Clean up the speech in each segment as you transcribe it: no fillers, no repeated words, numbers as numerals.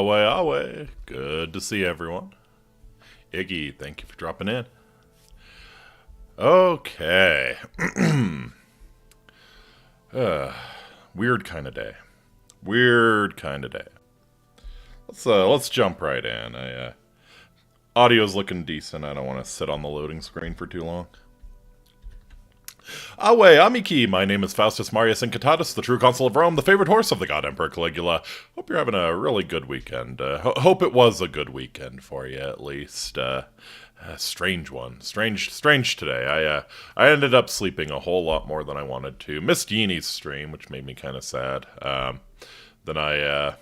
Awe, awe. Good to see everyone. Iggy, thank you for dropping in. Okay. Weird kind of day. Weird kind of day. Let's jump right in. Audio's looking decent. I don't want to sit on the loading screen for too long. Awe, Amiki, my name is Faustus Marius Incitatus, the true consul of Rome, the favorite horse of the god Emperor Caligula. Hope you're having a really good weekend. Hope it was a good weekend for you, at least. Strange one. Strange today. I ended up sleeping a whole lot more than I wanted to. Missed Yeeni's stream, which made me kind of sad. Then I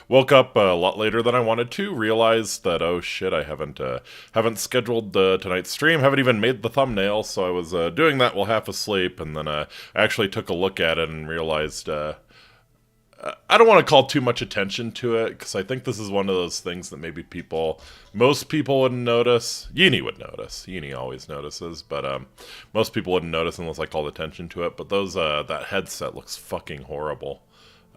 woke up a lot later than I wanted to. Realized that, oh shit, I haven't scheduled tonight's stream. Haven't even made the thumbnail. So I was doing that while half asleep, and then I actually took a look at it and realized I don't want to call too much attention to it, because I think this is one of those things that maybe most people wouldn't notice. Yeeni would notice. Yeeni always notices, but most people wouldn't notice unless I called attention to it. But that headset looks fucking horrible.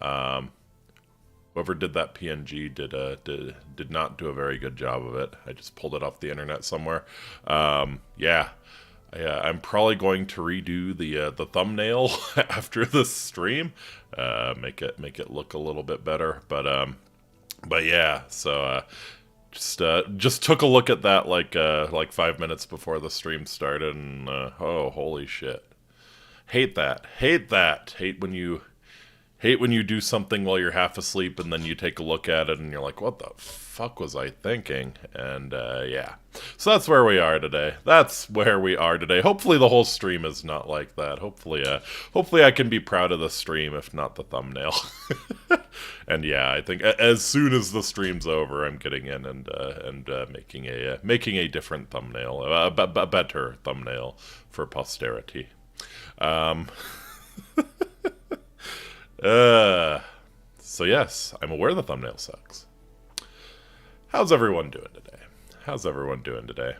Whoever did that PNG did not do a very good job of it. I just pulled it off the internet somewhere. I'm probably going to redo the thumbnail after this stream, make it look a little bit better. But yeah, so just took a look at that like 5 minutes before the stream started, and oh, holy shit, hate that. Hate when you do something while you're half asleep and then you take a look at it and you're like, what the fuck was I thinking? And yeah. So that's where we are today. Hopefully the whole stream is not like that. Hopefully I can be proud of the stream, if not the thumbnail. And yeah, I think as soon as the stream's over, I'm getting in and making a different thumbnail, a better thumbnail for posterity. So yes, I'm aware the thumbnail sucks. How's everyone doing today?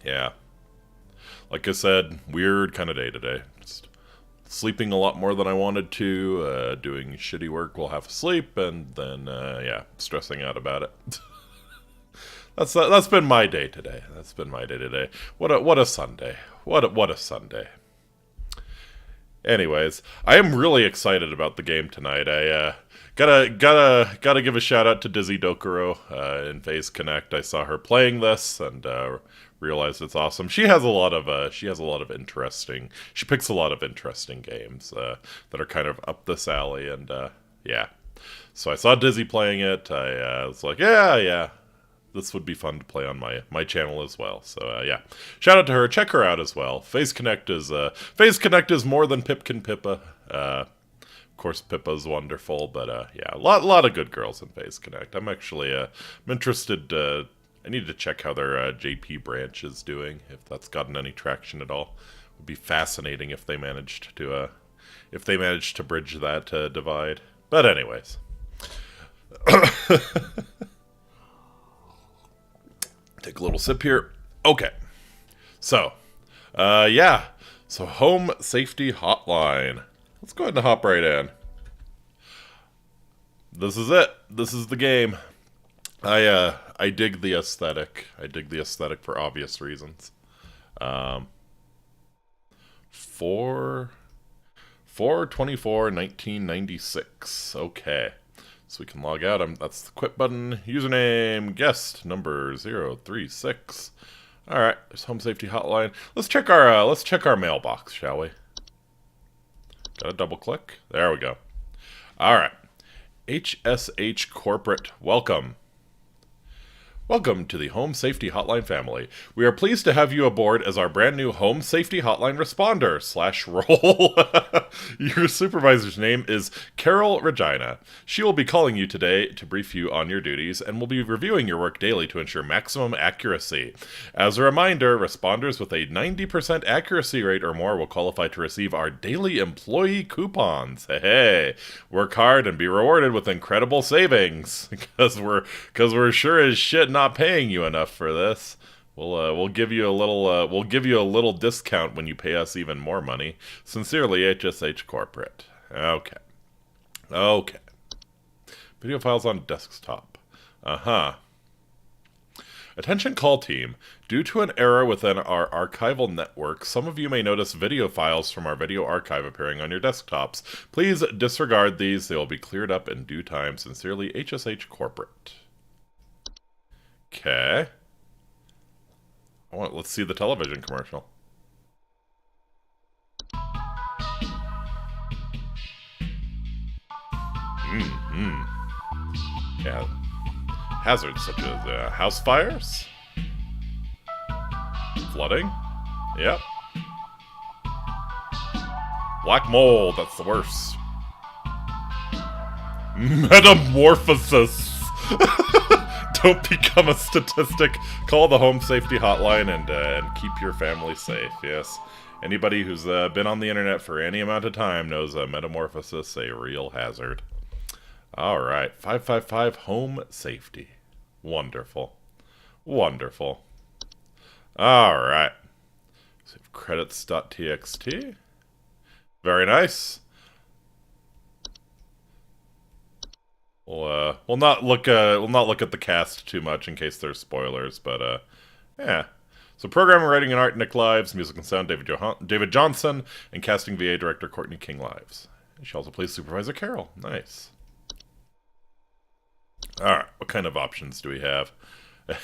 Yeah. Like I said, weird kind of day today. Just sleeping a lot more than I wanted to, doing shitty work while half asleep, and then, stressing out about it. That's been my day today. What a Sunday. What a Sunday. Anyways, I am really excited about the game tonight. I gotta give a shout out to Dizzy Dokuro in FaZe Connect. I saw her playing this and realized it's awesome. She picks a lot of interesting games that are kind of up this alley, and yeah. So I saw Dizzy playing it. I was like, yeah. This would be fun to play on my channel as well. So yeah, shout out to her. Check her out as well. FaZe Connect is more than Pipkin Pippa. Of course, Pippa's wonderful, but yeah, a lot of good girls in FaZe Connect. I'm actually I'm interested. I need to check how their JP branch is doing, if that's gotten any traction at all. It would be fascinating if they managed to bridge that divide. But anyways. Take a little sip here. Okay. So, yeah. So, Home Safety Hotline. Let's go ahead and hop right in. This is it. This is the game. I dig the aesthetic. I dig the aesthetic for obvious reasons. 4/24/1996. Okay. So we can log out. That's the quit button. Username, guest, number 036. Alright, there's Home Safety Hotline. Let's check our mailbox, shall we? Gotta double click. There we go. Alright. HSH Corporate, welcome. Welcome to the Home Safety Hotline family. We are pleased to have you aboard as our brand new Home Safety Hotline responder /role. Your supervisor's name is Carol Regina. She will be calling you today to brief you on your duties and will be reviewing your work daily to ensure maximum accuracy. As a reminder, responders with a 90% accuracy rate or more will qualify to receive our daily employee coupons. Hey, work hard and be rewarded with incredible savings, because we're sure as shit not paying you enough for this. We'll give you a little discount when you pay us even more money. Sincerely, HSH Corporate. Okay. Video files on desktop. Uh-huh. Attention call team. Due to an error within our archival network, some of you may notice video files from our video archive appearing on your desktops. Please disregard these. They will be cleared up in due time. Sincerely, HSH Corporate. Okay. Let's see the television commercial. Yeah. Hazards such as house fires, flooding, yep. Black mold, that's the worst. Metamorphosis. Don't become a statistic. Call the Home Safety Hotline and keep your family safe, yes. Anybody who's been on the internet for any amount of time knows metamorphosis a real hazard. Alright, 555 Home Safety. Wonderful. Wonderful. Alright. Save credits.txt. Very nice. We'll not look at the cast too much in case there's spoilers, but yeah. So programming, writing, and art, Nick Lives. Music and sound, David Johnson. And casting, VA director, Courtney King Lives. She also plays Supervisor Carol. Nice. Alright, what kind of options do we have?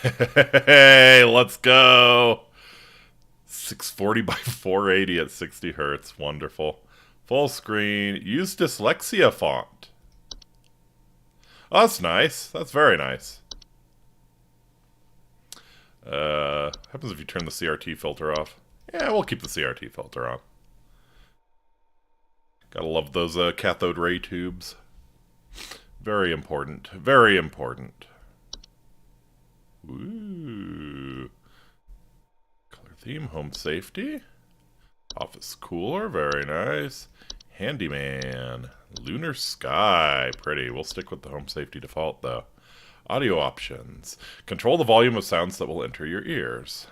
Hey, let's go! 640 by 480 at 60 hertz. Wonderful. Full screen. Use dyslexia font. Oh, that's nice. That's very nice. Happens if you turn the CRT filter off. Yeah, we'll keep the CRT filter on. Gotta love those cathode ray tubes. Very important. Very important. Ooh. Color theme, home safety. Office cooler, very nice. Handyman. Lunar sky, pretty. We'll stick with the home safety default, though. Audio options. Control the volume of sounds that will enter your ears.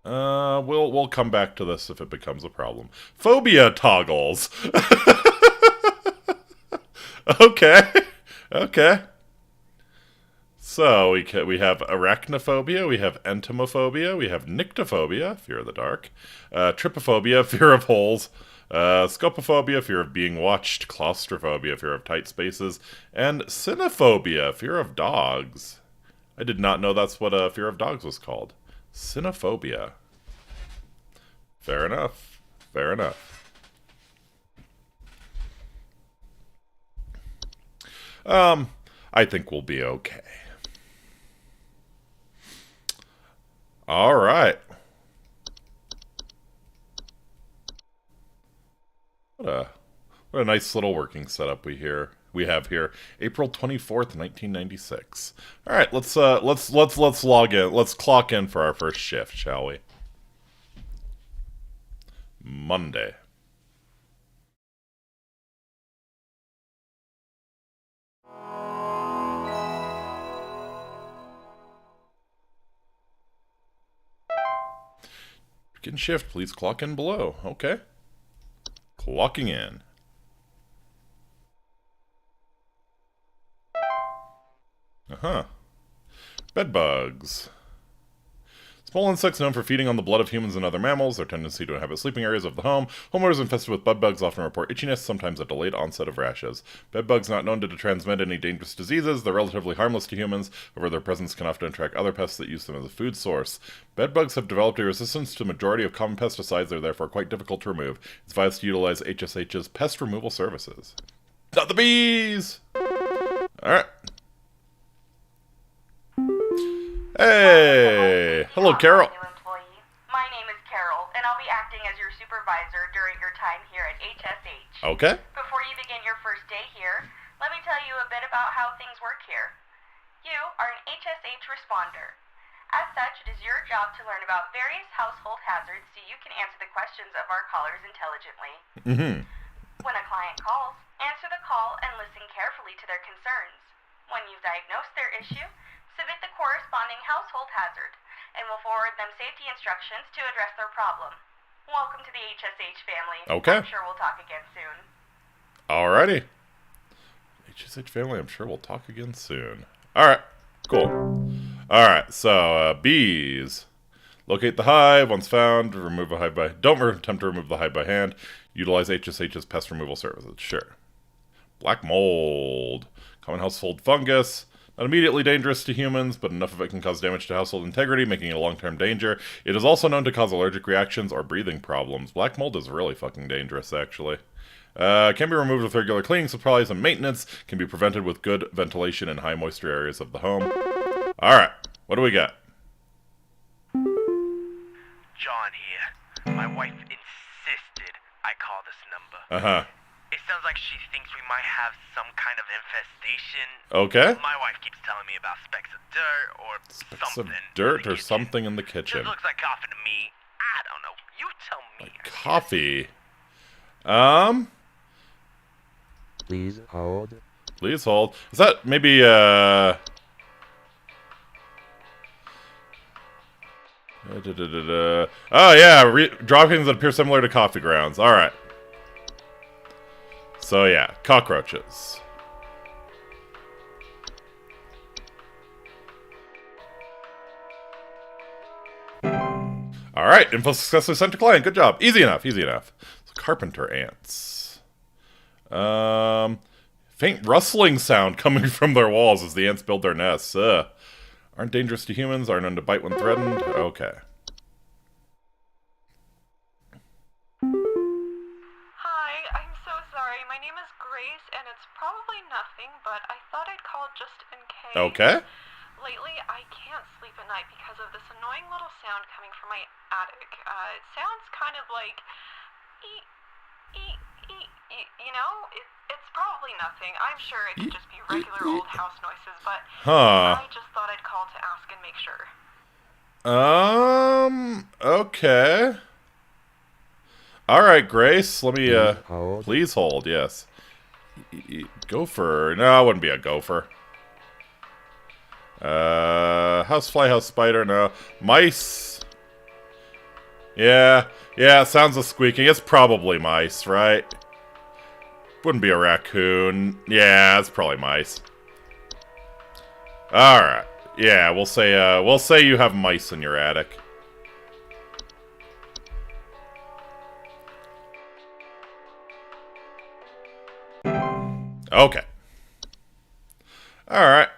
We'll come back to this if it becomes a problem. Phobia toggles. Okay. Okay. So we have arachnophobia, we have entomophobia, we have nyctophobia, fear of the dark, trypophobia, fear of holes, scopophobia, fear of being watched, claustrophobia, fear of tight spaces, and cynophobia, fear of dogs. I did not know that's what fear of dogs was called. Cynophobia. Fair enough. Fair enough. I think we'll be okay. All right. What a nice little working setup we have here. April 24th, 1996. All right, let's log in. Let's clock in for our first shift, shall we? Monday. Begin shift, please clock in below. Okay. Clocking in. Uh-huh. Bedbugs. Small insects known for feeding on the blood of humans and other mammals. Their tendency to inhabit sleeping areas of the home. Homeowners infested with bedbugs often report itchiness, sometimes a delayed onset of rashes. Bedbugs not known to transmit any dangerous diseases. They're relatively harmless to humans. However, their presence can often attract other pests that use them as a food source. Bedbugs have developed a resistance to the majority of common pesticides. They're therefore quite difficult to remove. It's advised to utilize HSH's pest removal services. Not the bees! Alright. Hey! Hello, Carol. My name is Carol, and I'll be acting as your supervisor during your time here at HSH. Okay. Before you begin your first day here, let me tell you a bit about how things work here. You are an HSH responder. As such, it is your job to learn about various household hazards so you can answer the questions of our callers intelligently. Mm-hmm. When a client calls, answer the call and listen carefully to their concerns. When you've diagnosed their issue, submit the corresponding household hazard, and we'll forward them safety instructions to address their problem. Welcome to the HSH family. Okay. I'm sure we'll talk again soon. Alrighty. HSH family, I'm sure we'll talk again soon. Alright, cool. Alright, so, bees. Locate the hive. Once found, remove a hive by... Don't attempt to remove the hive by hand. Utilize HSH's pest removal services. Sure. Black mold. Common household fungus. Not immediately dangerous to humans, but enough of it can cause damage to household integrity, making it a long-term danger. It is also known to cause allergic reactions or breathing problems. Black mold is really fucking dangerous, actually. Can be removed with regular cleaning supplies and maintenance. Can be prevented with good ventilation in high moisture areas of the home. Alright, what do we got? John here. My wife insisted I call this number. Uh-huh. It sounds like she thinks we might have some kind of infestation. Okay. My wife keeps telling me about specks of dirt or Specks something. of dirt or kitchen. something in the kitchen. Just looks like coffee to me. I don't know. You tell me. Like coffee. Please hold. Please hold. Is that maybe, Oh, yeah, droppings that appear similar to coffee grounds. Alright. So, yeah, cockroaches. Alright, info successfully sent to client. Good job. Easy enough, easy enough. So, carpenter ants. Faint rustling sound coming from their walls as the ants build their nests. Aren't dangerous to humans, are known to bite when threatened. Okay. Hi, I'm so sorry. My name is Grace, and it's probably nothing, but I thought I'd call just in case. Okay. Lately, I can't sleep at night because of this annoying little sound coming from my attic. It sounds kind of like... You know? It's probably nothing. I'm sure it could just be regular old house noises, but I just thought I'd call to ask and make sure. Okay. Alright, Grace, let me, hold. please hold, yes. Gopher. No, it wouldn't be a gopher. Housefly, house spider, no. Mice. Yeah, sounds of squeaking. It's probably mice, right? Wouldn't be a raccoon. Yeah, it's probably mice. Alright. Yeah, we'll say you have mice in your attic. Okay. Alright.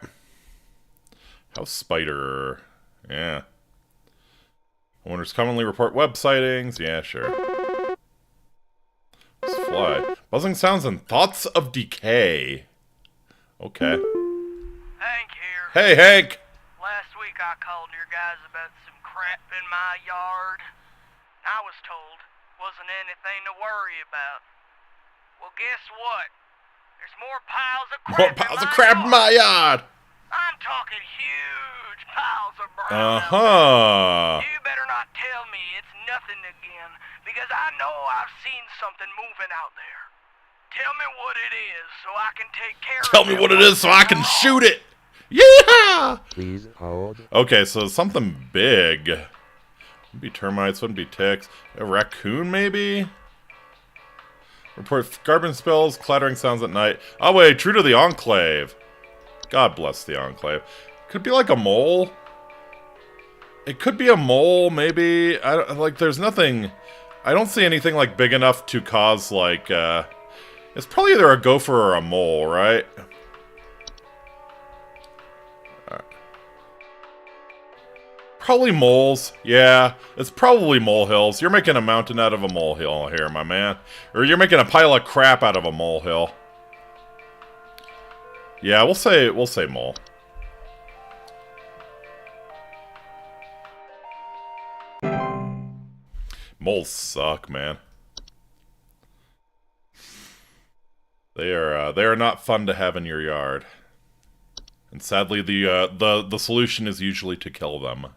House spider. Yeah. Owners commonly report web sightings. Yeah, sure. Let's fly. Buzzing sounds and thoughts of decay. Okay. Hank here. Hey, Hank! Last week I called your guys about some crap in my yard. I was told wasn't anything to worry about. Well, guess what? There's more piles of crap More piles of crap in my yard! I'm talking huge piles of brown. Uh-huh. You better not tell me it's nothing again, because I know I've seen something moving out there. Tell me what it is so I can take care of it. Tell me what it is so I can shoot it! Yeah! Please hold. Okay, so something big. Wouldn't be termites, wouldn't be ticks. A raccoon, maybe? Report garbage spills, clattering sounds at night. Oh wait, true to the Enclave. God bless the Enclave. Could be like a mole. It could be a mole, maybe. There's nothing... I don't see anything, like, big enough to cause, like, it's probably either a gopher or a mole, right? Probably moles. Yeah, it's probably molehills. You're making a mountain out of a molehill here, my man. Or you're making a pile of crap out of a molehill. Yeah, we'll say mole. Moles suck, man. They are not fun to have in your yard. And sadly, the solution is usually to kill them.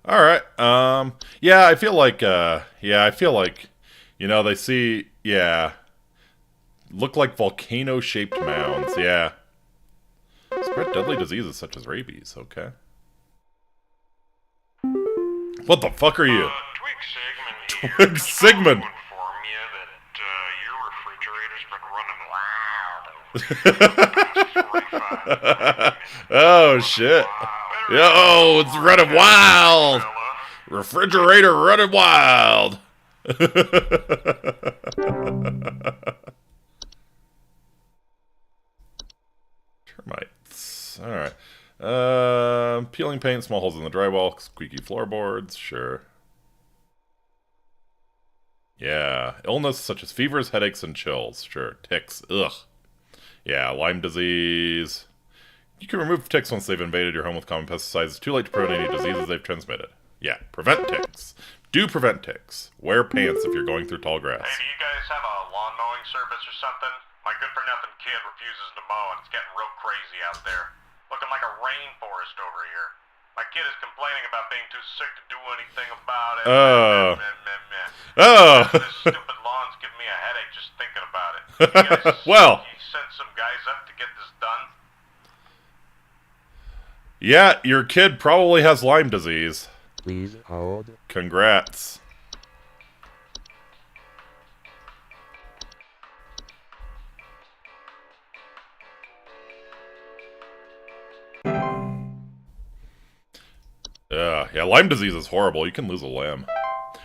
All right. Yeah, I feel like you know, they see, yeah, look like volcano-shaped mounds. Yeah. Spread deadly diseases such as rabies. Okay. What the fuck are you? Twig Sigmund here. Twig Sigmund. I want to inform you that Oh, shit. Yo, it's running wild. Refrigerator running wild. Termites. All right. Peeling paint, small holes in the drywall, squeaky floorboards. Sure. Yeah. Illness such as fevers, headaches, and chills. Sure. Ticks. Ugh. Yeah. Lyme disease. You can remove ticks once they've invaded your home with common pesticides. It's too late to prevent any diseases they've transmitted. Yeah. Prevent ticks. Do prevent ticks. Wear pants if you're going through tall grass. Hey, do you guys have a lawn mowing service or something? My good-for-nothing kid refuses to mow, and it's getting real crazy out there. Looking like a rainforest over here. My kid is complaining about being too sick to do anything about it. Oh. This stupid lawn's giving me a headache just thinking about it. You guys, Well. you sent some guys up to get this done? Yeah, your kid probably has Lyme disease. Please hold. Congrats. Yeah, Lyme disease is horrible. You can lose a limb.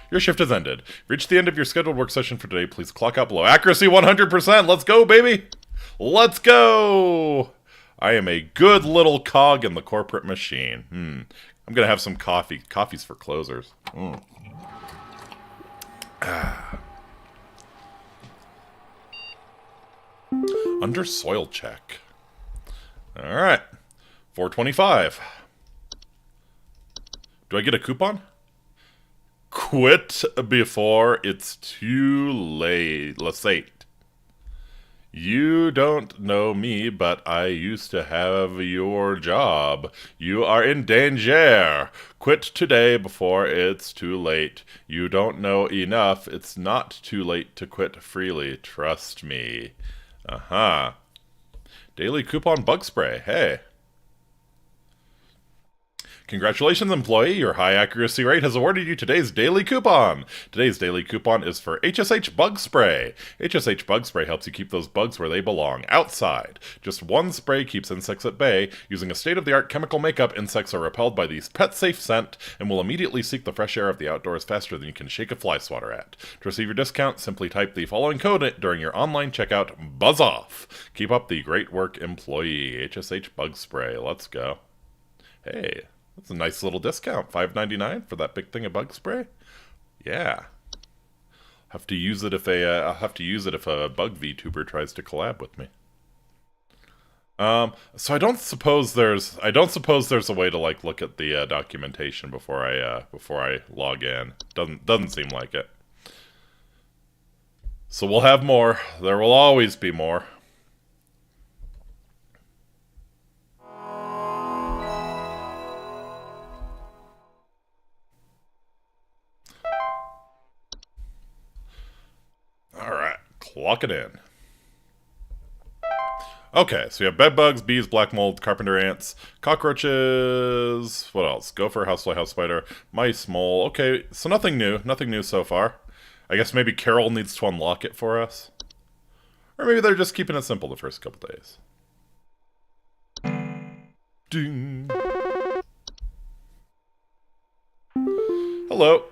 Your shift has ended. Reach the end of your scheduled work session for today. Please clock out below. Accuracy 100%. Let's go, baby. Let's go. I am a good little cog in the corporate machine. I'm going to have some coffee. Coffee's for closers. Under soil check. All right. 425. Do I get a coupon? Quit before it's too late. Let's say it. You don't know me, but I used to have your job. You are in danger. Quit today before it's too late. You don't know enough. It's not too late to quit freely. Trust me. Daily coupon bug spray. Hey. Congratulations, employee. Your high accuracy rate has awarded you today's daily coupon. Today's daily coupon is for HSH Bug Spray. HSH Bug Spray helps you keep those bugs where they belong, outside. Just one spray keeps insects at bay. Using a state-of-the-art chemical makeup, insects are repelled by the pet-safe scent and will immediately seek the fresh air of the outdoors faster than you can shake a fly swatter at. To receive your discount, simply type the following code during your online checkout, BUZZOFF. Keep up the great work, employee. HSH Bug Spray. Let's go. Hey. That's a nice little discount. $5.99 for that big thing of bug spray. Yeah. Have to use it if I'll have to use it if a bug VTuber tries to collab with me. So I don't suppose there's a way to like look at the documentation before I log in. Doesn't seem like it. So we'll have more. There will always be more. Clock it in. Okay, so you have bed bugs, bees, black mold, carpenter ants, cockroaches, what else? Gopher, housefly, house spider, mice, mole. Okay, so nothing new so far. I guess maybe Carol needs to unlock it for us. Or maybe they're just keeping it simple the first couple days. Ding. Hello.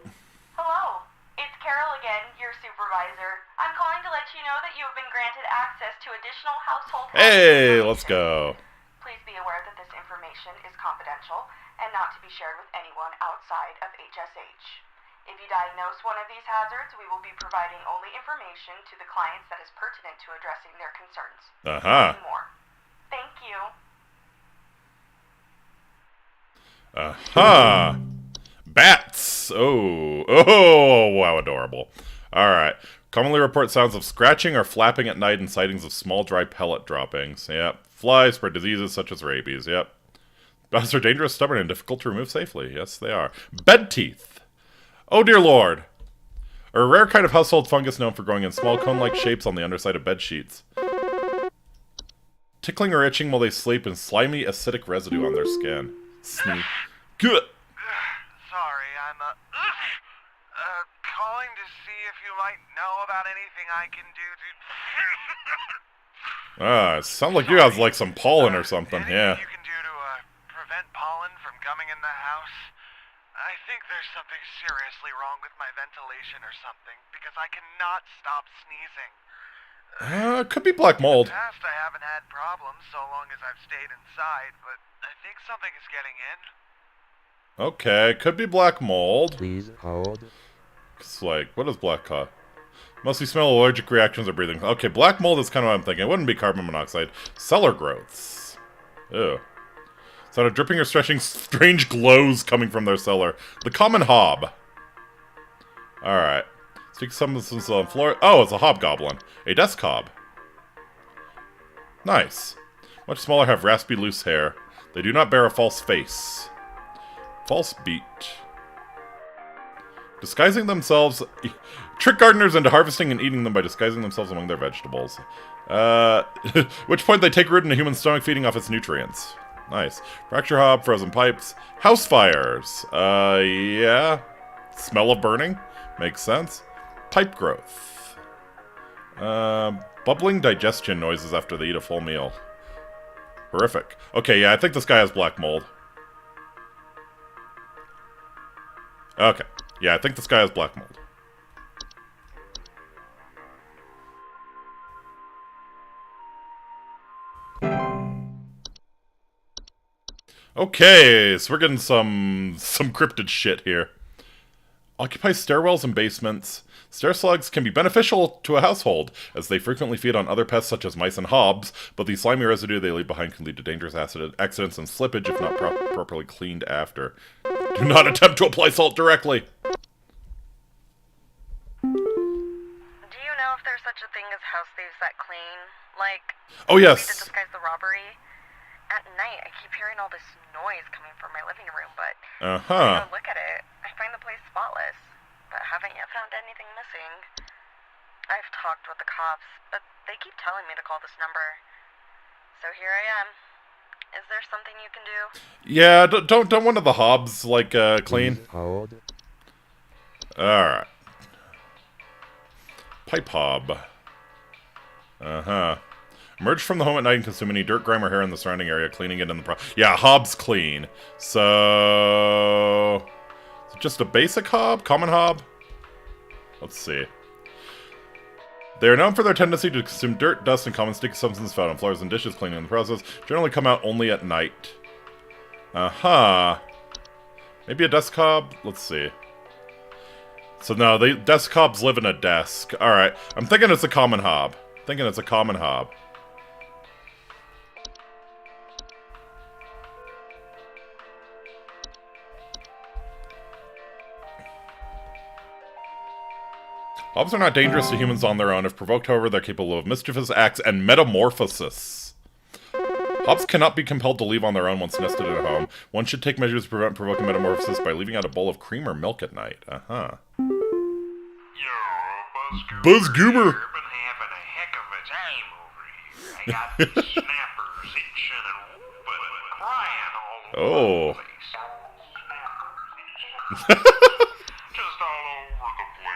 Hello, it's Carol again, your supervisor. I'm calling to let you know that you have been granted access to additional household Hey, information. let's go. Please be aware that this information is confidential and not to be shared with anyone outside of HSH. If you diagnose one of these hazards, we will be providing only information to the clients that is pertinent to addressing their concerns. Nothing more. Thank you. Bats. Oh, wow, adorable. All right. Commonly report sounds of scratching or flapping at night and sightings of small dry pellet droppings. Yep. Flies spread diseases such as rabies. Yep. Bats are dangerous, stubborn, and difficult to remove safely. Yes, they are. Bed teeth. Oh, dear Lord. Are a rare kind of household fungus known for growing in small cone-like shapes on the underside of bed sheets. Tickling or itching while they sleep and slimy acidic residue on their skin. Good. Sorry, I'm calling to see if you might know about anything I can do to Ah, it sounds like you guys like some pollen or something. Anything Yeah. you can do to prevent pollen from coming in the house? I think there's something seriously wrong with my ventilation or something, because I cannot stop sneezing. Could be black mold. In the past, I haven't had problems so long as I've stayed inside, but I think something is getting in. Okay, could be black mold. Please hold. It's like, what is black cause? Mostly smell allergic reactions or breathing. Okay, black mold is kind of what I'm thinking. It wouldn't be carbon monoxide. Cellar growths. Ew. Sound of dripping or stretching strange glows coming from their cellar. The common hob. Alright. Stick substances on floor. Oh, it's a hobgoblin. A desk hob. Nice. Much smaller, have raspy, loose hair. They do not bear a false face. False beat. Disguising themselves... Trick gardeners into harvesting and eating them by disguising themselves among their vegetables. Which point they take root in a human stomach, feeding off its nutrients. Nice. Fracture hob, frozen pipes. House fires. Yeah. Smell of burning. Makes sense. Pipe growth. Bubbling digestion noises after they eat a full meal. Horrific. Okay, yeah, I think this guy has black mold. Okay. Yeah, I think this guy has black mold. Okay, so we're getting some cryptid shit here. Occupy stairwells and basements. Stair slugs can be beneficial to a household, as they frequently feed on other pests such as mice and hobs, but the slimy residue they leave behind can lead to dangerous accidents and slippage if not properly cleaned after. Do not attempt to apply salt directly! Do you know if there's such a thing as house thieves that clean? Like, Oh, maybe to yes! disguise the robbery? At night, I keep hearing all this noise coming from my living room, but when I Uh-huh. go look at it, I find the place spotless, but haven't yet found anything missing. I've talked with the cops, but they keep telling me to call this number. So here I am. Is there something you can do? Yeah, don't one of the hobs, like, clean? Please hold. Alright. Pipe hob. Uh-huh. Emerge from the home at night and consume any dirt, grime, or hair in the surrounding area, cleaning it in the Yeah, hob's clean. So... is it just a basic hob? Common hob? Let's see. They are known for their tendency to consume dirt, dust, and common sticky substances found on floors and dishes, cleaning in the process. Generally come out only at night. Uh-huh. Maybe a desk hob? Let's see. So no, desk hobs live in a desk. Alright, I'm thinking it's a common hob. Hobs are not dangerous to humans on their own. If provoked, however, they're capable of mischievous acts and metamorphosis. Hobs cannot be compelled to leave on their own once nested at home. One should take measures to prevent provoking metamorphosis by leaving out a bowl of cream or milk at night. Uh-huh. Yo, Buzz Goober. Here been having a heck of a time over here. I got these snappers itching and whooping and crying all over Oh. the place. Just all over the place.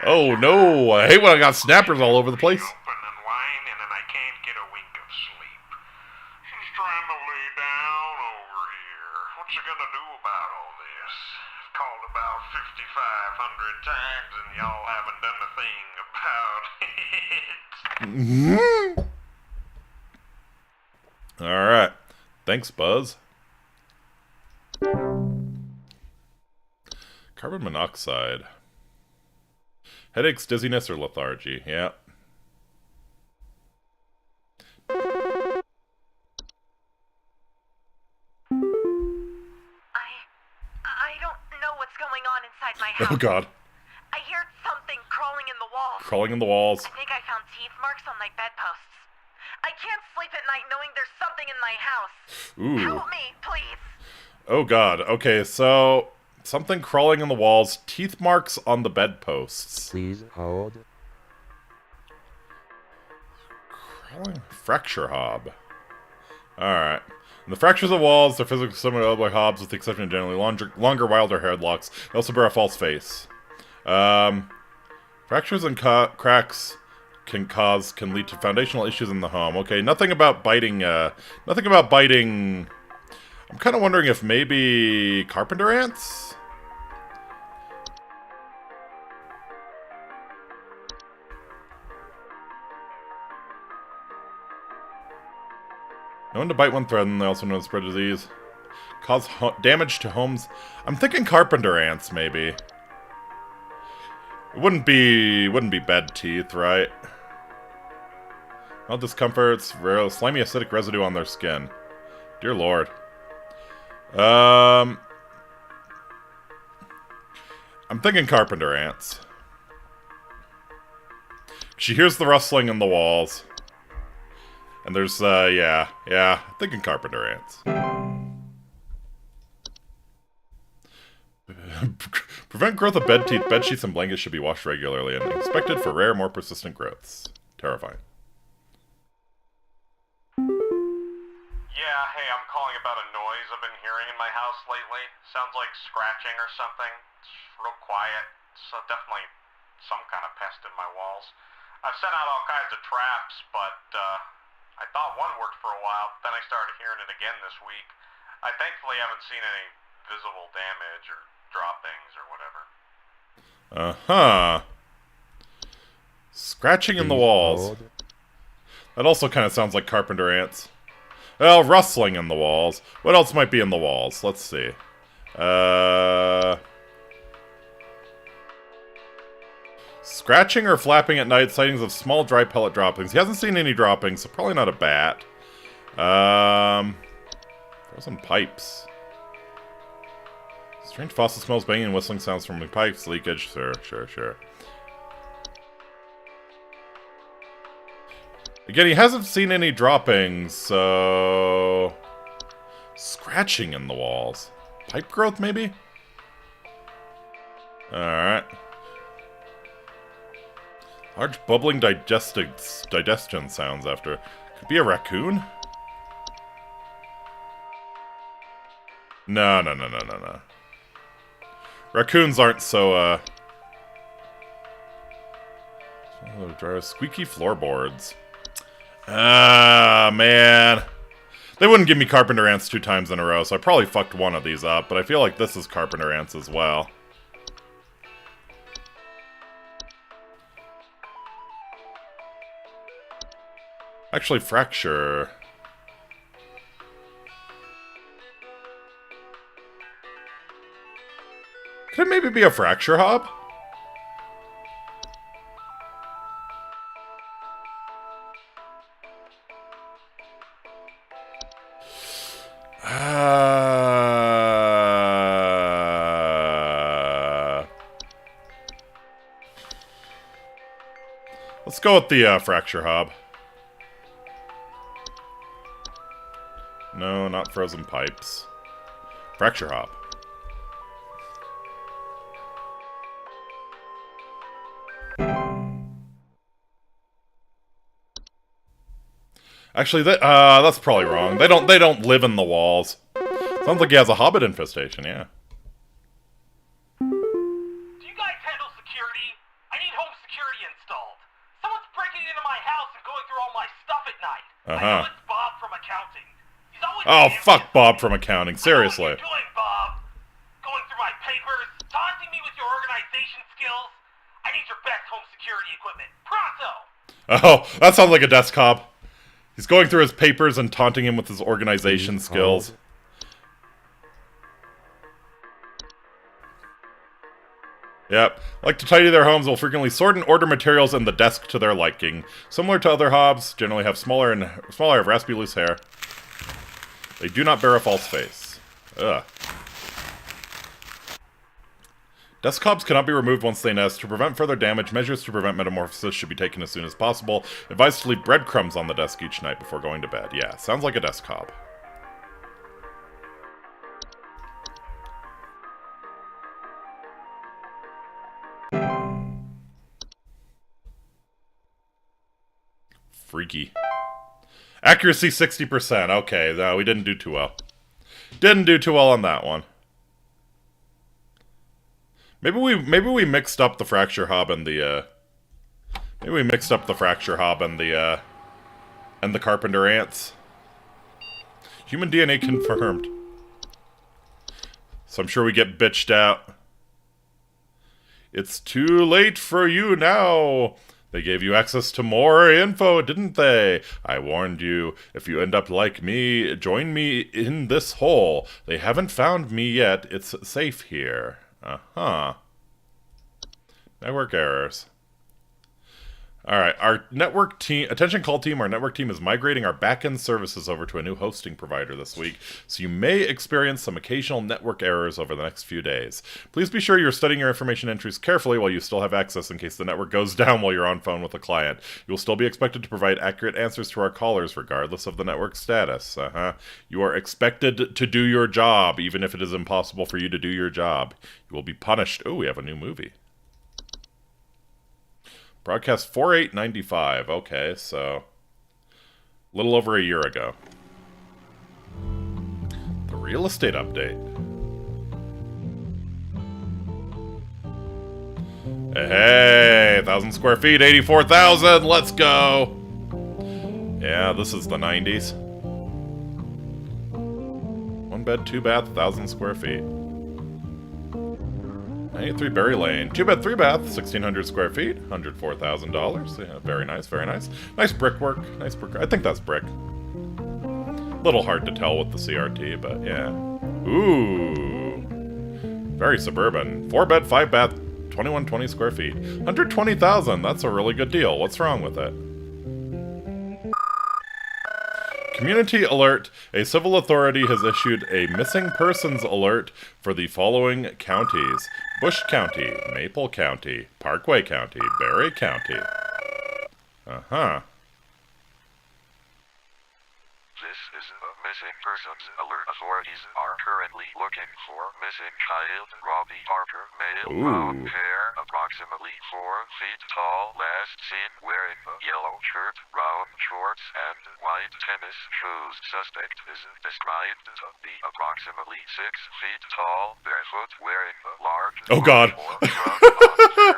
Oh no, I hate when I got snappers all over the place. Open and whining and I can't get a wink of sleep. She's trying to lay down over here. What you gonna do about all this? I've called about 5,500 times and y'all haven't done a thing about it. Alright. Thanks, Buzz. Carbon monoxide. Headaches, dizziness, or lethargy. Yeah. I don't know what's going on inside my house. Oh god. I hear something crawling in the walls. Crawling in the walls. I think I found teeth marks on my bedposts. I can't sleep at night knowing there's something in my house. Ooh. Help me, please. Oh god. Okay, so... something crawling in the walls. Teeth marks on the bedposts. Please hold. Crawling... fracture hob. Alright. In the fractures of walls, they're physically similar to other hobs, with the exception of generally longer, wilder headlocks. They also bear a false face. Fractures and cracks can lead to foundational issues in the home. Okay, nothing about biting, nothing about biting. I'm kind of wondering if maybe carpenter ants? Known to bite when threatened, they also known to spread disease. Cause damage to homes. I'm thinking carpenter ants, maybe. It wouldn't be bed teeth, right? Mild discomforts, slimy acidic residue on their skin. Dear Lord. I'm thinking carpenter ants. She hears the rustling in the walls. And there's, yeah, thinking carpenter ants. Prevent growth of bed teeth. Bed sheets and blankets should be washed regularly and inspected for rare, more persistent growths. Terrifying. Yeah, hey, I'm calling about a noise I've been hearing in my house lately. Sounds like scratching or something. It's real quiet. So definitely some kind of pest in my walls. I've sent out all kinds of traps, but I thought one worked for a while, but then I started hearing it again this week. I thankfully haven't seen any visible damage or droppings or whatever. Uh-huh. Scratching in the walls. That also kind of sounds like carpenter ants. Well, rustling in the walls. What else might be in the walls? Let's see. Scratching or flapping at night, sightings of small dry pellet droppings. He hasn't seen any droppings, so probably not a bat. Frozen pipes. Strange fossil smells, banging and whistling sounds from pipes, leakage. Sure. Again, he hasn't seen any droppings, so... Scratching in the walls. Pipe growth, maybe? Alright. Large bubbling digestion sounds after... Could be a raccoon? No. Raccoons aren't so, squeaky floorboards. Ah, man. They wouldn't give me carpenter ants 2 times in a row, so I probably fucked one of these up, but I feel like this is carpenter ants as well. Actually, fracture. Could it maybe be a fracture hob? Let's go with the fracture hob. No, not frozen pipes. Fracture hob. Actually, that's probably wrong. They don't live in the walls. Sounds like he has a hobbit infestation, yeah. Do you guys handle security? I need home security installed. Someone's breaking into my house and going through all my stuff at night. I know it's Bob from accounting. He's always Oh, fuck Bob from accounting, seriously. What are you doing, Bob? Going through my papers, taunting me with your organization skills? I need your best home security equipment. Pronto! Oh, that sounds like a desk hob. He's going through his papers and taunting him with his organization skills. Yep. Like to tidy their homes, will frequently sort and order materials in the desk to their liking. Similar to other hobs, generally have smaller have raspy loose hair. They do not bear a false face. Ugh. Desk hobs cannot be removed once they nest. To prevent further damage, measures to prevent metamorphosis should be taken as soon as possible. Advised to leave breadcrumbs on the desk each night before going to bed. Yeah, sounds like a desk hob. Freaky. Accuracy 60%. Okay, no, we didn't do too well. Didn't do too well on that one. Maybe we mixed up the fracture hob and the Maybe we mixed up the fracture hob and the carpenter ants. Human DNA confirmed. So I'm sure we get bitched out. It's too late for you now. They gave you access to more info, didn't they? I warned you. If you end up like me, join me in this hole. They haven't found me yet. It's safe here. Uh-huh. Network errors. Alright, our network team, attention call team, our network team is migrating our backend services over to a new hosting provider this week, so you may experience some occasional network errors over the next few days. Please be sure you're studying your information entries carefully while you still have access in case the network goes down while you're on phone with a client. You will still be expected to provide accurate answers to our callers regardless of the network status. You are expected to do your job, even if it is impossible for you to do your job. You will be punished. Oh, we have a new movie. Broadcast 4/8/95. Okay, so a little over a year ago. The real estate update. Hey, 1,000 square feet, 84,000. Let's go. Yeah, this is the 90s. 1 bed, 2 bath, 1,000 square feet. 93 Berry Lane. 2 bed, 3 bath, 1,600 square feet, $104,000. Yeah, very nice, very nice. Nice brickwork. Nice brick. I think that's brick. Little hard to tell with the CRT, but yeah. Ooh. Very suburban. 4 bed, 5 bath, 2,120 square feet. 120,000. That's a really good deal. What's wrong with it? Community alert. A civil authority has issued a missing persons alert for the following counties: Bush County, Maple County, Parkway County, Berry County. Uh-huh. This is a missing persons alert. Authorities are currently looking for missing child Robbie Parker, male, brown hair, approximately 4 feet tall, last seen wearing a yellow shirt, brown shorts, and white tennis shoes. Suspect is described to be approximately 6 feet tall, barefoot, wearing a large Oh God.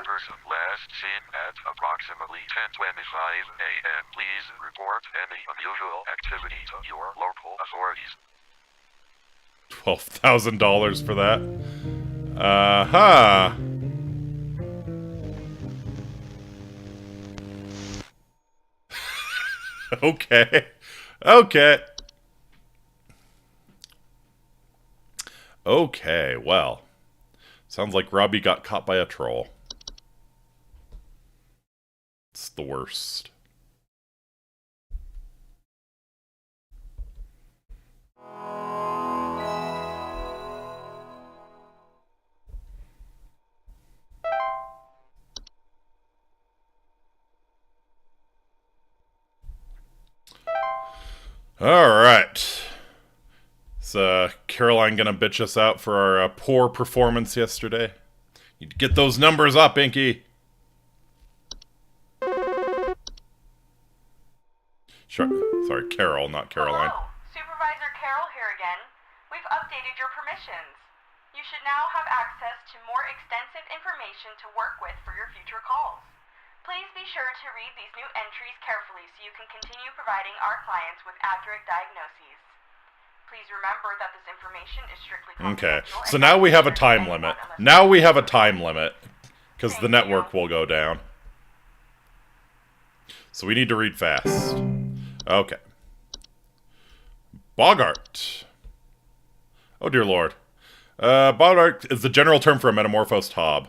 person last seen at approximately 10:25 a.m. Please report any unusual activity to your local authorities. $12,000 for that. Uh-huh. Okay. Okay. Okay, well. Sounds like Robbie got caught by a troll. It's the worst. Alright. Is Caroline gonna bitch us out for our poor performance yesterday? Need to get those numbers up, Inky! Sure. Sorry, Carol, not Caroline. Hello, Supervisor Carol here again. We've updated your permissions. You should now have access to more extensive information to work with for your future calls. Please be sure to read these new entries carefully so you can continue providing our clients with accurate diagnoses. Please remember that this information is strictly confidential. Okay, so now we have a time limit. Now we have a time limit, because the network will go down. So we need to read fast. Okay. Bogart. Oh dear lord. Bogart is the general term for a metamorphosed hob.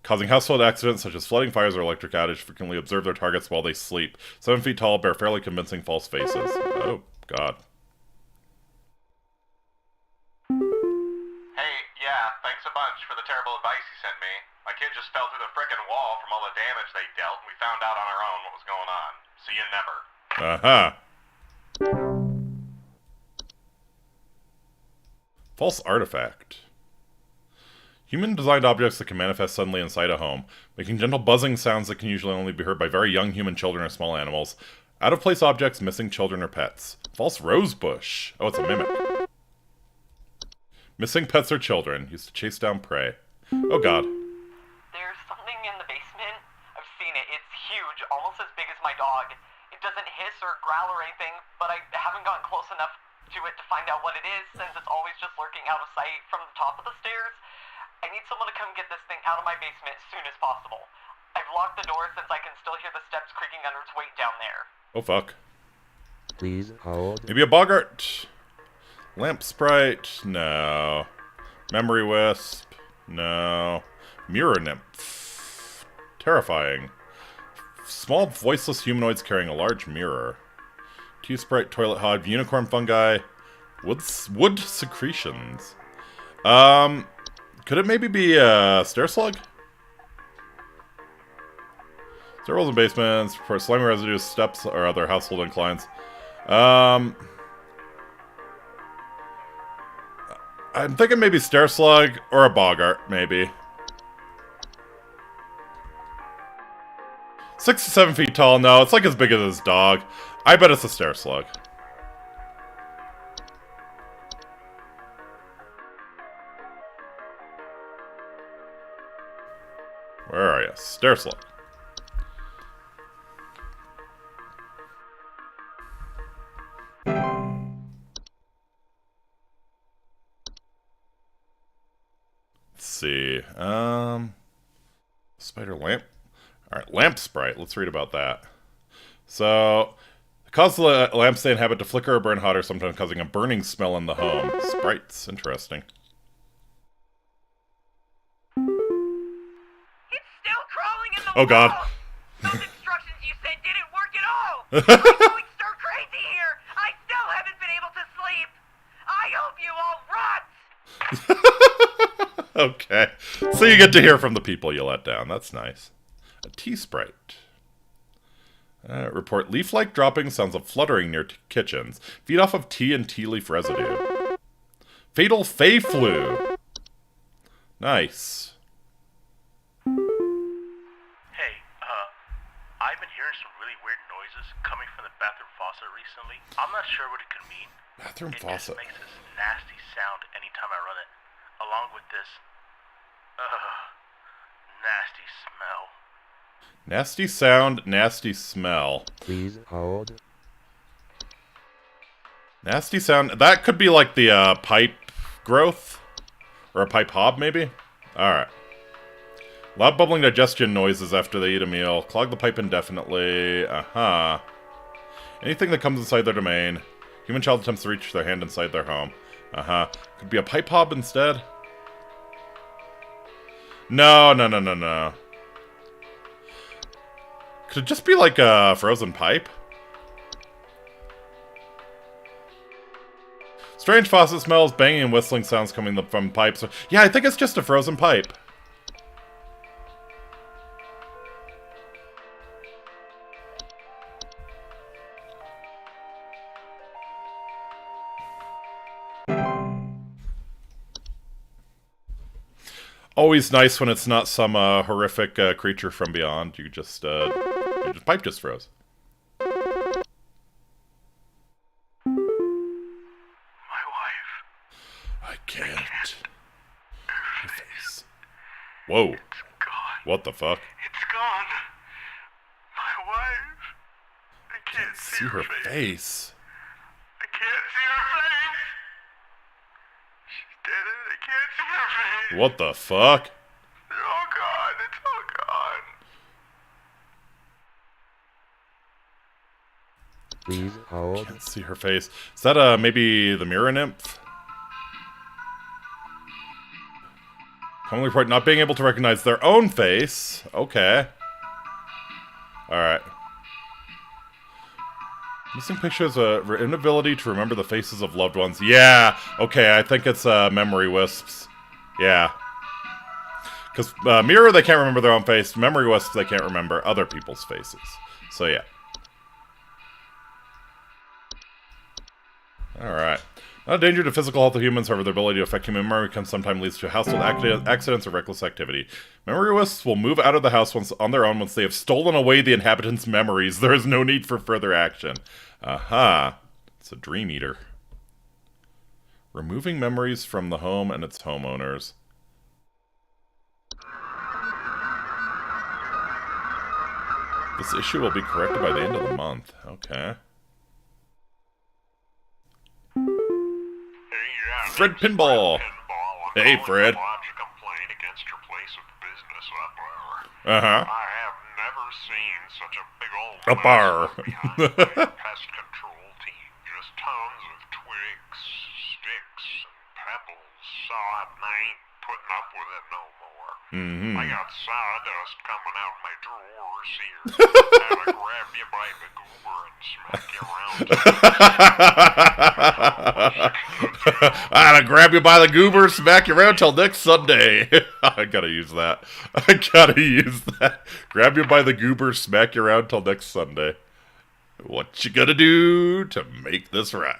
Causing household accidents such as flooding, fires, or electric outage, frequently observe their targets while they sleep. 7 feet tall, bear fairly convincing false faces. Oh, God. Hey, yeah, thanks a bunch for the terrible advice you sent me. My kid just fell through the frickin' wall from all the damage they dealt, and we found out on our own what was going on. See you never. False artifact. Human-designed objects that can manifest suddenly inside a home, making gentle buzzing sounds that can usually only be heard by very young human children or small animals. Out-of-place objects, missing children or pets. False rose bush. Oh, it's a mimic. Missing pets or children, used to chase down prey. Oh god. There's something in the basement. I've seen it being out of sight from the top of the stairs. I need someone to come get this thing out of my basement as soon as possible. I've locked the door since I can still hear the steps creaking under its weight down there. Oh, fuck. Please hold. Maybe a boggart? Lamp sprite? No. Memory wisp? No. Mirror nymph? Terrifying. Small voiceless humanoids carrying a large mirror. Tea sprite, toilet hog, unicorn fungi, wood secretions. Could it maybe be stair slug? Stairwells and basements for slimy residues, steps, or other household inclines. I'm thinking maybe stair slug or a boggart, maybe. 6 to 7 feet tall. No, it's like as big as his dog. I bet it's a stair slug. Where are you? Stair slug. Let's see. Spider lamp. Alright, lamp sprite. Let's read about that. So, it causes the lampstand habit to flicker or burn hotter, sometimes causing a burning smell in the home. Sprites. Interesting. It's still crawling in the Oh, God. wall. Those instructions you said didn't work at all. I'm going stir crazy here. I still haven't been able to sleep. I hope you all rot. Okay. So you get to hear from the people you let down. That's nice. A tea sprite. Report leaf-like dropping sounds of fluttering near kitchens. Feed off of tea and tea leaf residue. Fatal Fey Flu. Nice. Hey, I've been hearing some really weird noises coming from the bathroom faucet recently. I'm not sure what it could mean. Bathroom It faucet. just makes this nasty sound anytime I run it, along with this, nasty smell. Nasty sound, nasty smell. Please hold. Nasty sound. That could be like the pipe growth. Or a pipe hob, maybe? Alright. Loud bubbling digestion noises after they eat a meal. Clog the pipe indefinitely. Uh-huh. Anything that comes inside their domain. Human child attempts to reach their hand inside their home. Uh-huh. Could be a pipe hob instead? No. Could it just be like a frozen pipe? Strange faucet smells, banging and whistling sounds coming from pipes. Yeah, I think it's just a frozen pipe. Always nice when it's not some horrific creature from beyond. You just pipe just froze. My wife. I can't. Her face. Whoa. It's gone. What the fuck? It's gone. My wife. I can't See her face. I can't see her face. She's dead and I can't see her face. What the fuck? They're all gone. It's all gone. Please hold. Can't see her face. Is that maybe the mirror nymph? Commonly report not being able to recognize their own face. Okay. Alright. Missing pictures, inability to remember the faces of loved ones. Yeah! Okay, I think it's memory wisps. Yeah. Because mirror, they can't remember their own face. Memory wisps, they can't remember other people's faces. So yeah. Alright. Not a danger to physical health of humans, however, their ability to affect human memory can sometimes lead to household accidents or reckless activity. Memory wisps will move out of the house on their own once they have stolen away the inhabitants' memories. There is no need for further action. Aha. It's a dream eater. Removing memories from the home and its homeowners. This issue will be corrected by the end of the month. Okay. Fred Pinball. Hey, Fred. Lodge a complaint against your place of business up there. Uh-huh. I have never seen such a big old A bar. behind my pest control team. Just tons of twigs, sticks, and pebbles. So I ain't putting up with it no more. Mm-hmm. I got sawdust coming out of my drawers here. And I grab you by the goober and smack you around. I'm gonna grab you by the goober, smack you around till next Sunday. I gotta use that. Grab you by the goober, smack you around till next Sunday. What you gonna do to make this right?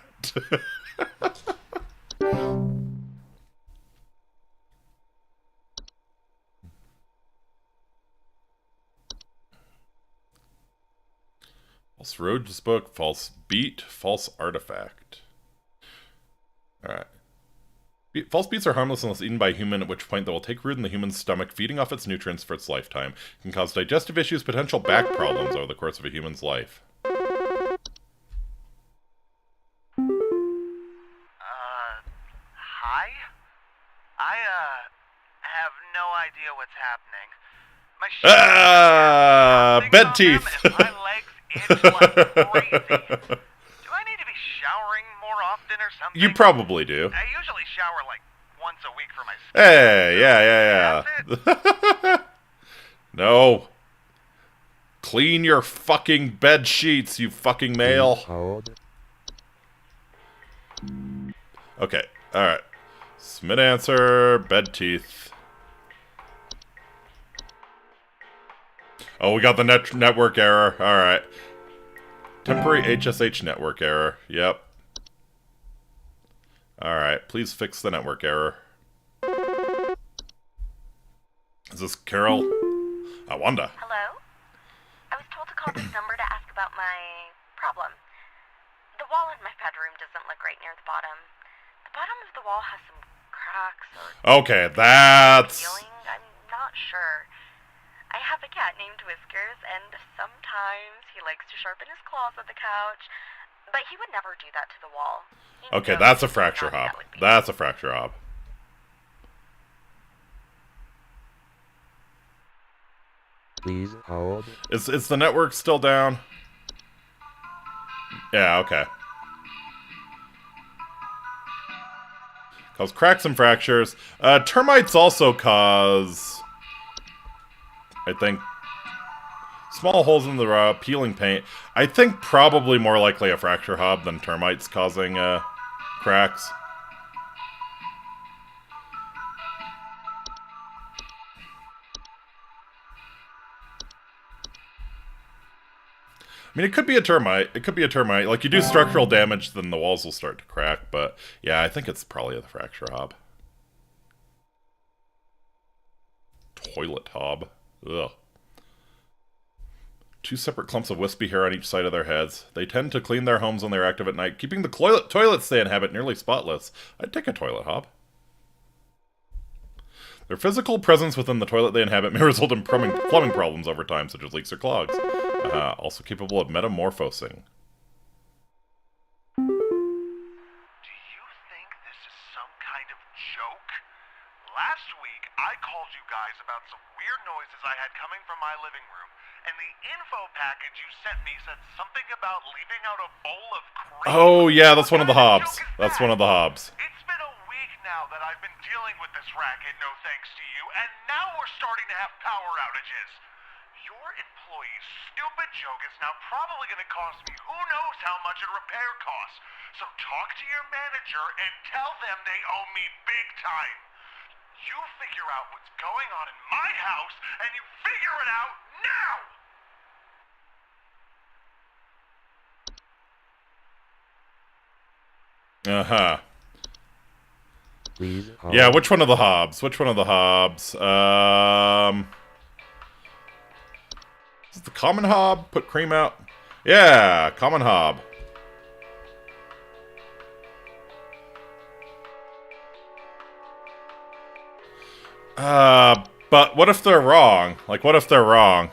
False Roads book, false beat, false artifact. Alright. False beats are harmless unless eaten by a human, at which point they will take root in the human's stomach, feeding off its nutrients for its lifetime. It can cause digestive issues, potential back problems over the course of a human's life. Hi? I, have no idea what's happening. My Bed teeth! My legs itch like crazy. Do I need to be showering more often or something? You probably do. I usually shower like once a week for my skin. Hey, yeah. No. Clean your fucking bed sheets, you fucking male. Hold. Okay, alright. Submit answer, bed teeth. Oh, we got the network error. Alright. Temporary HSH network error. Yep. Alright, please fix the network error. Is this Carol? I wonder. Hello? I was told to call this number to ask about my problem. The wall in my bedroom doesn't look right near the bottom. The bottom of the wall has some cracks or Okay, that's... peeling. I'm not sure. I have a cat named Whiskers, and sometimes he likes to sharpen his claws at the couch, but he would never do that to the wall. He Okay, knows that's a how fracture naughty hob. that would be. That's a fracture hob. Please hold. Is the network still down? Yeah, okay. Cause cracks and fractures. Termites also cause, I think, small holes in the peeling paint. I think probably more likely a fracture hob than termites causing cracks. I mean, it could be a termite. It could be a termite. Like, you do structural damage, then the walls will start to crack. But, yeah, I think it's probably the fracture hob. Toilet hob. Ugh. 2 separate clumps of wispy hair on each side of their heads. They tend to clean their homes when they're active at night, keeping the toilets they inhabit nearly spotless. I'd take a toilet hob. Their physical presence within the toilet they inhabit may result in plumbing problems over time, such as leaks or clogs. Also capable of metamorphosing. Do you think this is some kind of joke? Last week, I called you guys about some weird noises I had coming from my living room, and the info package you sent me said something about leaving out a bowl of cream. Oh, yeah, that's one of the What kind hobs. joke is That's that? one of the hobs. It's been a week now that I've been dealing with this racket, no thanks to you, and now we're starting to have power outages. Your employee's stupid joke is now probably going to cost me who knows how much in repair costs. So talk to your manager and tell them they owe me big time. You figure out what's going on in my house, and you figure it out now! Uh-huh. Please hold. Yeah, which one of the hobs? Which one of the hobs? Is it the common hob? Put cream out? Yeah, common hob. But what if they're wrong? Like, what if they're wrong?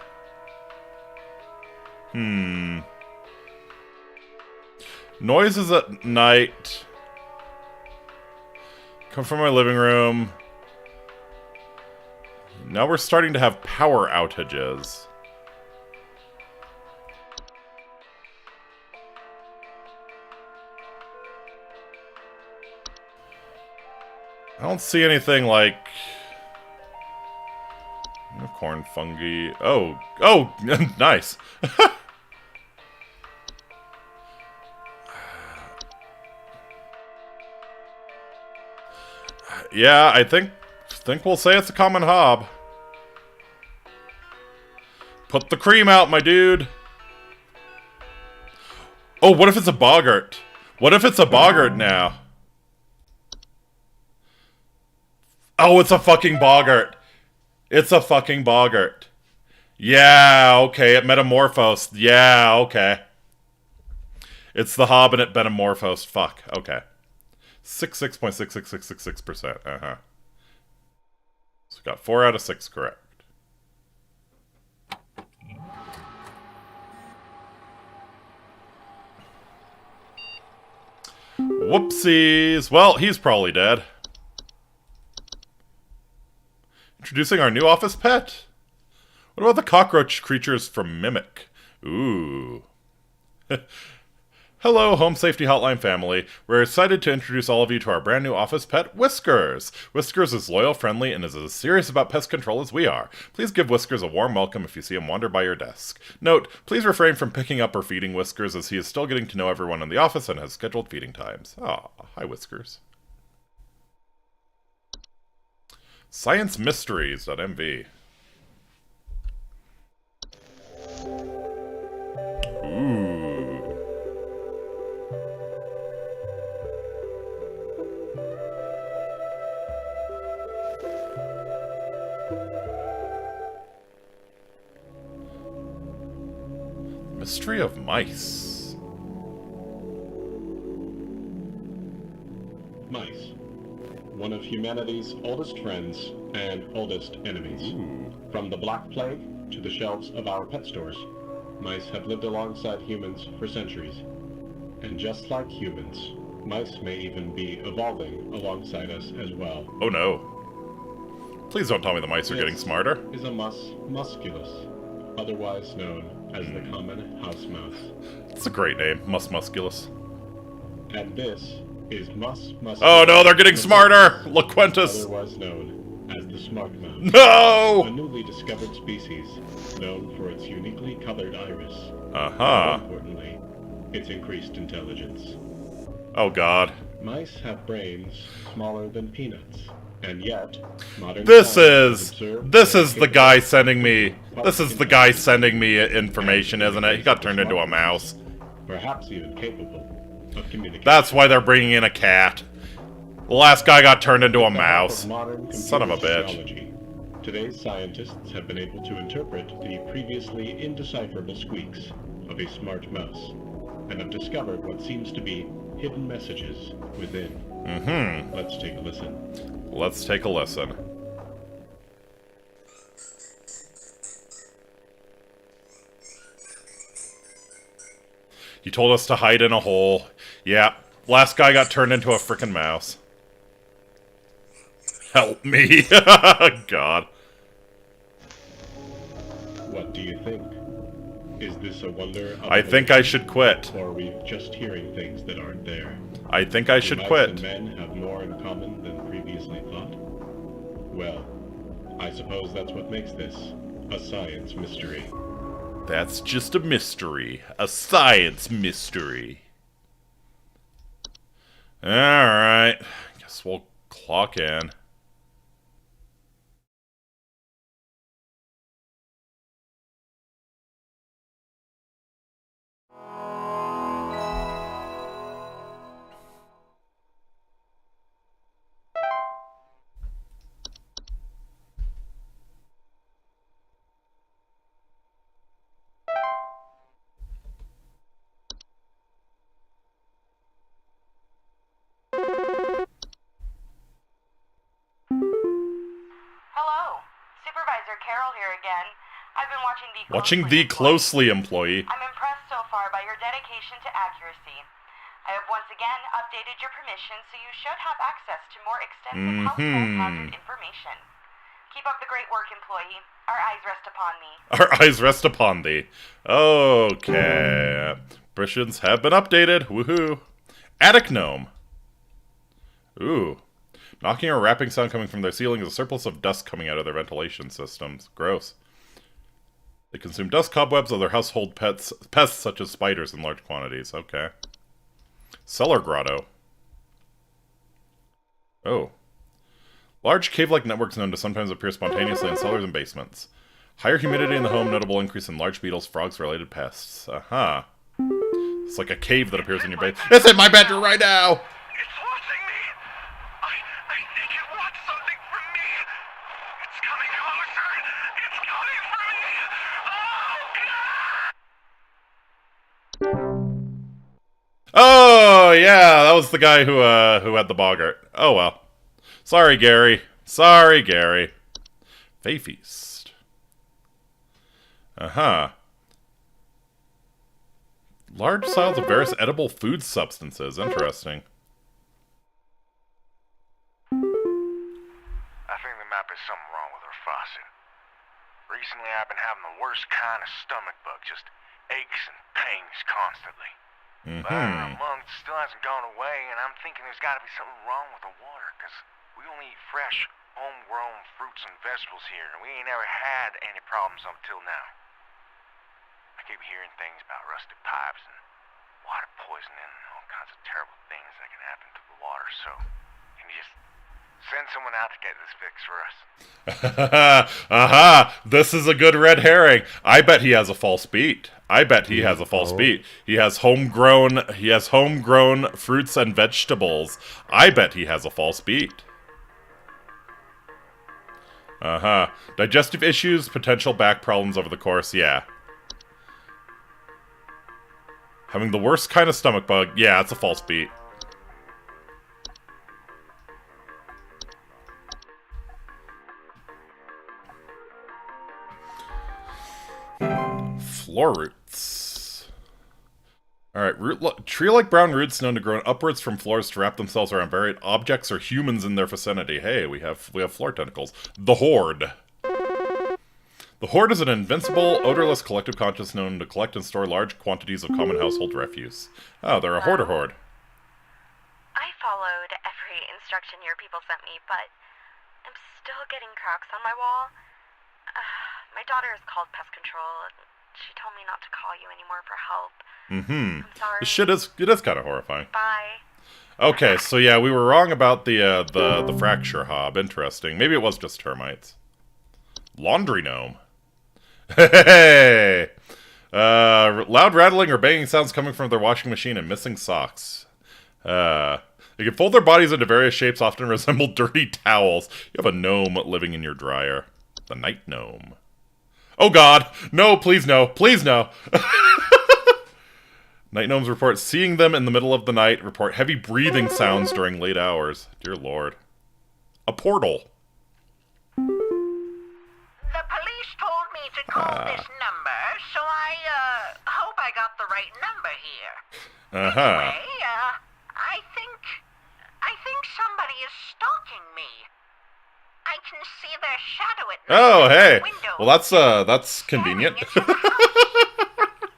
Noises at night. Come from my living room. Now we're starting to have power outages. I don't see anything like unicorn fungi. Oh, nice. Yeah, I think we'll say it's a common hob. Put the cream out, my dude. Oh, what if it's a boggart? What if it's a boggart now? Oh, it's a fucking boggart. It's a fucking boggart. Yeah, okay, it metamorphosed. Yeah, okay. It's the hob and it metamorphosed. Fuck, okay. 66.66666%. Uh-huh. So we got 4 out of 6 correct. Whoopsies. Well, he's probably dead. Introducing our new office pet. What about the cockroach creatures from Mimic? Ooh. Hello, Home Safety Hotline family. We're excited to introduce all of you to our brand new office pet, Whiskers. Whiskers is loyal, friendly, and is as serious about pest control as we are. Please give Whiskers a warm welcome if you see him wander by your desk. Note, please refrain from picking up or feeding Whiskers as he is still getting to know everyone in the office and has scheduled feeding times. Aw, hi Whiskers. ScienceMysteries.mv. Ooh. Mystery of mice. Mice. One of humanity's oldest friends and oldest enemies. Ooh. From the Black Plague to the shelves of our pet stores, mice have lived alongside humans for centuries. And just like humans, mice may even be evolving alongside us as well. Oh no. Please don't tell me the mice are getting smarter. Is a mus musculus, otherwise known as the common house mouse. It's a great name, Musculus. And this is musculus. Oh no, they're getting smarter! Laquentus! Otherwise known as the smart mouse. A No! newly discovered species, known for its uniquely colored iris. Uh-huh. More importantly, its increased intelligence. Oh god. Mice have brains smaller than peanuts, and yet modern This science has is observed the guy sending me information, isn't it? He got turned into a mouse. perhaps even capable of communicating. That's why they're bringing in a cat. The last guy got turned into a With the help mouse. of modern Son of a computer bitch. technology, today's scientists have been able to interpret the previously indecipherable squeaks of a smart mouse, and have discovered what seems to be hidden messages within. Mm-hmm. Let's take a listen. Let's take a listen. He told us to hide in a hole. Yeah, last guy got turned into a frickin' mouse. Help me. God. What do you think? Is this a wonder of I think I should quit. Or are we just hearing things that aren't there? I think I should Do mice quit. and men have more in common than previously thought? Well, I suppose that's what makes this a science mystery. That's just a mystery. A science mystery. Alright. Guess we'll clock in. Hello, Supervisor Carol here again. I've been watching Watching thee closely, employee. I'm impressed so far by your dedication to accuracy. I have once again updated your permission, so you should have access to more extensive household hazard information. Keep up the great work, employee. Our eyes rest upon thee. Our eyes rest upon thee. Okay. Permissions have been updated. Woohoo. Attic gnome. Ooh. Knocking or rapping sound coming from their ceiling is a surplus of dust coming out of their ventilation systems. Gross. They consume dust cobwebs of their household pests such as spiders in large quantities. Okay. Cellar grotto. Oh. Large cave-like networks known to sometimes appear spontaneously in cellars and basements. Higher humidity in the home, notable increase in large beetles, frogs, related pests. Aha. It's like a cave that appears in your bed. It's in my bedroom right now! It's watching me! I think it wants something from me! It's coming closer! It's coming for me! Oh, God! Oh, yeah, that was the guy who had the boggart. Oh, well. Sorry, Gary. Sorry, Gary. Fey Feast. Uh-huh. Large silos of various edible food substances. Interesting. I think there might be something wrong with her faucet. Recently, I've been having the worst kind of stomach bug, just aches and pains constantly. But a month still hasn't gone away, and I'm thinking there's got to be something wrong with the water, because we only eat fresh, homegrown fruits and vegetables here, and we ain't ever had any problems up till now. I keep hearing things about rusted pipes and water poisoning and all kinds of terrible things that can happen to the water, so can you just send someone out to get this fixed for us? Aha! This is a good red herring. I bet he has a false beat. I bet he has a false beat. He has homegrown fruits and vegetables. I bet he has a false beat. Digestive issues, potential back problems over the course, yeah. Having the worst kind of stomach bug, yeah, it's a false beat. Floor roots. Alright, tree-like brown roots known to grow upwards from floors to wrap themselves around varied objects or humans in their vicinity. Hey, we have floor tentacles. The Horde. The Horde is an invincible, odorless collective conscience known to collect and store large quantities of common household refuse. Oh, they're a hoarder horde. I followed every instruction your people sent me, but I'm still getting cracks on my wall. My daughter is called pest control, and she told me not to call you anymore for help. I'm sorry. This shit is kind of horrifying. Bye. Okay, so yeah, we were wrong about the fracture hob. Interesting. Maybe it was just termites. Laundry gnome. Hey! Loud rattling or banging sounds coming from their washing machine and missing socks. They can fold their bodies into various shapes, often resemble dirty towels. You have a gnome living in your dryer. The night gnome. Oh god! No, please no! Please no! Night gnomes report seeing them in the middle of the night, report heavy breathing sounds during late hours. Dear lord. A portal. The police told me to call this number, so I hope I got the right number here. Anyway, I think somebody is stalking me. I can see their shadow at night Oh, through hey. the window. Well, that's convenient. Staring into the house.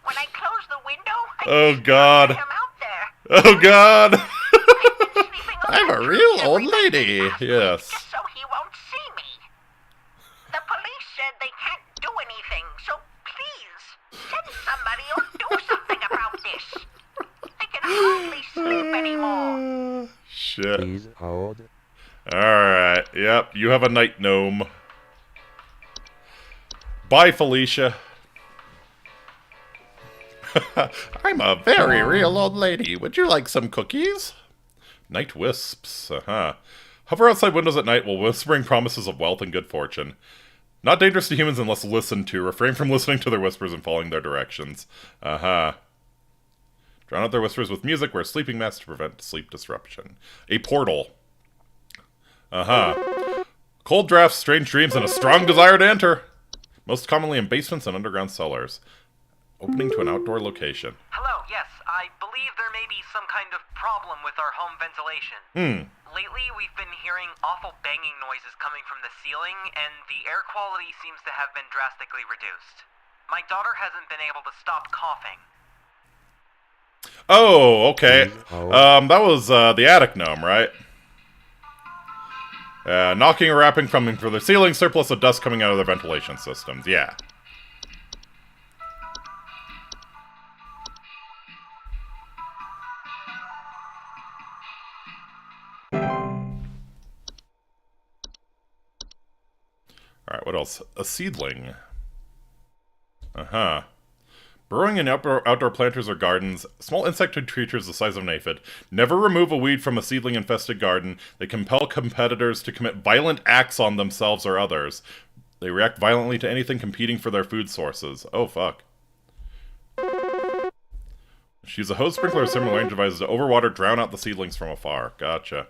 When I close the window, I Oh, can God. see him out there. Oh god! I've been sleeping on I'm the a couch real every old night lady. this past week Yes. Just so he won't see me. The police said they can't do anything, so please send somebody or do something about this. I can hardly sleep anymore. Shit. Please hold. Alright, yep, you have a night gnome. Bye, Felicia. I'm a very real old lady. Would you like some cookies? Night wisps. Hover outside windows at night while whispering promises of wealth and good fortune. Not dangerous to humans unless listened to. Refrain from listening to their whispers and following their directions. Drown out their whispers with music. Wear sleeping masks to prevent sleep disruption. A portal. Cold drafts, strange dreams, and a strong desire to enter. Most commonly in basements and underground cellars. Opening to an outdoor location. Hello, yes, I believe there may be some kind of problem with our home ventilation. Lately, we've been hearing awful banging noises coming from the ceiling, and the air quality seems to have been drastically reduced. My daughter hasn't been able to stop coughing. Oh, okay. That was the attic gnome, right? Knocking or rapping coming from the ceiling, surplus of dust coming out of their ventilation systems. Yeah. Alright, what else? A seedling. Burrowing in outdoor planters or gardens, small insectoid creatures the size of an aphid never remove a weed from a seedling-infested garden. They compel competitors to commit violent acts on themselves or others. They react violently to anything competing for their food sources. Oh, fuck. She use a hose sprinkler or similar range devices to overwater, drown out the seedlings from afar. Gotcha.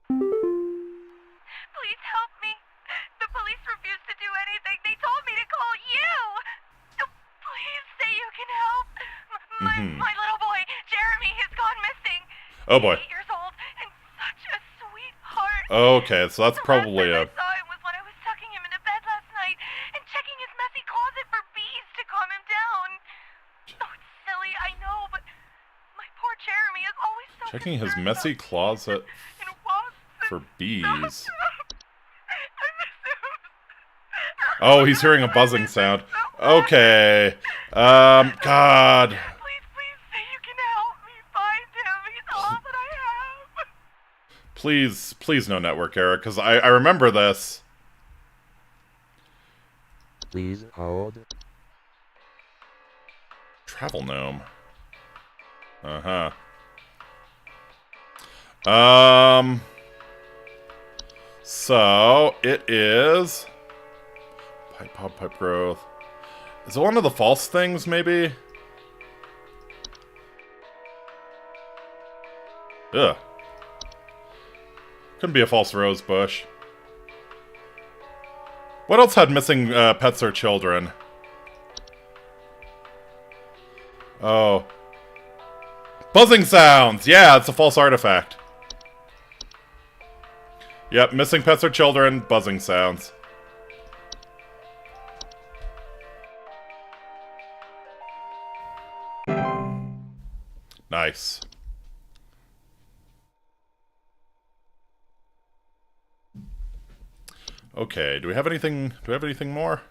Please help me. The police refuse to do anything. They told me to call you. Please say you can help. My little boy, Jeremy, has gone missing. Oh boy. He's 8 years old and such a sweetheart. Okay, so that's probably I saw him was when I was tucking him into bed last night and checking his messy closet for bees to calm him down. Oh, it's silly, I know, but my poor Jeremy is always so checking his concerned messy about closet and wasps for and bees. stuff. I miss him. Oh, he's hearing a buzzing sound. Okay. God. Please say you can help me find him. He's all that I have. Please no network error, because I remember this. Please hold. Travel gnome. So, it is... Pipe growth. Is it one of the false things, maybe? Ugh. Couldn't be a false rose bush. What else had missing pets or children? Oh. Buzzing sounds! Yeah, it's a false artifact. Yep, missing pets or children, buzzing sounds. Nice. Okay, do we have anything more?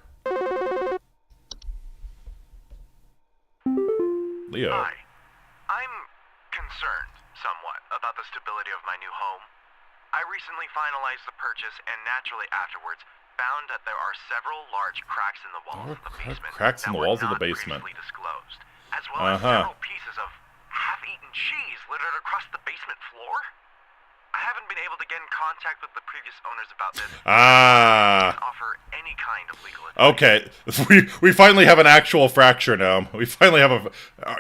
Leo. Hi. I'm concerned, somewhat, about the stability of my new home. I recently finalized the purchase and naturally afterwards found that there are several large cracks in the walls of the basement cracks in the walls of the basement. previously disclosed, as well as several pieces of half-eaten cheese littered across the basement floor. I haven't been able to get in contact with the previous owners about this. Offer any kind of legal advice. Okay, we finally have an actual fracture gnome. We finally have a...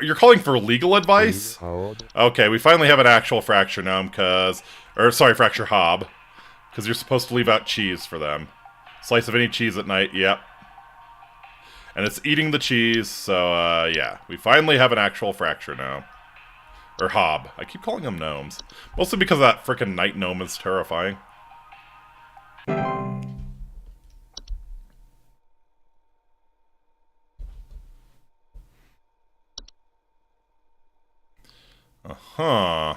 You're calling for legal advice? Okay, we finally have an actual fracture gnome, fracture hob. Because you're supposed to leave out cheese for them. Slice of any cheese at night, yep. And it's eating the cheese, so, yeah. We finally have an actual fracture gnome. Or hob. I keep calling them gnomes. Mostly because that frickin' night gnome is terrifying. Toilet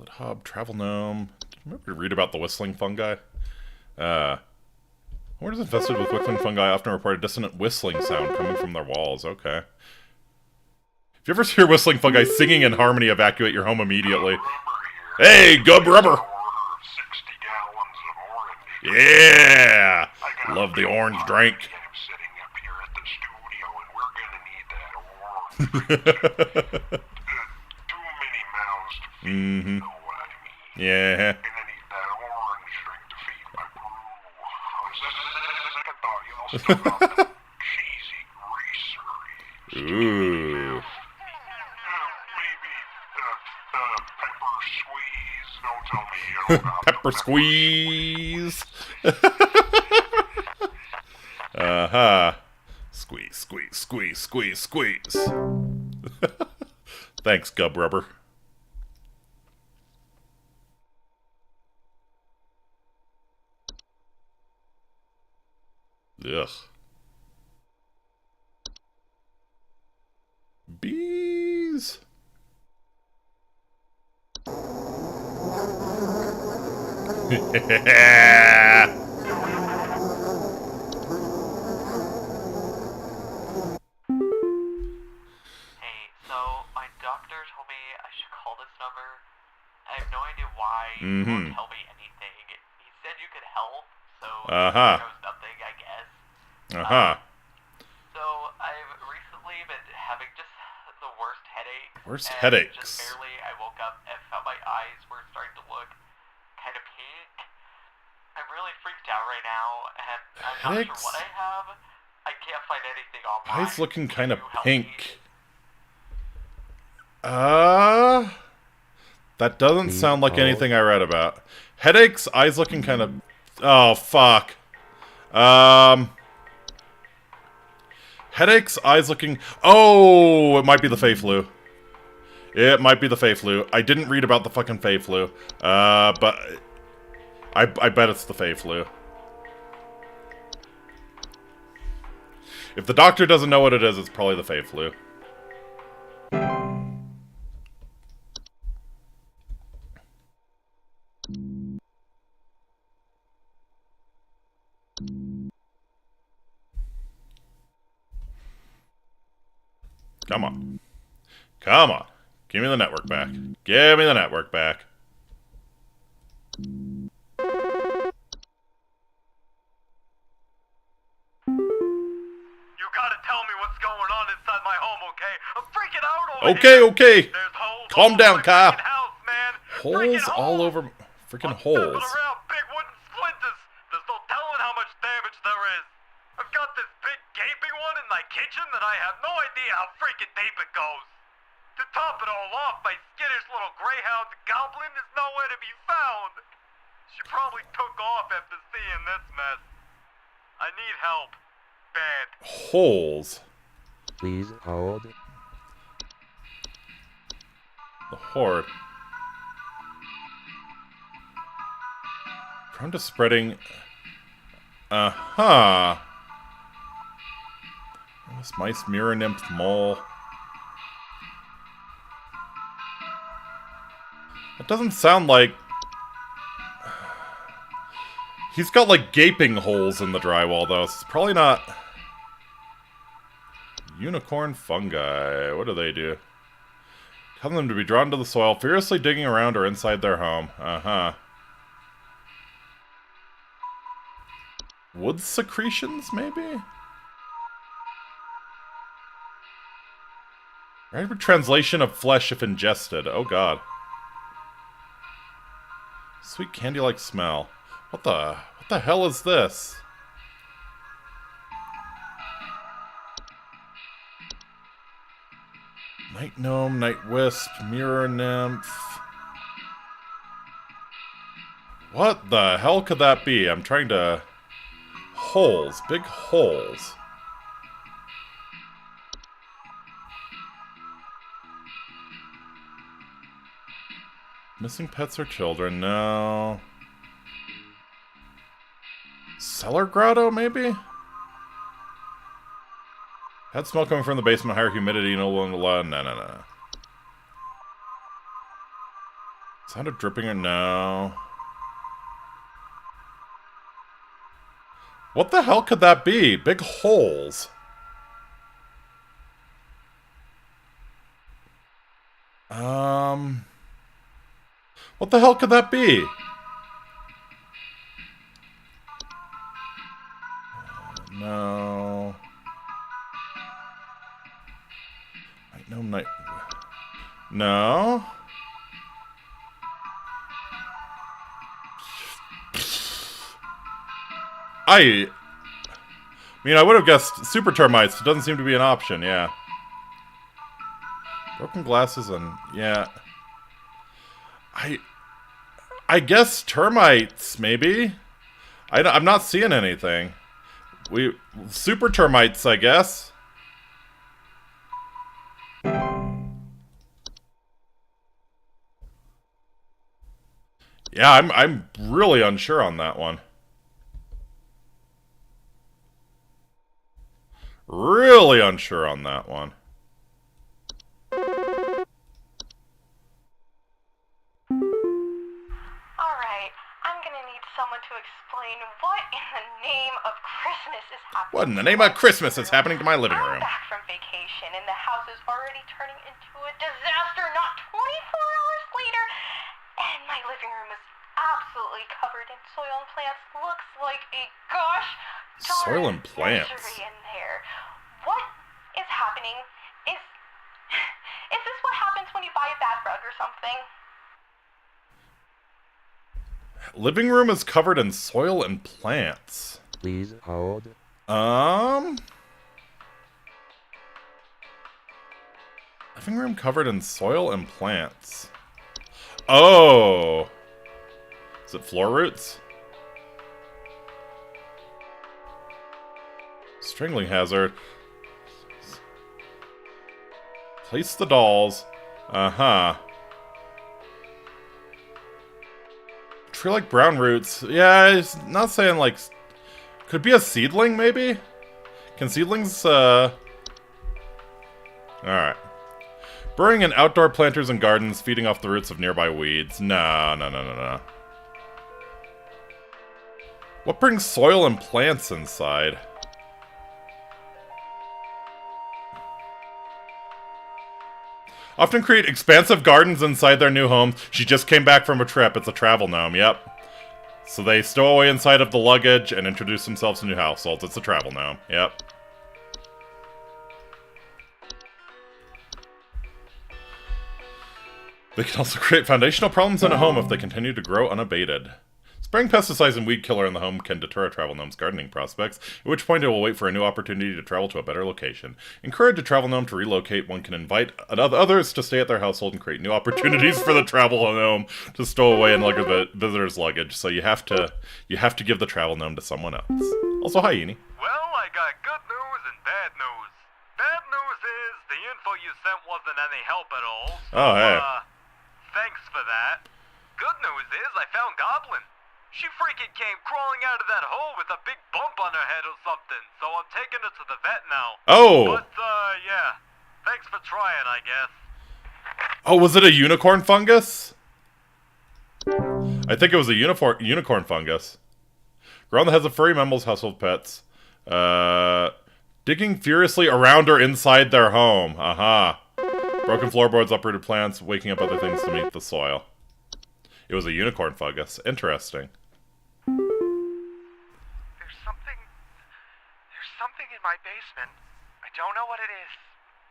hob, travel gnome. Remember to read about the whistling fungi? Where is infested with whistling fungi often report a dissonant whistling sound coming from their walls. Okay. If you ever hear whistling fungi singing in harmony, evacuate your home immediately. Hey, Gub Rubber! Yeah! Love the orange drink. Mm-hmm. Yeah. Ooh. Pepper squeeze. Uh-huh. Squeeze, squeeze, squeeze, squeeze, squeeze. Thanks, Gub Rubber. Ugh. Bees. Hey, so my doctor told me I should call this number. I have no idea why you won't tell me anything. He said you could help, so he knows nothing, I guess. So I've recently been having just the worst headaches. Worst and headaches. Just barely, I woke up and felt my eyes were starting to look kind of pink. I'm really freaked out right now, and I'm not sure what I have. I can't find anything online. Eyes looking kind of Can you help pink. me? That doesn't sound like anything I read about. Headaches, eyes looking kind of... Oh, fuck. Headaches, eyes looking... Oh, it might be the Fey Flu. It might be the Fey Flu. I didn't read about the fucking Fey Flu. But... I bet it's the Fey Flu. If the doctor doesn't know what it is, it's probably the Fey Flu. Come on. Come on. Give me the network back. Give me the network back. You gotta tell me what's going on inside my home, okay? I'm freaking out over Okay, here. okay. There's holes Calm all down, over my Kyle. freaking house, man. Holes Freaking all holes. over... Freaking I'm stepping holes. around big wooden splinters. There's no telling how much damage there is. I've got this big gaping one in my kitchen that I have no idea how freaking deep it goes. To top it all off, my skittish little greyhound goblin is nowhere to be found. She probably took off after seeing this mess. I need help. Bad. Holes. Please hold. The horde. Prone to spreading... This mice, mirror nymph, mole. It doesn't sound like... He's got, like, gaping holes in the drywall, though, so it's probably not... Unicorn fungi. What do they do? Tell them to be drawn to the soil, furiously digging around or inside their home. Wood secretions, maybe? Rapid translation of flesh if ingested. Oh god. Sweet candy-like smell. What the hell is this? Night gnome, night wisp, mirror nymph. What the hell could that be? I'm trying to... Holes. Big holes. Missing pets or children? No. Cellar grotto, maybe? Had smoke coming from the basement, higher humidity, no one allowed. No. Sound of dripping or no? What the hell could that be? Big holes. What the hell could that be? No. Night. No. I mean, I would have guessed super termites. It doesn't seem to be an option, yeah. Broken glasses and... yeah. I guess termites, maybe? I'm not seeing anything. Super termites, I guess. Yeah, I'm really unsure on that one. Really unsure on that one. Alright, I'm gonna need someone to explain what in the name of Christmas is happening. What in the name of Christmas is happening to my living room? I'm back from vacation and the house is already turning into a disaster not 24 hours later. And my living room is absolutely covered in soil and plants. Looks like a gosh darn Soil and plants. nursery in there. What is happening? Is this what happens when you buy a bad rug or something? Living room is covered in soil and plants. Please hold. Living room covered in soil and plants. Oh! Is it floor roots? Strangling hazard. Place the dolls. Uh-huh. Tree like brown roots. Yeah, it's not saying like... Could be a seedling, maybe? Can seedlings, Alright. Burrowing in outdoor planters and gardens, feeding off the roots of nearby weeds. No. What brings soil and plants inside? Often create expansive gardens inside their new home. She just came back from a trip. It's a travel gnome, yep. So they stow away inside of the luggage and introduce themselves to new households. It's a travel gnome, yep. They can also create foundational problems in a home if they continue to grow unabated. Spraying pesticides and weed killer in the home can deter a travel gnome's gardening prospects, at which point it will wait for a new opportunity to travel to a better location. Encourage a travel gnome to relocate. One can invite others to stay at their household and create new opportunities for the travel gnome to stow away in the visitor's luggage. So you have to give the travel gnome to someone else. Also, hi, Eni. Well, I got good news and bad news. Bad news is the info you sent wasn't any help at all. So, Oh, hey. Thanks for that. Good news is I found Goblin. She freaking came crawling out of that hole with a big bump on her head or something, so I'm taking her to the vet now. Oh! But, yeah. Thanks for trying, I guess. Oh, was it a unicorn fungus? I think it was a unicorn fungus. Grow on the heads of furry mammals, household pets. Digging furiously around or inside their home. Aha. Broken floorboards, uprooted plants, waking up other things to meet the soil. It was a unicorn fungus. Interesting. There's something in my basement. I don't know what it is.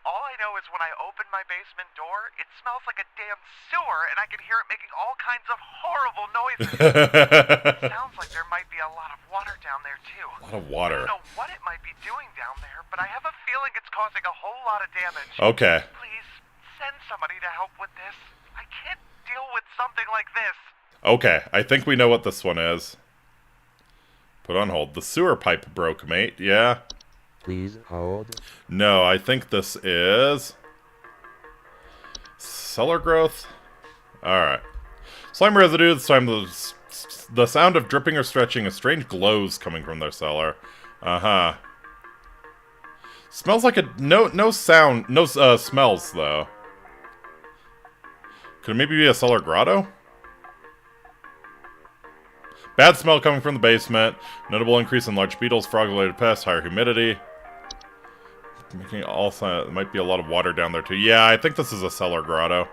All I know is when I open my basement door, it smells like a damn sewer, and I can hear it making all kinds of horrible noises. It sounds like there might be a lot of water down there, too. A lot of water. I don't know what it might be doing down there, but I have a feeling it's causing a whole lot of damage. Okay. Please, send somebody to help with this. I can't deal with something like this. Okay, I think we know what this one is. Put on hold. The sewer pipe broke, mate. Yeah. Please hold. No, I think this is... cellar growth? Alright. Slime residue, the sound of dripping or stretching, a strange glows coming from their cellar. Uh-huh. Smells like a... No sound, no smells, though. Could it maybe be a cellar grotto? Bad smell coming from the basement. Notable increase in large beetles, frog-related pests, higher humidity. Making all there might be a lot of water down there too. Yeah, I think this is a cellar grotto.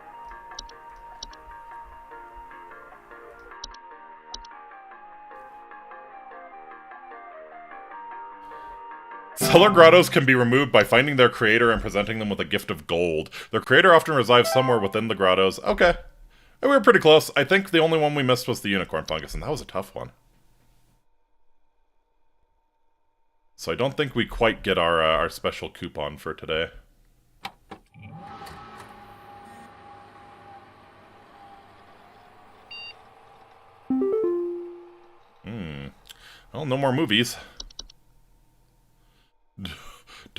Cellar grottos can be removed by finding their creator and presenting them with a gift of gold. Their creator often resides somewhere within the grottos. Okay. We were pretty close. I think the only one we missed was the unicorn fungus, and that was a tough one. So I don't think we quite get our special coupon for today. Well, no more movies.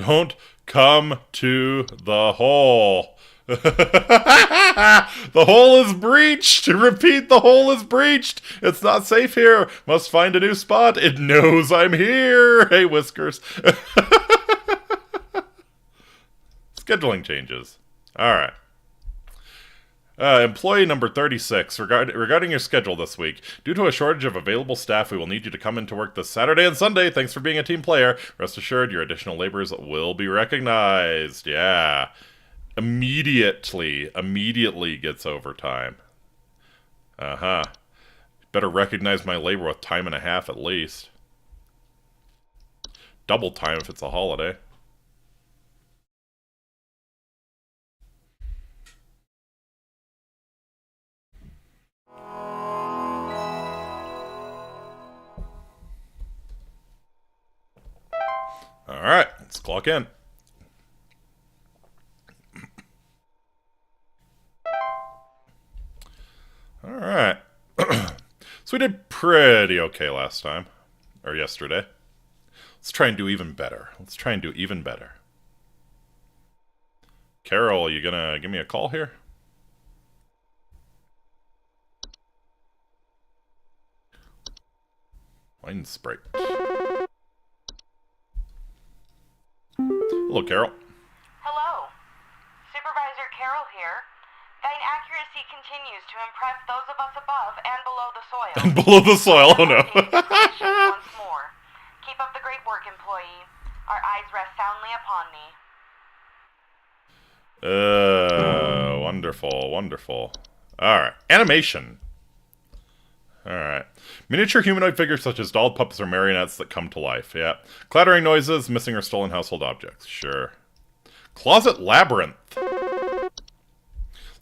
Don't come to the hole. The hole is breached! Repeat, the hole is breached! It's not safe here! Must find a new spot! It knows I'm here! Hey, Whiskers. Scheduling changes. Alright. Employee number 36, regarding your schedule this week. Due to a shortage of available staff, we will need you to come into work this Saturday and Sunday. Thanks for being a team player. Rest assured, your additional labors will be recognized. Yeah. Immediately gets overtime. Better recognize my labor with time and a half at least. Double time if it's a holiday. Alright, let's clock in. Alright. So we did pretty okay last time. Or yesterday. Let's try and do even better. Carol, you gonna give me a call here? Wine Sprite. Hello, Carol. Hello. Supervisor Carol here. Thine accuracy continues to impress those of us above and below the soil. And below the soil, oh no. Once more. Keep up the great work, employee. Our eyes rest soundly upon thee. Wonderful. Alright, animation. Alright. Miniature humanoid figures such as doll puppets or marionettes that come to life, yeah. Clattering noises, missing or stolen household objects, sure. Closet labyrinth.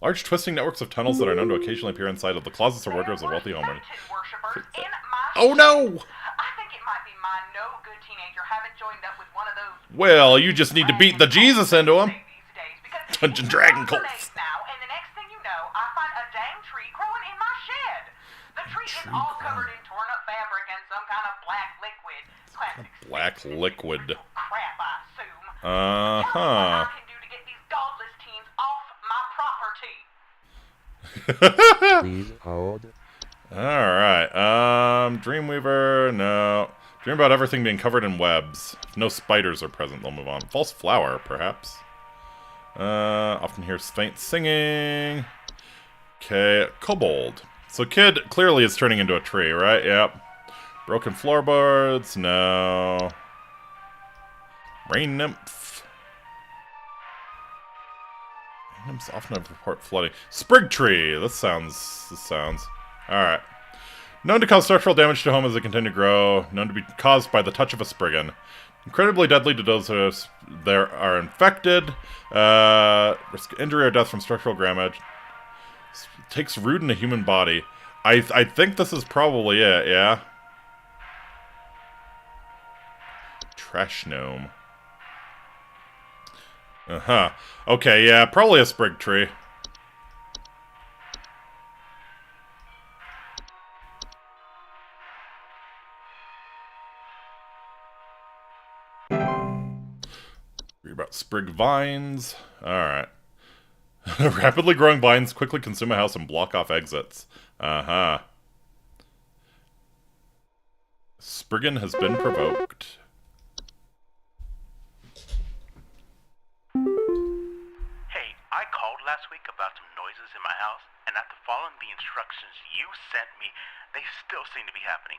Large twisting networks of tunnels that are known to occasionally appear inside of the closets or wardrobes of wealthy homeowners. Oh no! I think it might be my no-good teenager having joined up with one of those... Well, you just need to beat the Jesus into him. Dungeon Dragon Colts. Now, and the next thing you know, I find a dang tree growing in my shed. The tree is all covered in torn up fabric and some kind of black liquid. Classic. Black liquid. Crap, I assume. Uh-huh. Tell me what I can do to get these godless teens off my property. Please hold. Alright, Dreamweaver, no. Dream about everything being covered in webs. If no spiders are present, they'll move on. False flower, perhaps. Often hears faint singing. Okay, kobold. So kid clearly is turning into a tree, right? Yep. Broken floorboards, no. Rain nymph. Rain nymphs often report flooding. Sprig tree! This sounds... Alright. Known to cause structural damage to home as they continue to grow. Known to be caused by the touch of a spriggan. Incredibly deadly to those who are infected. Risk injury or death from structural damage. Takes root in a human body. I think this is probably it, yeah? Trash gnome. Uh-huh. Okay, yeah, probably a sprig tree. Read about sprig vines. Alright. Rapidly growing vines quickly consume a house and block off exits. Uh-huh. Spriggan has been provoked. Hey, I called last week about some noises in my house, and after following the instructions you sent me, they still seem to be happening.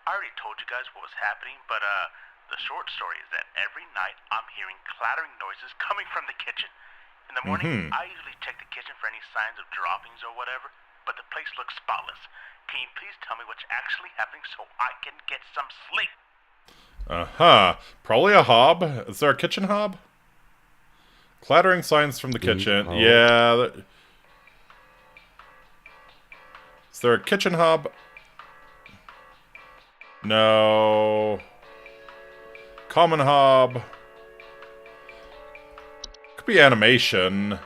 I already told you guys what was happening, but the short story is that every night I'm hearing clattering noises coming from the kitchen. In the morning, I usually check the kitchen for any signs of droppings or whatever, but the place looks spotless. Can you please tell me what's actually happening so I can get some sleep? Uh-huh. Probably a hob. Is there a kitchen hob? Clattering signs from the kitchen. Oh. Yeah. Is there a kitchen hob? No. Common hob. Could be animation.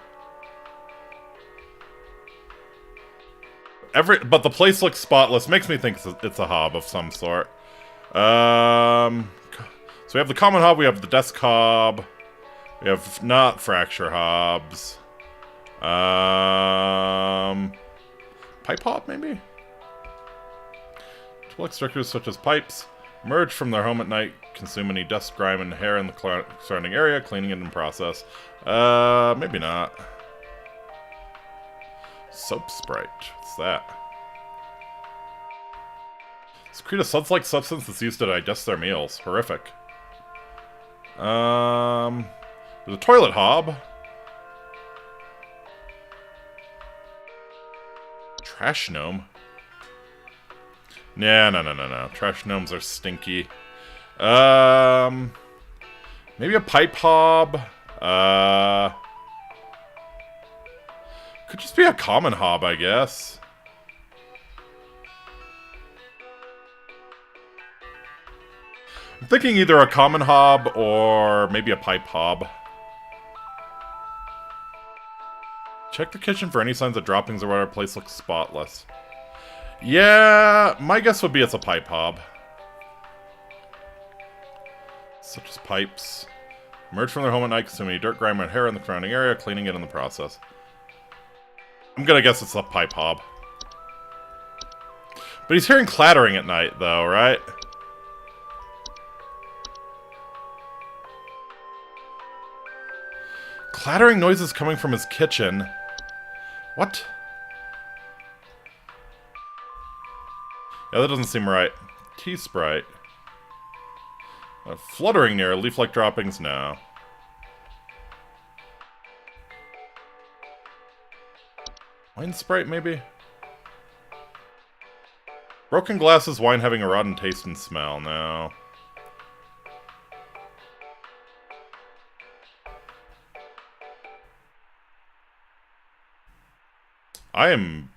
But the place looks spotless. Makes me think it's a hob of some sort. So we have the common hob, we have the desk hob, we have not fracture hobs. Pipe hob, maybe? Tool extractors such as pipes emerge from their home at night, consume any dust, grime, and hair in the surrounding area, cleaning it in process. Maybe not. Soap Sprite. What's that? Secrete a suds-like substance that's used to digest their meals. Horrific. There's a toilet hob. Trash gnome. Nah, no. Trash gnomes are stinky. Maybe a pipe hob. Could just be a common hob, I guess. I'm thinking either a common hob or maybe a pipe hob. Check the kitchen for any signs of droppings or whatever. Place looks spotless. Yeah, my guess would be it's a pipe hob. Such as pipes. Emerge from their home at night, consuming dirt, grime, and hair in the surrounding area, cleaning it in the process. I'm gonna guess it's a pipe hob. But he's hearing clattering at night, though, right? Clattering noises coming from his kitchen. What? Yeah, that doesn't seem right. Tea Sprite. Fluttering near, leaf-like droppings, no. Wine Sprite, maybe? Broken glasses, wine having a rotten taste and smell, no. I am...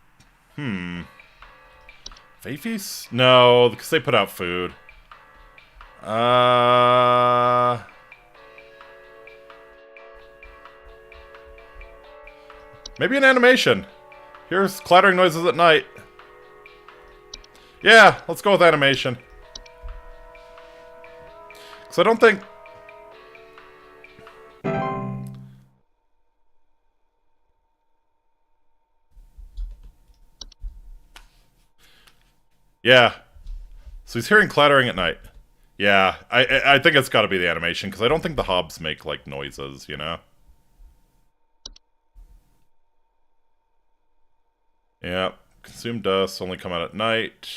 Fafis? No, because they put out food. Maybe an animation. Here's clattering noises at night. Yeah, let's go with animation. Because I don't think... Yeah. So he's hearing clattering at night. Yeah, I think it's got to be the animation, because I don't think the hobs make, like, noises, you know? Yeah, consume dust, only come out at night.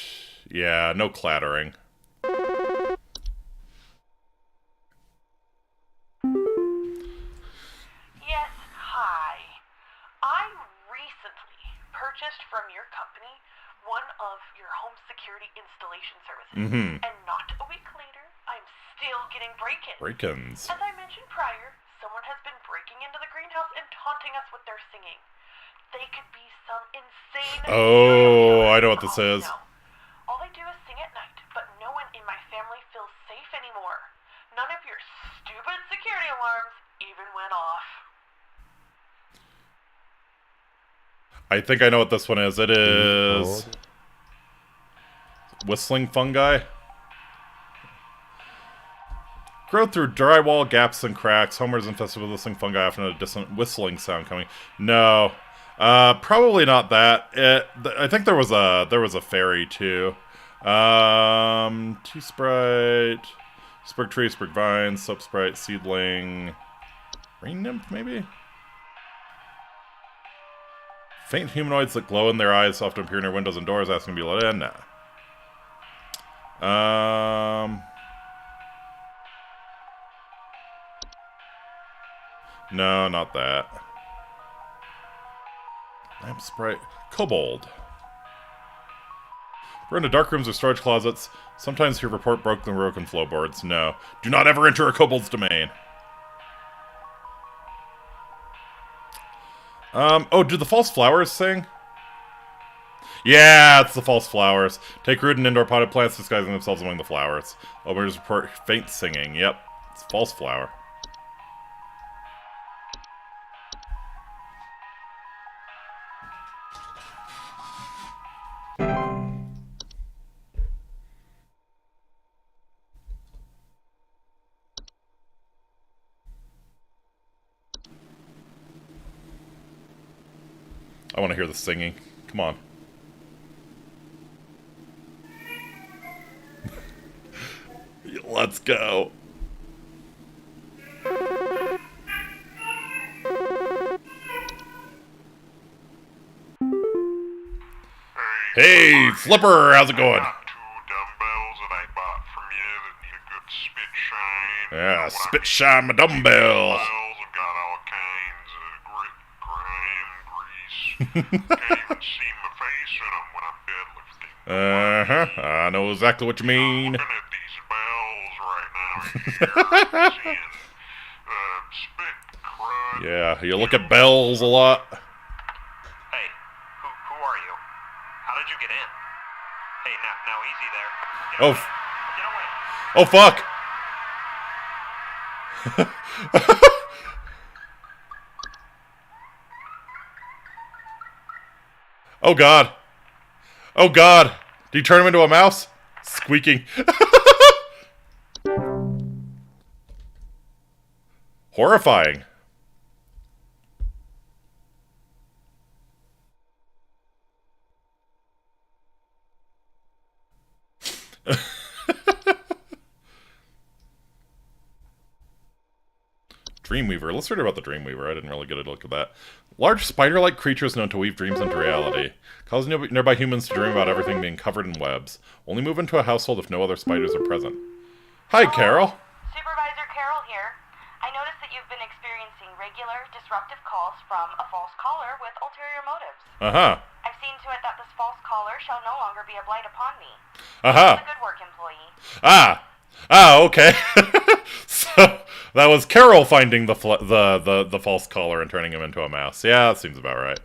Yeah, no clattering. Yes, hi. I recently purchased from your company one of your home security installation services. And not a week later, I'm still getting break-ins. Break-ins. As I mentioned prior, someone has been breaking into the greenhouse and taunting us with their singing. They could be some insane... Oh, I know what this is. All they do is sing at night, but no one in my family feels safe anymore. None of your stupid security alarms even went off. I think I know what this one is. It is... Whistling fungi? Grow through drywall, gaps, and cracks. Homer's infested with whistling fungi, often a distant whistling sound coming. No. Probably not that. I think there was a fairy, too. Tea Sprite... Sprig Tree, Sprig Vine, Soap Sprite, Seedling... Rain Nymph, maybe? Faint humanoids that glow in their eyes often appear near windows and doors, asking to be let in. Nah. No, not that. Lamp Sprite. Kobold. We're into dark rooms or storage closets. Sometimes you report broken floorboards. No. Do not ever enter a kobold's domain. Oh, do the false flowers sing? Yeah, it's the false flowers. Take root in indoor potted plants, disguising themselves among the flowers. Operators report faint singing. Yep, it's false flower. I want to hear the singing. Come on. Let's go. Hey, Flipper, how's it going? Dumbbells that I bought from you that need a good spit shine. Yeah, spit shine my dumbbells. I've got all kinds of grit, grime, grease. Can't even see my face in them when I'm deadlifting. I know exactly what you mean. Looking at these bells right now here, seeing spit, crud. Yeah, you look at bells a lot. Hey, who are you? How did you get in? Hey, now easy there. Oh, Get away. oh fuck. Oh god. Oh god. Did you turn him into a mouse? Squeaking. Horrifying. Dreamweaver. Let's read about the Dreamweaver. I didn't really get a look at that. Large spider-like creatures known to weave dreams into reality. Cause nearby humans to dream about everything being covered in webs. Only move into a household if no other spiders are present. Hi, Carol. Supervisor Carol here. I noticed that you've been experiencing regular, disruptive calls from a false caller with ulterior motives. Uh-huh. I've seen to it that this false caller shall no longer be a blight upon me. Uh-huh. Good work, employee. Okay. So that was Carol finding the false caller and turning him into a mouse. Yeah, that seems about right.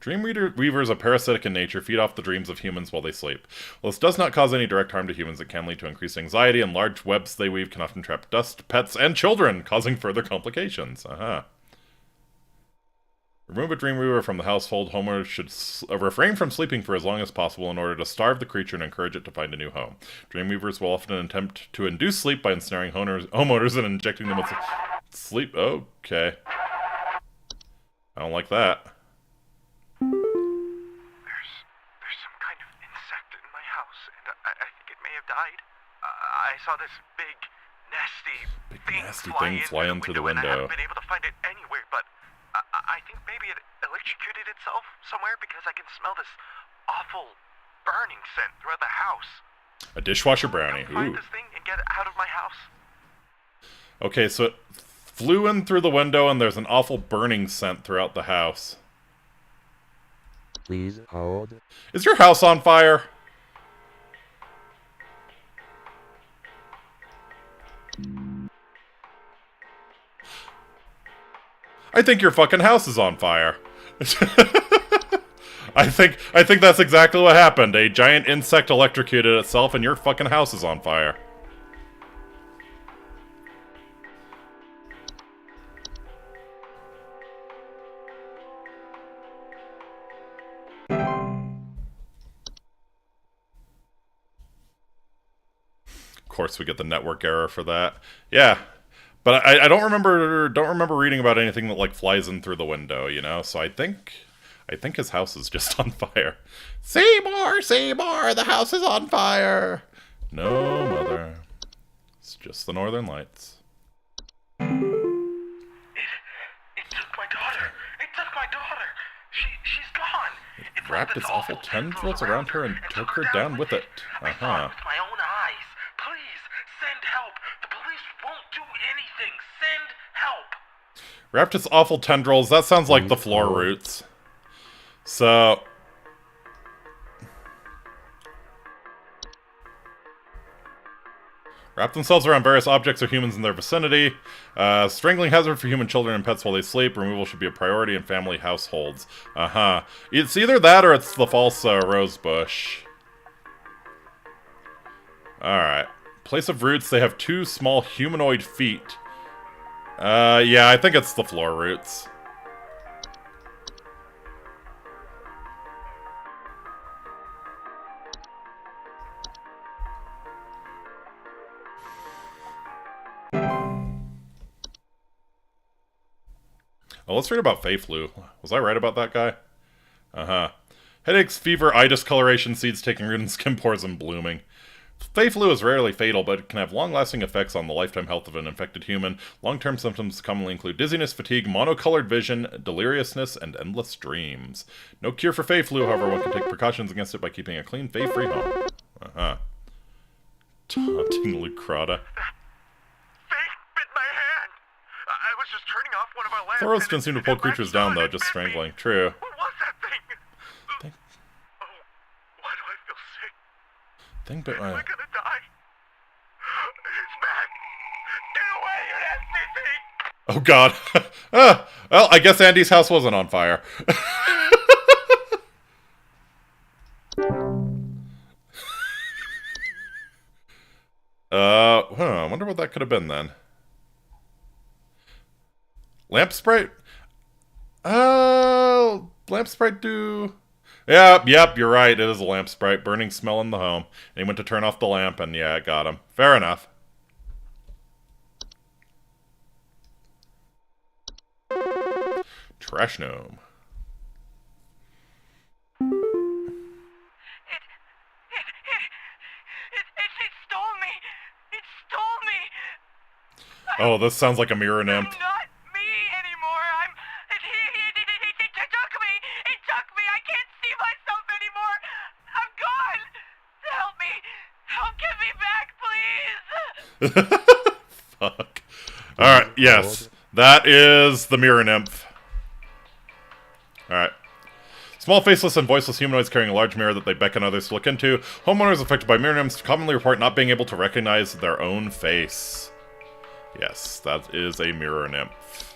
Dreamweavers are parasitic in nature, feed off the dreams of humans while they sleep. While this does not cause any direct harm to humans, it can lead to increased anxiety, and large webs they weave can often trap dust, pets, and children, causing further complications. Remove a Dreamweaver from the household. Homeowners should refrain from sleeping for as long as possible in order to starve the creature and encourage it to find a new home. Dreamweavers will often attempt to induce sleep by ensnaring homeowners and injecting them with sleep. Okay. I don't like that. There's some kind of insect in my house, and I think it may have died. I saw this big, nasty thing fly in through the window. And I haven't been able to find it anywhere, but I think maybe it electrocuted itself somewhere because I can smell this awful burning scent throughout the house. A dishwasher brownie. Find this thing and get it out of my house. Okay, so it flew in through the window and there's an awful burning scent throughout the house. Please hold. Is your house on fire? I think your fucking house is on fire. I think that's exactly what happened. A giant insect electrocuted itself and your fucking house is on fire. Of course we get the network error for that. Yeah. But I don't remember reading about anything that like flies in through the window, you know. So I think his house is just on fire. Seymour, the house is on fire. No, mother. It's just the Northern Lights. It took my daughter. It took my daughter. She's gone. It wrapped its awful tendrils around her and took her down with it. I saw it with my own eyes. Please send help. The police won't do anything. Send help. Wrapped its awful tendrils. That sounds like the floor roots. So wrap themselves around various objects or humans in their vicinity. Strangling hazard for human children and pets while they sleep. Removal should be a priority in family households. It's either that or it's the false rose bush. Alright. Place of roots, they have 2 small humanoid feet. Yeah, I think it's the floor roots. Oh, let's read about Fey Flu. Was I right about that guy? Uh-huh. Headaches, fever, eye discoloration, seeds taking root in skin pores, and blooming. Fey Flu is rarely fatal, but it can have long-lasting effects on the lifetime health of an infected human. Long-term symptoms commonly include dizziness, fatigue, monocolored vision, deliriousness, and endless dreams. No cure for Fey Flu, however, one can take precautions against it by keeping a clean, Fey-free home. Uh-huh. Taunting Lucrata. Fey bit my hand. I was just turning off one of our lamps. Llerose doesn't seem to pull creatures down, though, just strangling. True. What was that thing? Oh, why do I feel sick? Thing bit my... Am I gonna die? It's back! Get away, you nasty thing! Oh god. Well, I guess Andy's house wasn't on fire. I wonder what that could have been then. Lamp sprite? Lamp sprite do... Yep, you're right. It is a lamp sprite. Burning smell in the home. And he went to turn off the lamp, and yeah, it got him. Fair enough. Trash gnome. It stole me. It stole me. Oh, this sounds like a mirror nymph. I'm not me anymore. It took me. It took me. I can't see myself anymore. I'm gone. Help me. Help, get me back, please. Fuck. Alright, yes. That is the mirror nymph. Alright. Small, faceless, and voiceless humanoids carrying a large mirror that they beckon others to look into. Homeowners affected by mirror nymphs commonly report not being able to recognize their own face. Yes, that is a mirror nymph.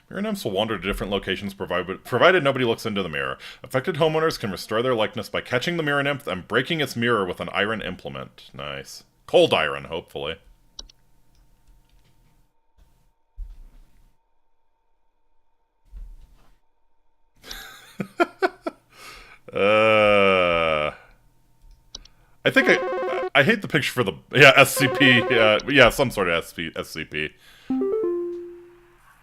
Mirror nymphs will wander to different locations provided nobody looks into the mirror. Affected homeowners can restore their likeness by catching the mirror nymph and breaking its mirror with an iron implement. Nice. Cold iron, hopefully. I think I hate the picture for the SCP. Yeah, some sort of SCP.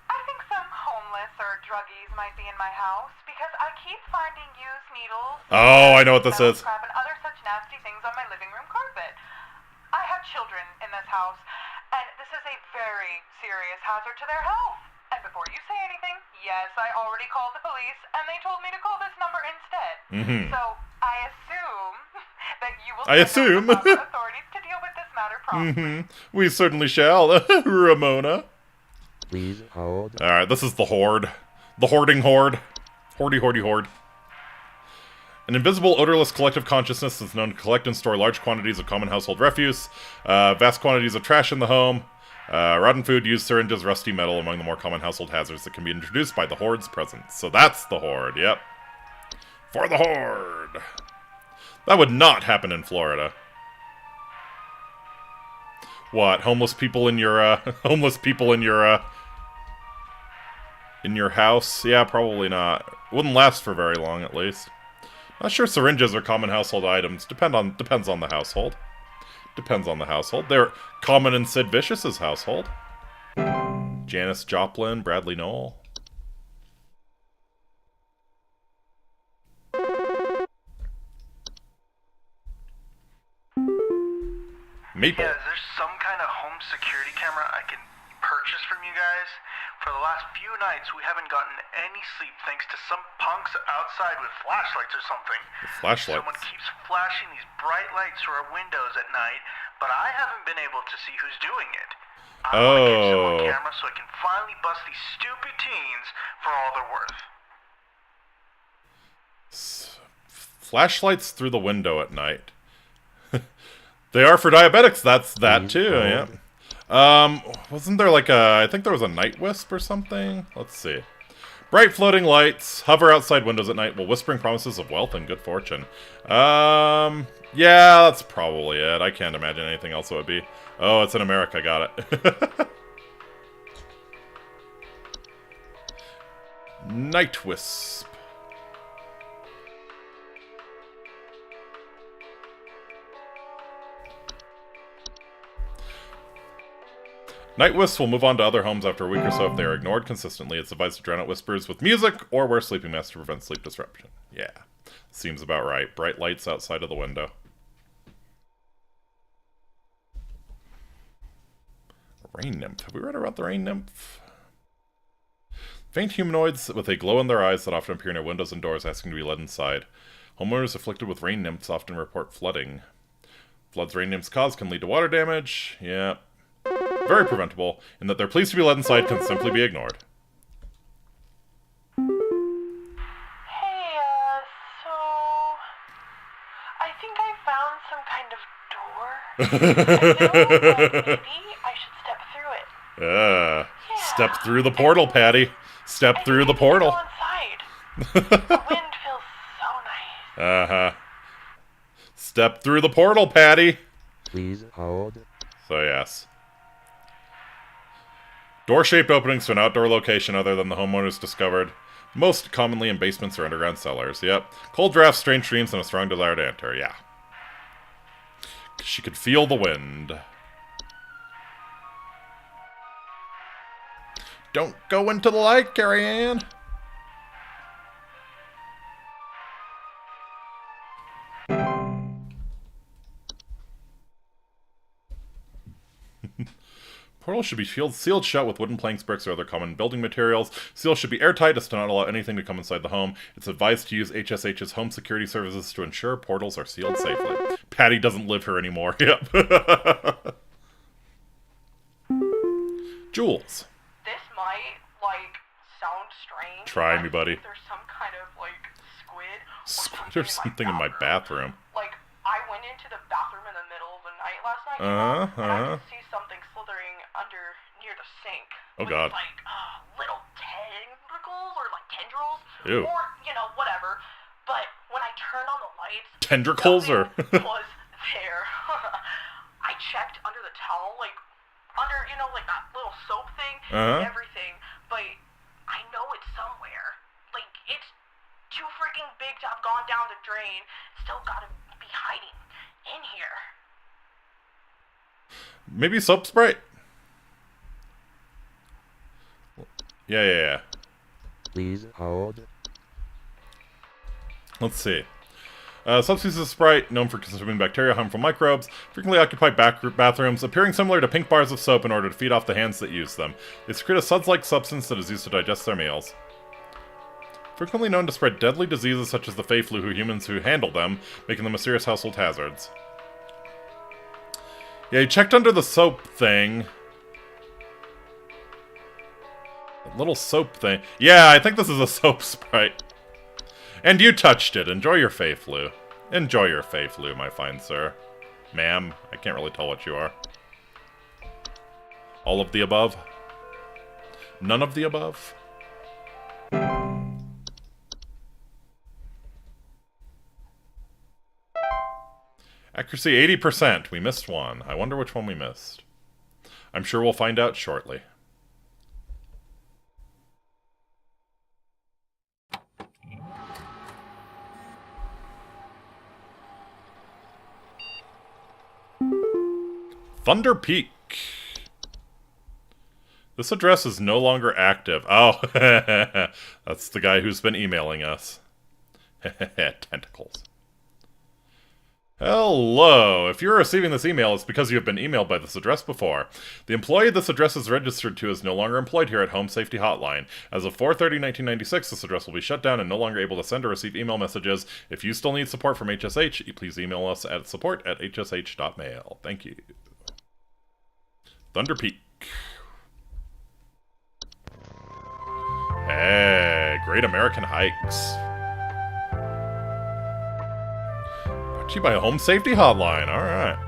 I think some homeless or druggies might be in my house because I keep finding used needles. Oh, I know what this is. Crap and other such nasty things on my living room carpet. I have children in this house, and this is a very serious hazard to their health. And before you say anything, yes, I already called the police, and they told me to call this number instead. So I assume that you will send the proper authorities to deal with this matter promptly. We certainly shall, Ramona. Please hold. Alright, this is the Horde. The Hoarding Horde. Hoardy Horde. An invisible, odorless collective consciousness is known to collect and store large quantities of common household refuse, vast quantities of trash in the home, rotten food, used syringes, rusty metal among the more common household hazards that can be introduced by the Horde's presence. So that's the Horde, yep. For the Horde! That would not happen in Florida. What, homeless people in your, in your house? Yeah, probably not. Wouldn't last for very long, at least. Not sure syringes are common household items. Depends on the household. Depends on the household. They're common in Sid Vicious's household. Janis Joplin, Bradley Noel. Maple. Yeah, is there some kind of home security camera I can purchase from you guys? For the last few nights, we haven't gotten any sleep thanks to some punks outside with flashlights or something. Flashlights? Someone keeps flashing these bright lights through our windows at night, but I haven't been able to see who's doing it. I want to get some on camera so I can finally bust these stupid teens for all they're worth. Flashlights through the window at night. They are for diabetics, that's that too, yeah. Wasn't there like I think there was a night wisp or something? Let's see. Bright floating lights, hover outside windows at night while whispering promises of wealth and good fortune. Yeah, that's probably it. I can't imagine anything else it would be. Oh, it's in America, got it. Night wisp. Night wisps will move on to other homes after a week or so if they are ignored consistently. It's advised to drown out whispers with music or wear sleeping masks to prevent sleep disruption. Yeah, seems about right. Bright lights outside of the window. Rain nymph. Have we read about the rain nymph? Faint humanoids with a glow in their eyes that often appear near windows and doors asking to be led inside. Homeowners afflicted with rain nymphs often report flooding. Floods rain nymphs cause can lead to water damage. Yeah. Very preventable, in that their pleas to be led inside can simply be ignored. Hey, so... I think I found some kind of door. I feel like maybe I should step through it. Yeah. Step through the portal, Patty. Step through the portal. Go inside. The wind feels so nice. Uh-huh. Step through the portal, Patty. Please hold. So, yes. Door-shaped openings to an outdoor location other than the homeowners discovered. Most commonly in basements or underground cellars. Yep. Cold drafts, strange dreams, and a strong desire to enter. Yeah. She could feel the wind. Don't go into the light, Carrie Ann. Portals should be sealed shut with wooden planks, bricks, or other common building materials. Seals should be airtight as to not allow anything to come inside the home. It's advised to use HSH's home security services to ensure portals are sealed safely. Patty doesn't live here anymore. Yep. Jules. This might, sound strange. Try me, buddy. There's some kind of, squid. Squid or something in my bathroom. I went into the bathroom in the middle of the night last night, and I could see something slithering under near the sink. Oh, God. Little tentacles or, tendrils. Ew. Or, whatever. But when I turned on the lights... Tendricles, or...? was there. I checked under the towel, under, that little soap thing and everything. But I know it's somewhere. It's too freaking big to have gone down the drain. Still gotta be hiding in here. Maybe soap spray? Yeah. Please hold. Let's see. Subspecies of Sprite, known for consuming bacteria, harmful microbes, frequently occupy bathrooms, appearing similar to pink bars of soap in order to feed off the hands that use them. They secrete a suds-like substance that is used to digest their meals. Frequently known to spread deadly diseases such as the Fey flu to humans who handle them, making them a serious household hazards. Yeah, he checked under the soap thing. That little soap thing. Yeah, I think this is a soap Sprite. And you touched it. Enjoy your Fey flu. Enjoy your Fey flu, my fine sir. Ma'am, I can't really tell what you are. All of the above? None of the above? Accuracy 80%. We missed one. I wonder which one we missed. I'm sure we'll find out shortly. Thunder Peak. This address is no longer active. Oh, that's the guy who's been emailing us. Tentacles. Hello. If you're receiving this email, it's because you have been emailed by this address before. The employee this address is registered to is no longer employed here at Home Safety Hotline. As of 4/30/1996, this address will be shut down and no longer able to send or receive email messages. If you still need support from HSH, please email us at support@hsh.mail. Thank you. Thunder Peak. Hey, Great American Hikes. Brought to you by Home Safety Hotline. Alright.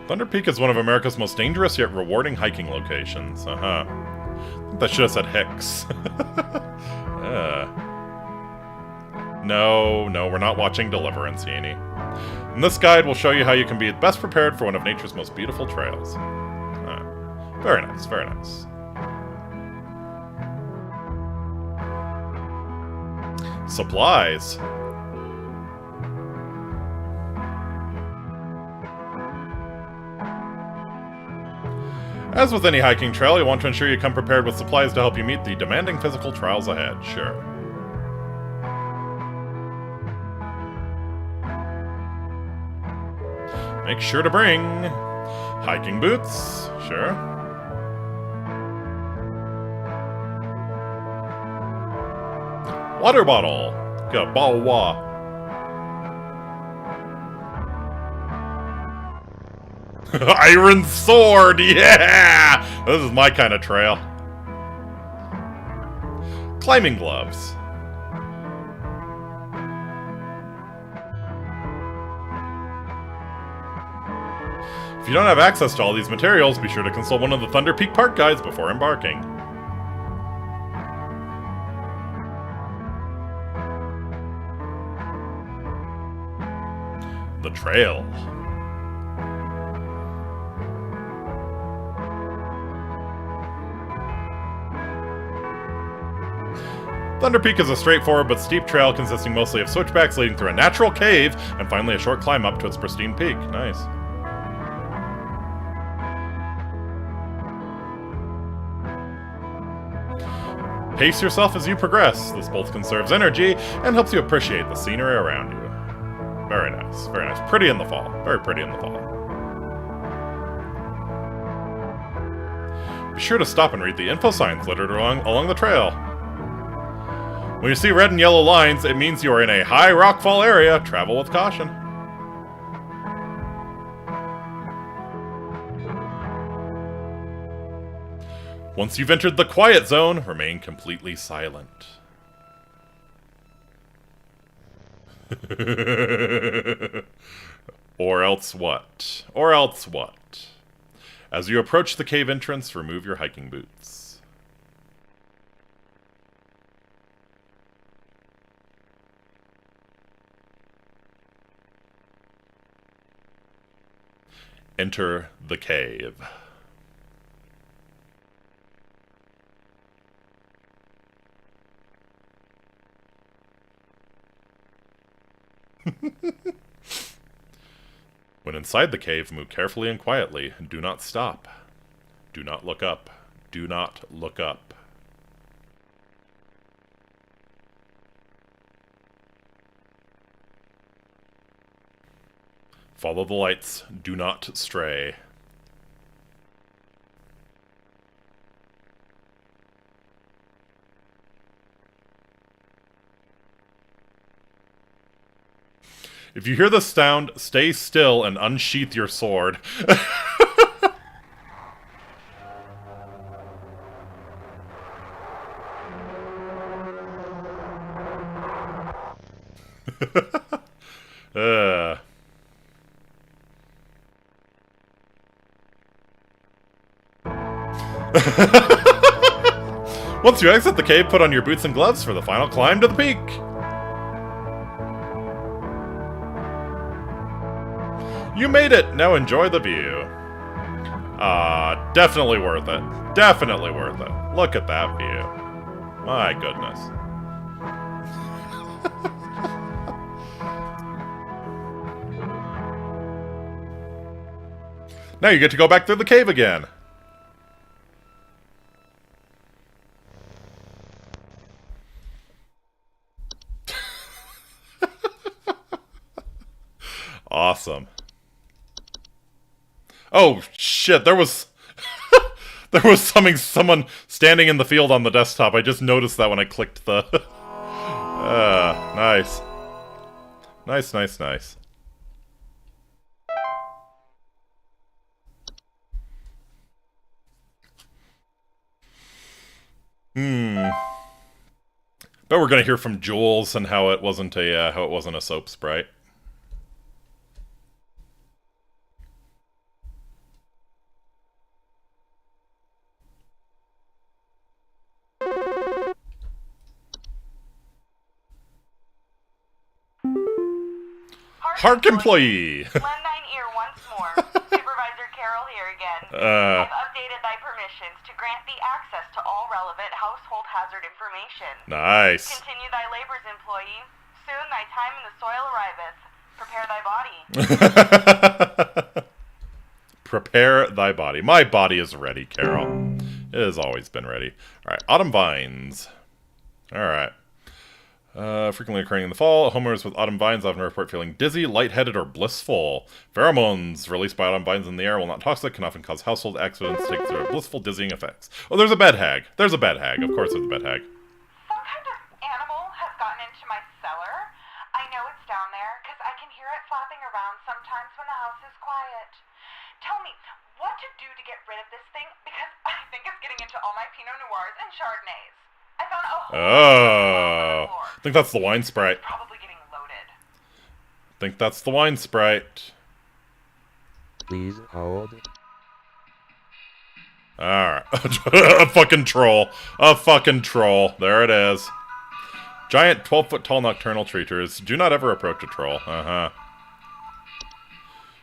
Thunder Peak is one of America's most dangerous yet rewarding hiking locations. I think that should have said Hicks. No, we're not watching Deliverance, Yeenie. And this guide will show you how you can be best prepared for one of nature's most beautiful trails. Very nice, very nice. Supplies. As with any hiking trail, you want to ensure you come prepared with supplies to help you meet the demanding physical trials ahead. Sure. Make sure to bring hiking boots. Sure. Water bottle. Got a bottle of water. Iron sword, yeah! This is my kind of trail. Climbing gloves. If you don't have access to all these materials, be sure to consult one of the Thunder Peak Park guides before embarking. The trail. Thunder Peak is a straightforward but steep trail consisting mostly of switchbacks leading through a natural cave and finally a short climb up to its pristine peak. Nice. Pace yourself as you progress. This both conserves energy and helps you appreciate the scenery around you. Very nice, very nice. Pretty in the fall. Very pretty in the fall. Be sure to stop and read the info signs littered along the trail. When you see red and yellow lines, it means you are in a high rockfall area. Travel with caution. Once you've entered the quiet zone, remain completely silent. Or else what? Or else what? As you approach the cave entrance, remove your hiking boots. Enter the cave. When inside the cave, move carefully and quietly. Do not stop. Do not look up. Do not look up. Follow the lights. Do not stray. If you hear the sound, stay still and unsheath your sword. Once you exit the cave, put on your boots and gloves for the final climb to the peak. You made it! Now enjoy the view. Definitely worth it. Definitely worth it. Look at that view. My goodness. Now you get to go back through the cave again. Awesome. Oh, shit, there was... there was someone standing in the field on the desktop. I just noticed that when I clicked the... nice. Nice, nice, nice. Bet we're gonna hear from Jules and how it wasn't a soap sprite. Hark employee! Lend thine ear once more. Supervisor Carroll here again. I've updated thy permission. permissions to grant thee access to all relevant household hazard information. Nice. Continue thy labors, employee. Soon thy time in the soil arriveth. Prepare thy body. Prepare thy body. My body is ready, Carol. It has always been ready. Alright, autumn vines. Alright. Frequently occurring in the fall, homeowners with autumn vines often report feeling dizzy, lightheaded, or blissful. Pheromones released by autumn vines in the air, while not toxic, can often cause household accidents, take through blissful, dizzying effects. Oh, there's a bed hag. There's a bed hag. Of course there's a bed hag. Some kind of animal has gotten into my cellar. I know it's down there because I can hear it flapping around sometimes when the house is quiet. Tell me what to do to get rid of this thing because I think it's getting into all my Pinot Noirs and Chardonnays. I found a whole I think that's the wine sprite. Probably getting loaded. I think that's the wine sprite. Please hold. Alright. A fucking troll. A fucking troll. There it is. Giant 12-foot tall nocturnal creatures. Do not ever approach a troll. Uh-huh.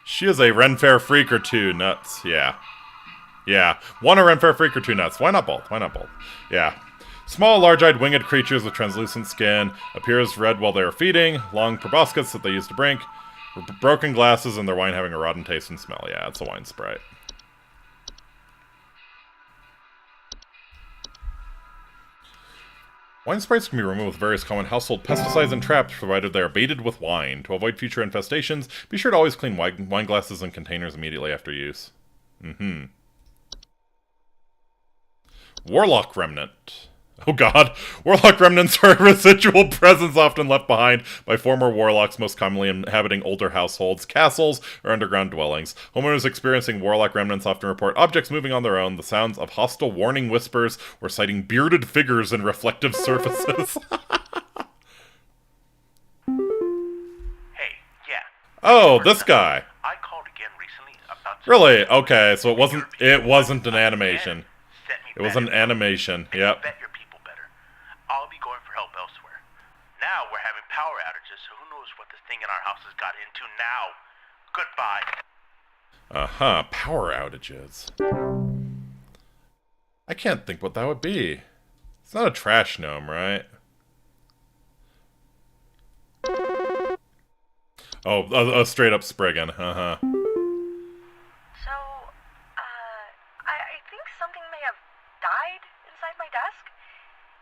She is a Ren Fair freak or two. Nuts. Yeah. Yeah. One a Ren Fair freak or two nuts. Why not both? Why not both? Yeah. Small, large-eyed winged creatures with translucent skin. Appears red while they are feeding. Long proboscis that they use to drink. Broken glasses and their wine having a rotten taste and smell. Yeah, it's a wine sprite. Wine sprites can be removed with various common household pesticides and traps, provided they are baited with wine. To avoid future infestations, be sure to always clean wine glasses and containers immediately after use. Warlock Remnant. Oh god. Warlock remnants are a residual presence often left behind by former warlocks, most commonly inhabiting older households, castles, or underground dwellings. Homeowners experiencing warlock remnants often report objects moving on their own, the sounds of hostile warning whispers, or sighting bearded figures in reflective surfaces. Hey, yeah. Oh, this guy. I called again recently about... Really? Okay, so it wasn't an animation. It was an animation, yep. I'll be going for help elsewhere. Now we're having power outages, so who knows what this thing in our house has got into now. Goodbye. Uh-huh, power outages. I can't think what that would be. It's not a trash gnome, right? Oh, a straight up Spriggan, uh-huh. So, I think something may have died inside my desk.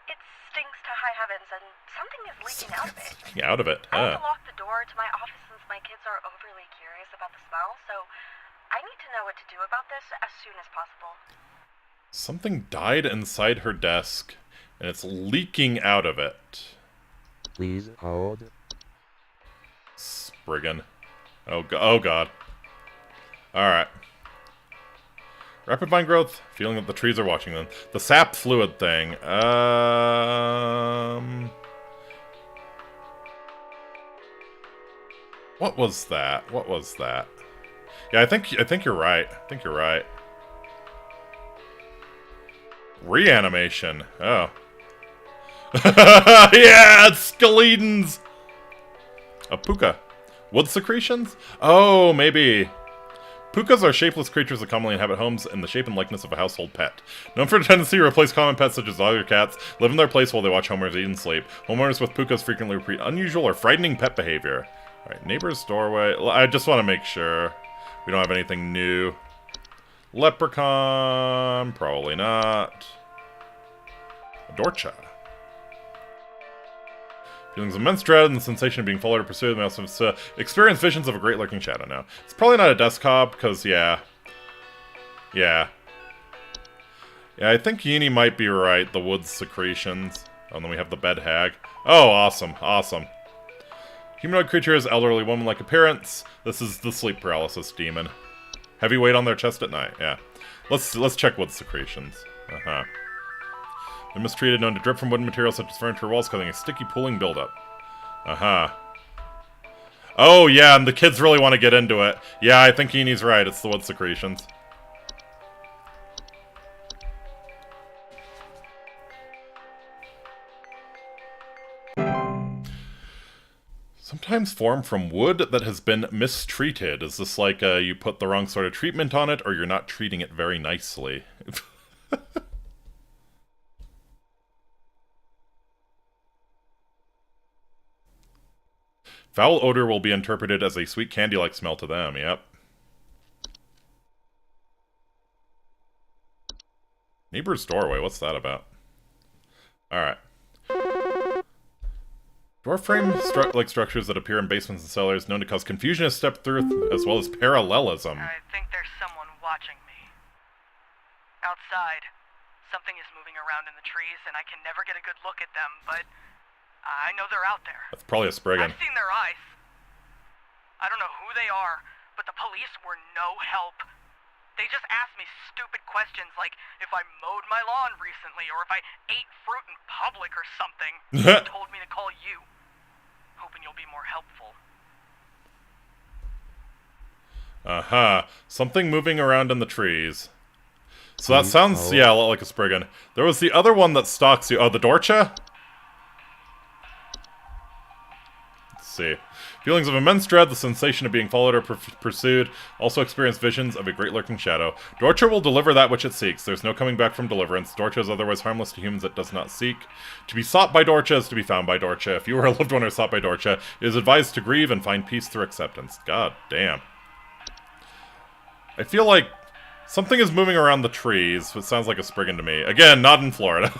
It stinks to high heavens, and something is leaking out of it. Out of it, I have to lock the door to my office since my kids are overly curious about the smell, so I need to know what to do about this as soon as possible. Something died inside her desk, and it's leaking out of it. Please hold. Spriggan. Oh god. Alright. Rapid vine growth, feeling that the trees are watching them. The sap fluid thing. What was that? What was that? Yeah, I think you're right. I think you're right. Reanimation. Oh. Yeah, it's Skeletons! A puka. Wood secretions? Oh, maybe. Pukas are shapeless creatures that commonly inhabit homes in the shape and likeness of a household pet. Known for their tendency to replace common pets such as dogs or cats, live in their place while they watch homeowners eat and sleep. Homeowners with pukas frequently repeat unusual or frightening pet behavior. Alright, neighbor's doorway. I just want to make sure we don't have anything new. Leprechaun. Probably not. A Dorcha. Feelings of immense dread and the sensation of being followed or pursued. They also experience visions of a great lurking shadow now. It's probably not a desk hob, because, yeah. Yeah, I think Yini might be right, the wood secretions. Oh, and then we have the bed hag. Oh, awesome, awesome. Humanoid creatures, elderly woman-like appearance. This is the sleep paralysis demon. Heavy weight on their chest at night, yeah. Let's check wood secretions. Uh-huh. They're mistreated, known to drip from wooden materials such as furniture walls, causing a sticky pooling buildup. Uh-huh. Oh, yeah, and the kids really want to get into it. Yeah, I think Yini's right. It's the wood secretions. Sometimes form from wood that has been mistreated. Is this like you put the wrong sort of treatment on it, or you're not treating it very nicely? Foul odor will be interpreted as a sweet candy-like smell to them, yep. Neighbor's doorway, what's that about? Alright. Door frame-like structures that appear in basements and cellars known to cause confusion as step through, as well as parallelism. I think there's someone watching me. Outside, something is moving around in the trees, and I can never get a good look at them, but I know they're out there. That's probably a Spriggan. I've seen their eyes. I don't know who they are, but the police were no help. They just asked me stupid questions like if I mowed my lawn recently or if I ate fruit in public or something. They told me to call you, hoping you'll be more helpful. Something moving around in the trees. So that sounds, yeah, a lot like a Spriggan. There was the other one that stalks you. Oh, the Dorcha? Let's see. Feelings of immense dread, the sensation of being followed or pursued. Also experience visions of a great lurking shadow. Dorcha will deliver that which it seeks. There's no coming back from deliverance. Dorcha is otherwise harmless to humans it does not seek. To be sought by Dorcha is to be found by Dorcha. If you or a loved one are sought by Dorcha, it is advised to grieve and find peace through acceptance. God damn. I feel like something is moving around the trees. It sounds like a Spriggan to me. Again, not in Florida.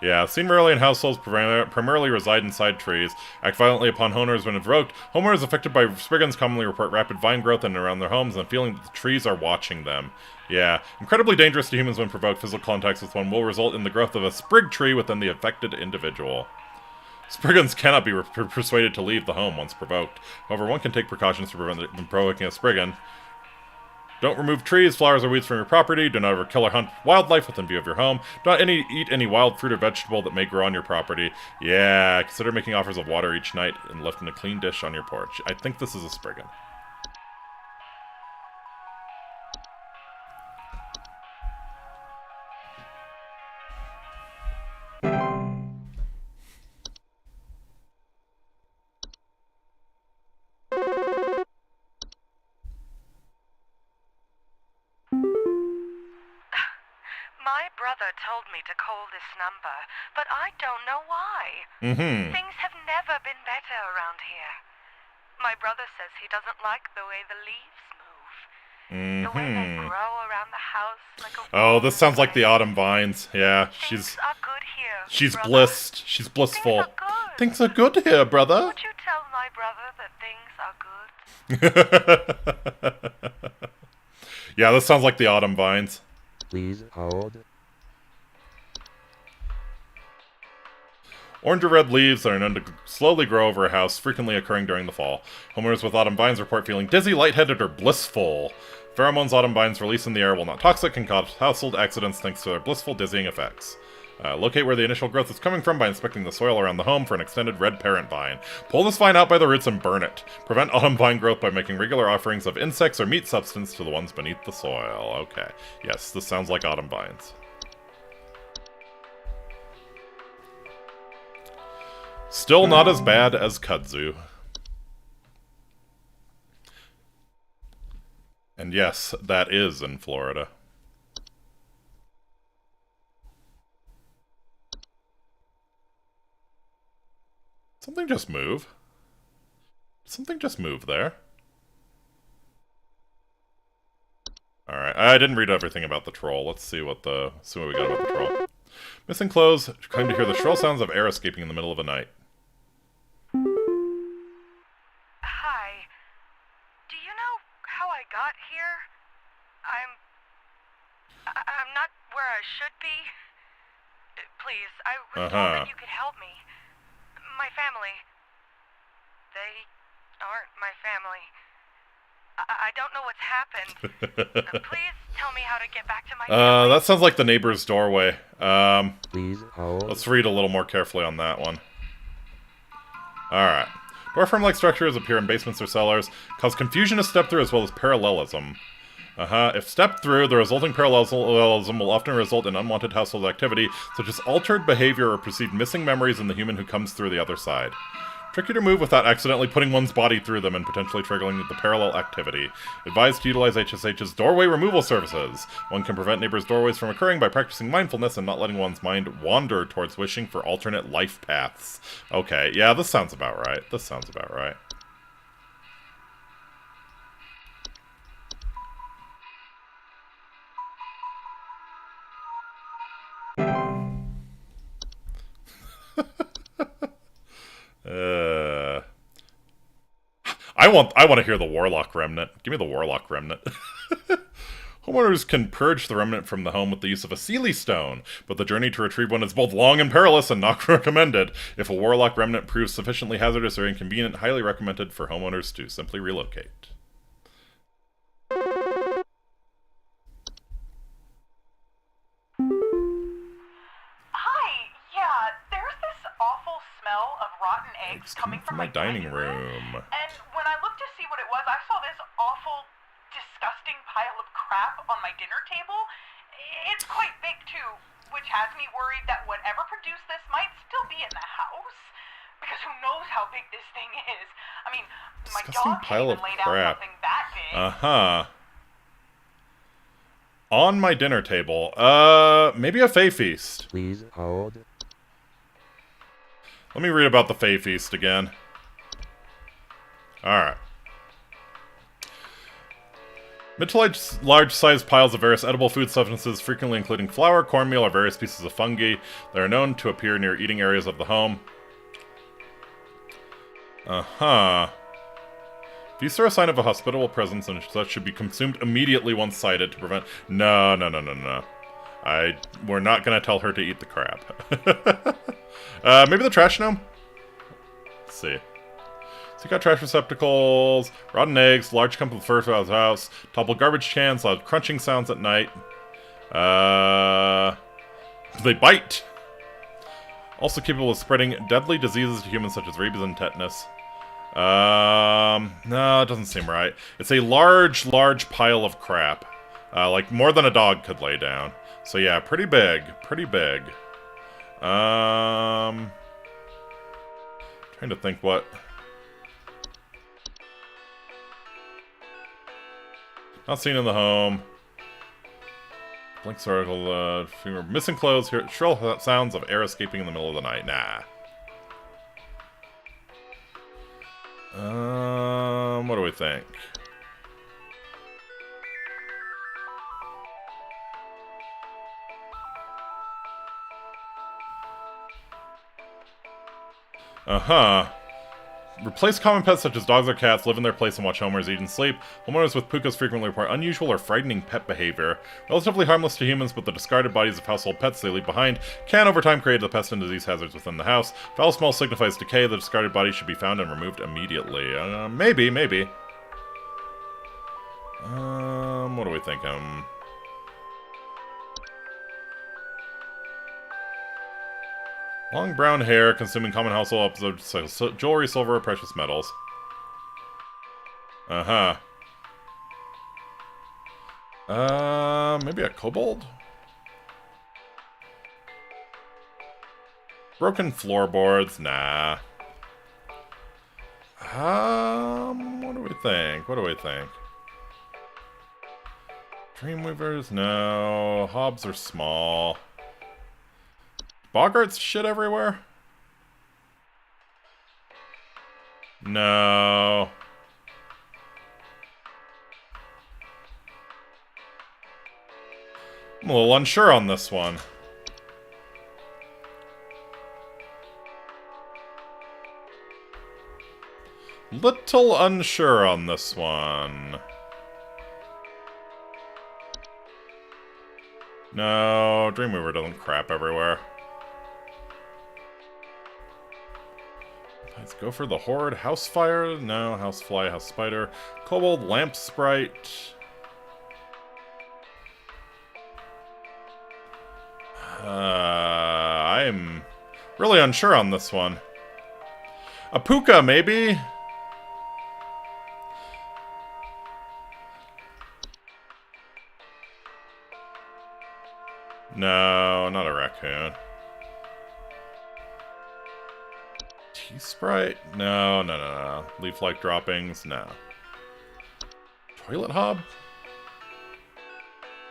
Yeah, seen rarely in households primarily reside inside trees, act violently upon homeowners when invoked. Homeowners affected by Spriggans commonly report rapid vine growth in and around their homes and feeling that the trees are watching them. Yeah, incredibly dangerous to humans when provoked. Physical contacts with one will result in the growth of a sprig tree within the affected individual. Spriggans cannot be persuaded to leave the home once provoked. However, one can take precautions to prevent it from provoking a Spriggan. Don't remove trees, flowers, or weeds from your property. Do not ever kill or hunt wildlife within view of your home. Do not eat any wild fruit or vegetable that may grow on your property. Yeah, consider making offers of water each night and left in a clean dish on your porch. I think this is a Spriggan. Told me to call this number, but I don't know why. Things have never been better around here. My brother says he doesn't like the way the leaves move. The way they grow around the house like a... Oh, this sounds like the autumn vines. Yeah, Things are good here, she's brother. blissed. She's blissful. Things are good here, brother. Would you tell my brother that things are good? Yeah, this sounds like the autumn vines. Please hold. Orange or red leaves that are known to slowly grow over a house, frequently occurring during the fall. Homeowners with autumn vines report feeling dizzy, lightheaded, or blissful. Pheromones autumn vines release in the air, while not toxic, can cause household accidents thanks to their blissful, dizzying effects. Locate where the initial growth is coming from by inspecting the soil around the home for an extended red parent vine. Pull this vine out by the roots and burn it. Prevent autumn vine growth by making regular offerings of insects or meat substance to the ones beneath the soil. Okay. Yes, this sounds like autumn vines. Still not as bad as kudzu. And yes, that is in Florida. Something just move. Something just move there. Alright, I didn't read everything about the troll. Let's see what we got about the troll. Missing clothes, claim to hear the shrill sounds of air escaping in the middle of the night. Hi. Do you know how I got here? I'm not where I should be. Please, I was told that you could help me. My family. They aren't my family. I don't know what's happened. Please tell me how to get back to my family. That sounds like the neighbor's doorway. Please hold. Let's read a little more carefully on that one. Alright. Door frame-like structures appear in basements or cellars, cause confusion to step through as well as parallelism. If stepped through, the resulting parallelism will often result in unwanted household activity, such as altered behavior or perceived missing memories in the human who comes through the other side. Tricky to move without accidentally putting one's body through them and potentially triggering the parallel activity. Advised to utilize HSH's doorway removal services. One can prevent neighbors' doorways from occurring by practicing mindfulness and not letting one's mind wander towards wishing for alternate life paths. Okay, yeah, this sounds about right. This sounds about right. I want to hear the Warlock Remnant. Give me the Warlock Remnant. Homeowners can purge the remnant from the home with the use of a Seelie Stone, but the journey to retrieve one is both long and perilous and not recommended. If a Warlock Remnant proves sufficiently hazardous or inconvenient, highly recommended for homeowners to simply relocate. Eggs coming from my dining room. And when I looked to see what it was, I saw this awful, disgusting pile of crap on my dinner table. It's quite big, too, which has me worried that whatever produced this might still be in the house. Because who knows how big this thing is. I mean, my dog can't even lay down something that big. On my dinner table. Maybe a Fae Feast. Please hold. Let me read about the Fae Feast again. Alright. Mid to large-sized piles of various edible food substances, frequently including flour, cornmeal, or various pieces of fungi that are known to appear near eating areas of the home. These are a sign of a hospitable presence and such should be consumed immediately once sighted to prevent... No. We're not gonna tell her to eat the crap. Maybe the trash gnome? Let's see. So you got trash receptacles, rotten eggs, large clump of fur throughout the house, toppled garbage cans, loud crunching sounds at night. They bite! Also capable of spreading deadly diseases to humans such as rabies and tetanus. No, it doesn't seem right. It's a large pile of crap. Like more than a dog could lay down. So yeah, pretty big. Trying to think what... Not seen in the home. Blink circle, missing clothes, hear shrill sounds of air escaping in the middle of the night. Nah. What do we think? Replace common pets such as dogs or cats, live in their place and watch homeowners eat and sleep. Homeowners with pukas frequently report unusual or frightening pet behavior. Relatively harmless to humans, but the discarded bodies of household pets they leave behind can over time create the pest and disease hazards within the house. Foul smell signifies decay. The discarded body should be found and removed immediately. Maybe. What do we think? Long brown hair, consuming common household episodes, jewelry, silver, precious metals. Maybe a kobold? Broken floorboards? Nah. What do we think? Dreamweavers? No. Hobs are small. Boggarts shit everywhere? No. I'm a little unsure on this one. Little unsure on this one. No, Dreamweaver doesn't crap everywhere. Let's go for the Horde. Housefire? No. Housefly, House Spider. Kobold, Lamp Sprite. I'm really unsure on this one. A Puka, maybe? No, not a raccoon. Pea Sprite? No, no, no, no. Leaf-like droppings? No. Toilet Hob?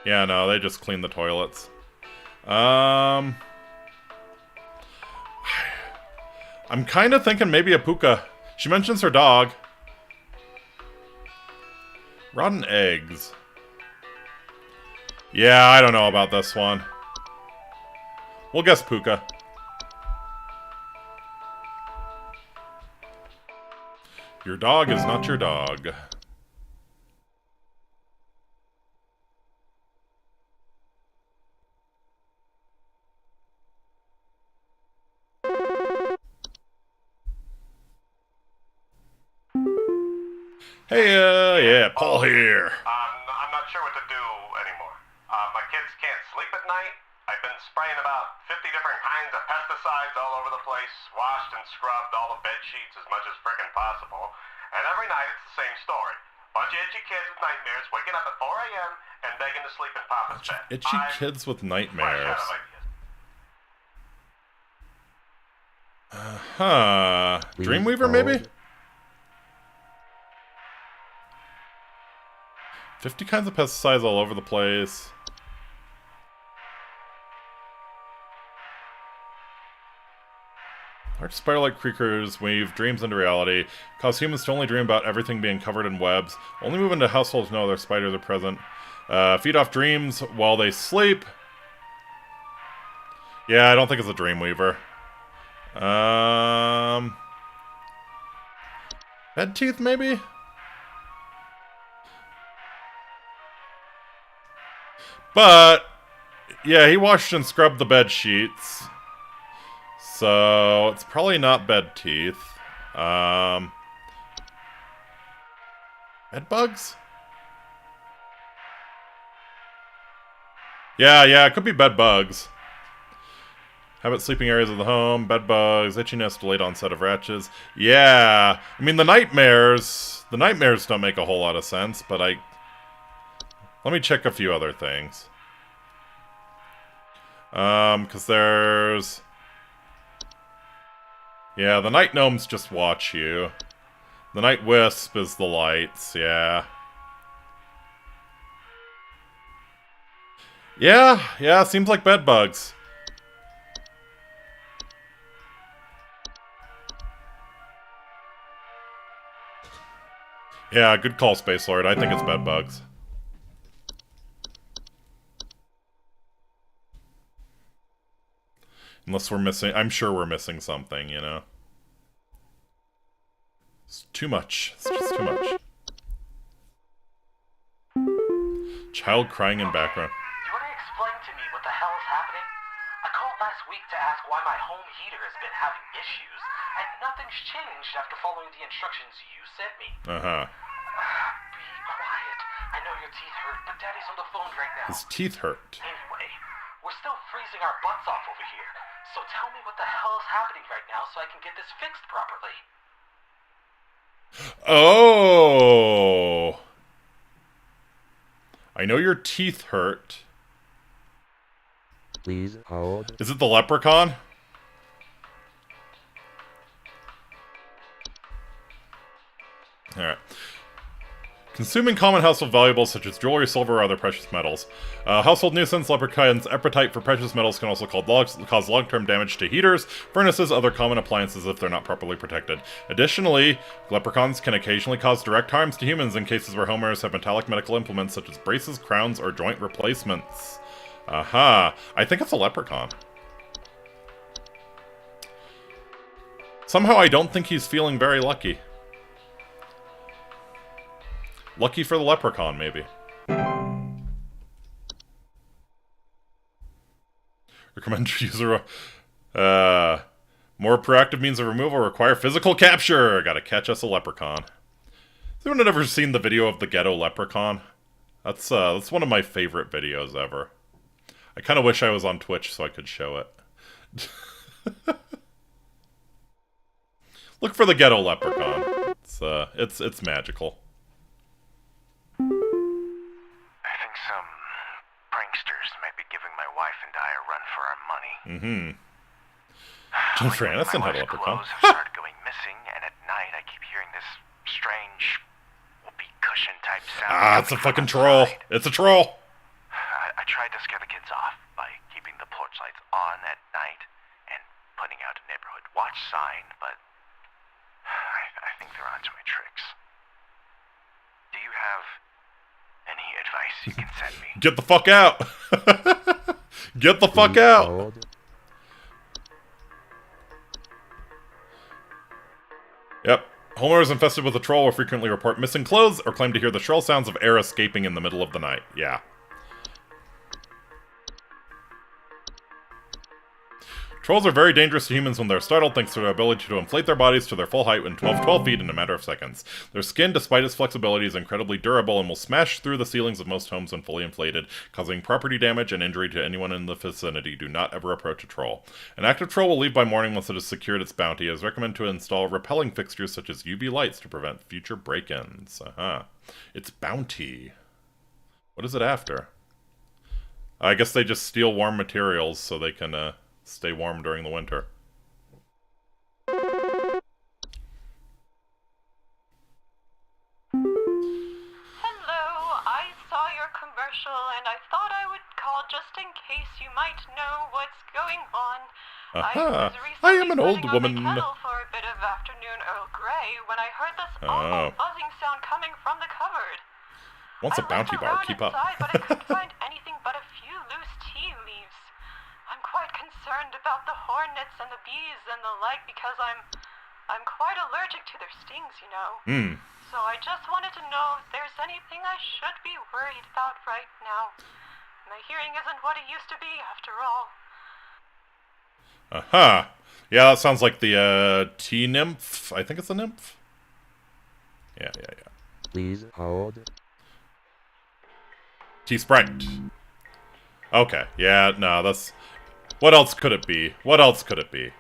Yeah, no, they just clean the toilets. I'm kind of thinking maybe a Puka. She mentions her dog. Rotten eggs. Yeah, I don't know about this one. We'll guess Puka. Your dog is not your dog. Hey, yeah, Paul here. I'm not sure what to do anymore. My kids can't sleep at night. I've been spraying about 50 different kinds of pesticides all over the place, washed and scrubbed all the bed sheets as much as frickin' possible, and every night it's the same story. Bunch of itchy kids with nightmares waking up at 4 a.m. and begging to sleep in Papa's bed. Itchy kids with nightmares. Dreamweaver, maybe? 50 kinds of pesticides all over the place. Large spider-like creatures weave dreams into reality, cause humans to only dream about everything being covered in webs, only move into households know their spiders are present, feed off dreams while they sleep. Yeah, I don't think it's a Dreamweaver. Bed teeth, maybe? But, yeah, he washed and scrubbed the bed sheets. So, it's probably not bed teeth. Bed bugs? Yeah, it could be bed bugs. Habit sleeping areas of the home, bed bugs, itchiness, delayed onset of rashes. Yeah, I mean, the nightmares don't make a whole lot of sense, but let me check a few other things. Because there's... Yeah, the night gnomes just watch you. The night wisp is the lights, yeah. Yeah, seems like bed bugs. Yeah, good call, Space Lord. I think it's bed bugs. Unless we're missing... I'm sure we're missing something, you know? It's too much. It's just too much. Child crying in background. You want to explain to me what the hell is happening? I called last week to ask why my home heater has been having issues, and nothing's changed after following the instructions you sent me. Uh-huh. Be quiet. I know your teeth hurt, but Daddy's on the phone right now. His teeth hurt. Anyway, we're still freezing our butts off over here. So tell me what the hell is happening right now so I can get this fixed properly. Oh! I know your teeth hurt. Please hold. Is it the leprechaun? Alright. Consuming common household valuables such as jewelry, silver, or other precious metals. Household nuisance, leprechaun's appetite for precious metals can also cause long-term damage to heaters, furnaces, other common appliances if they're not properly protected. Additionally, leprechauns can occasionally cause direct harms to humans in cases where homeowners have metallic medical implements such as braces, crowns, or joint replacements. Aha! I think it's a leprechaun. Somehow I don't think he's feeling very lucky. Lucky for the leprechaun, maybe. Recommend user... more proactive means of removal require physical capture! Gotta catch us a leprechaun. Has anyone ever seen the video of the ghetto leprechaun? That's one of my favorite videos ever. I kind of wish I was on Twitch so I could show it. Look for the ghetto leprechaun. It's magical. I think some pranksters might be giving my wife and I a run for our money. Jennifer Aniston had a leprechaun. Clothes have started going missing, and at night I keep hearing this strange whoopee cushion type sound. Ah, it's a fucking troll. It's a troll. I tried to scare the kids off by keeping the porch lights on at night and putting out a neighborhood watch sign, but I think they're onto my tricks. Do you have any advice you can send me? Get the fuck out. Get the fuck out. Yep. Homeowners infested with a troll will frequently report missing clothes or claim to hear the shrill sounds of air escaping in the middle of the night. Yeah. Trolls are very dangerous to humans when they're startled thanks to their ability to inflate their bodies to their full height in 12 feet in a matter of seconds. Their skin, despite its flexibility, is incredibly durable and will smash through the ceilings of most homes when fully inflated, causing property damage and injury to anyone in the vicinity. Do not ever approach a troll. An active troll will leave by morning once it has secured its bounty. It is recommended to install repelling fixtures such as UV lights to prevent future break-ins. Its bounty. What is it after? I guess they just steal warm materials so they can, stay warm during the winter. Hello, I saw your commercial and I thought I would call just in case you might know what's going on. Aha! I I am an old woman. On the kettle for a bit of afternoon Earl Grey when I heard this awful buzzing sound coming from the cupboard. Wants a bounty bar. Keep up. Inside, but I couldn't find anything but a few loose tea leaves. I'm quite concerned about the hornets and the bees and the like because I'm quite allergic to their stings, you know. So I just wanted to know if there's anything I should be worried about right now. My hearing isn't what it used to be, after all. Aha! Yeah, that sounds like the tea nymph. I think it's a nymph. Yeah. Please hold. Tea sprite. Okay. Yeah. No, that's. What else could it be? What else could it be?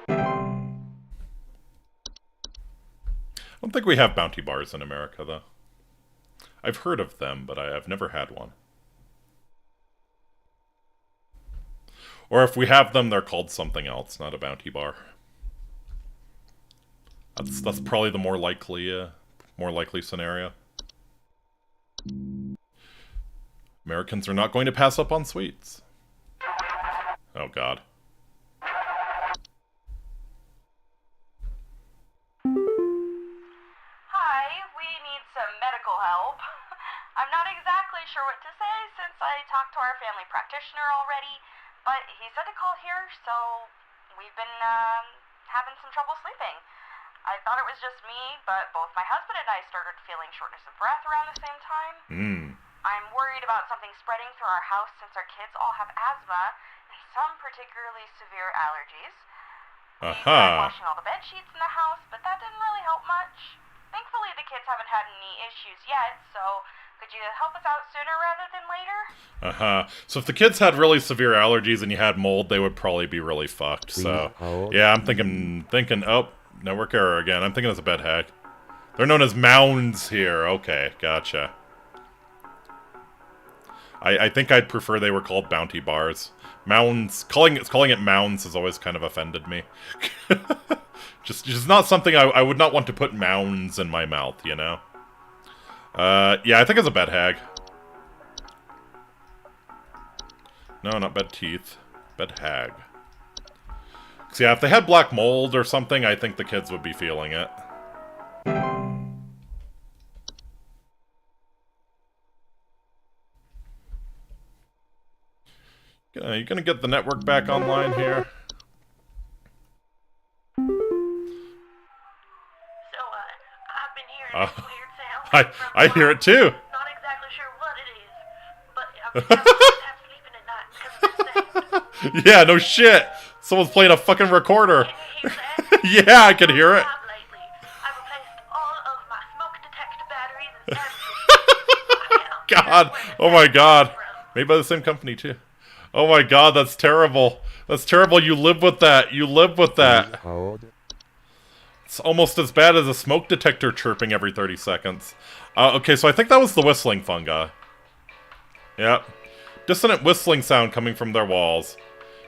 I don't think we have bounty bars in America, though. I've heard of them, but I've never had one. Or if we have them, they're called something else, not a bounty bar. That's probably the more likely scenario. Americans are not going to pass up on sweets. Oh, God. Hi, we need some medical help. I'm not exactly sure what to say since I talked to our family practitioner already, but he said to call here, so we've been having some trouble sleeping. I thought it was just me, but both my husband and I started feeling shortness of breath around the same time. I'm worried about something spreading through our house since our kids all have asthma and some particularly severe allergies. We tried washing all the bed sheets in the house, but that didn't really help much. Thankfully, the kids haven't had any issues yet, so could you help us out sooner rather than later? So if the kids had really severe allergies and you had mold, they would probably be really fucked. So, yeah, I'm thinking, oh, network error again. I'm thinking it's a bed hack. They're known as mounds here. Okay, gotcha. I think I'd prefer they were called bounty bars. Mounds, calling it mounds has always kind of offended me. just not something I would not want to put mounds in my mouth, you know? Yeah, I think it's a bed hag. No, not bed teeth. Bed hag. So yeah, if they had black mold or something, I think the kids would be feeling it. You gonna get the network back online here? So, I've been hearing this weird sound. I hear it too. Not exactly sure what it is, but I'm half sleeping at night because of the sound. Yeah, no shit. Someone's playing a fucking recorder. Can you hear that? Yeah, I can hear it. Lately, I've replaced all of my smoke detector batteries and God. Oh my God. Made by the same company too. Oh my God, that's terrible. That's terrible. You live with that. You live with that. It's almost as bad as a smoke detector chirping every 30 seconds. Okay, so I think that was the whistling fungi. Yep. Dissonant whistling sound coming from their walls.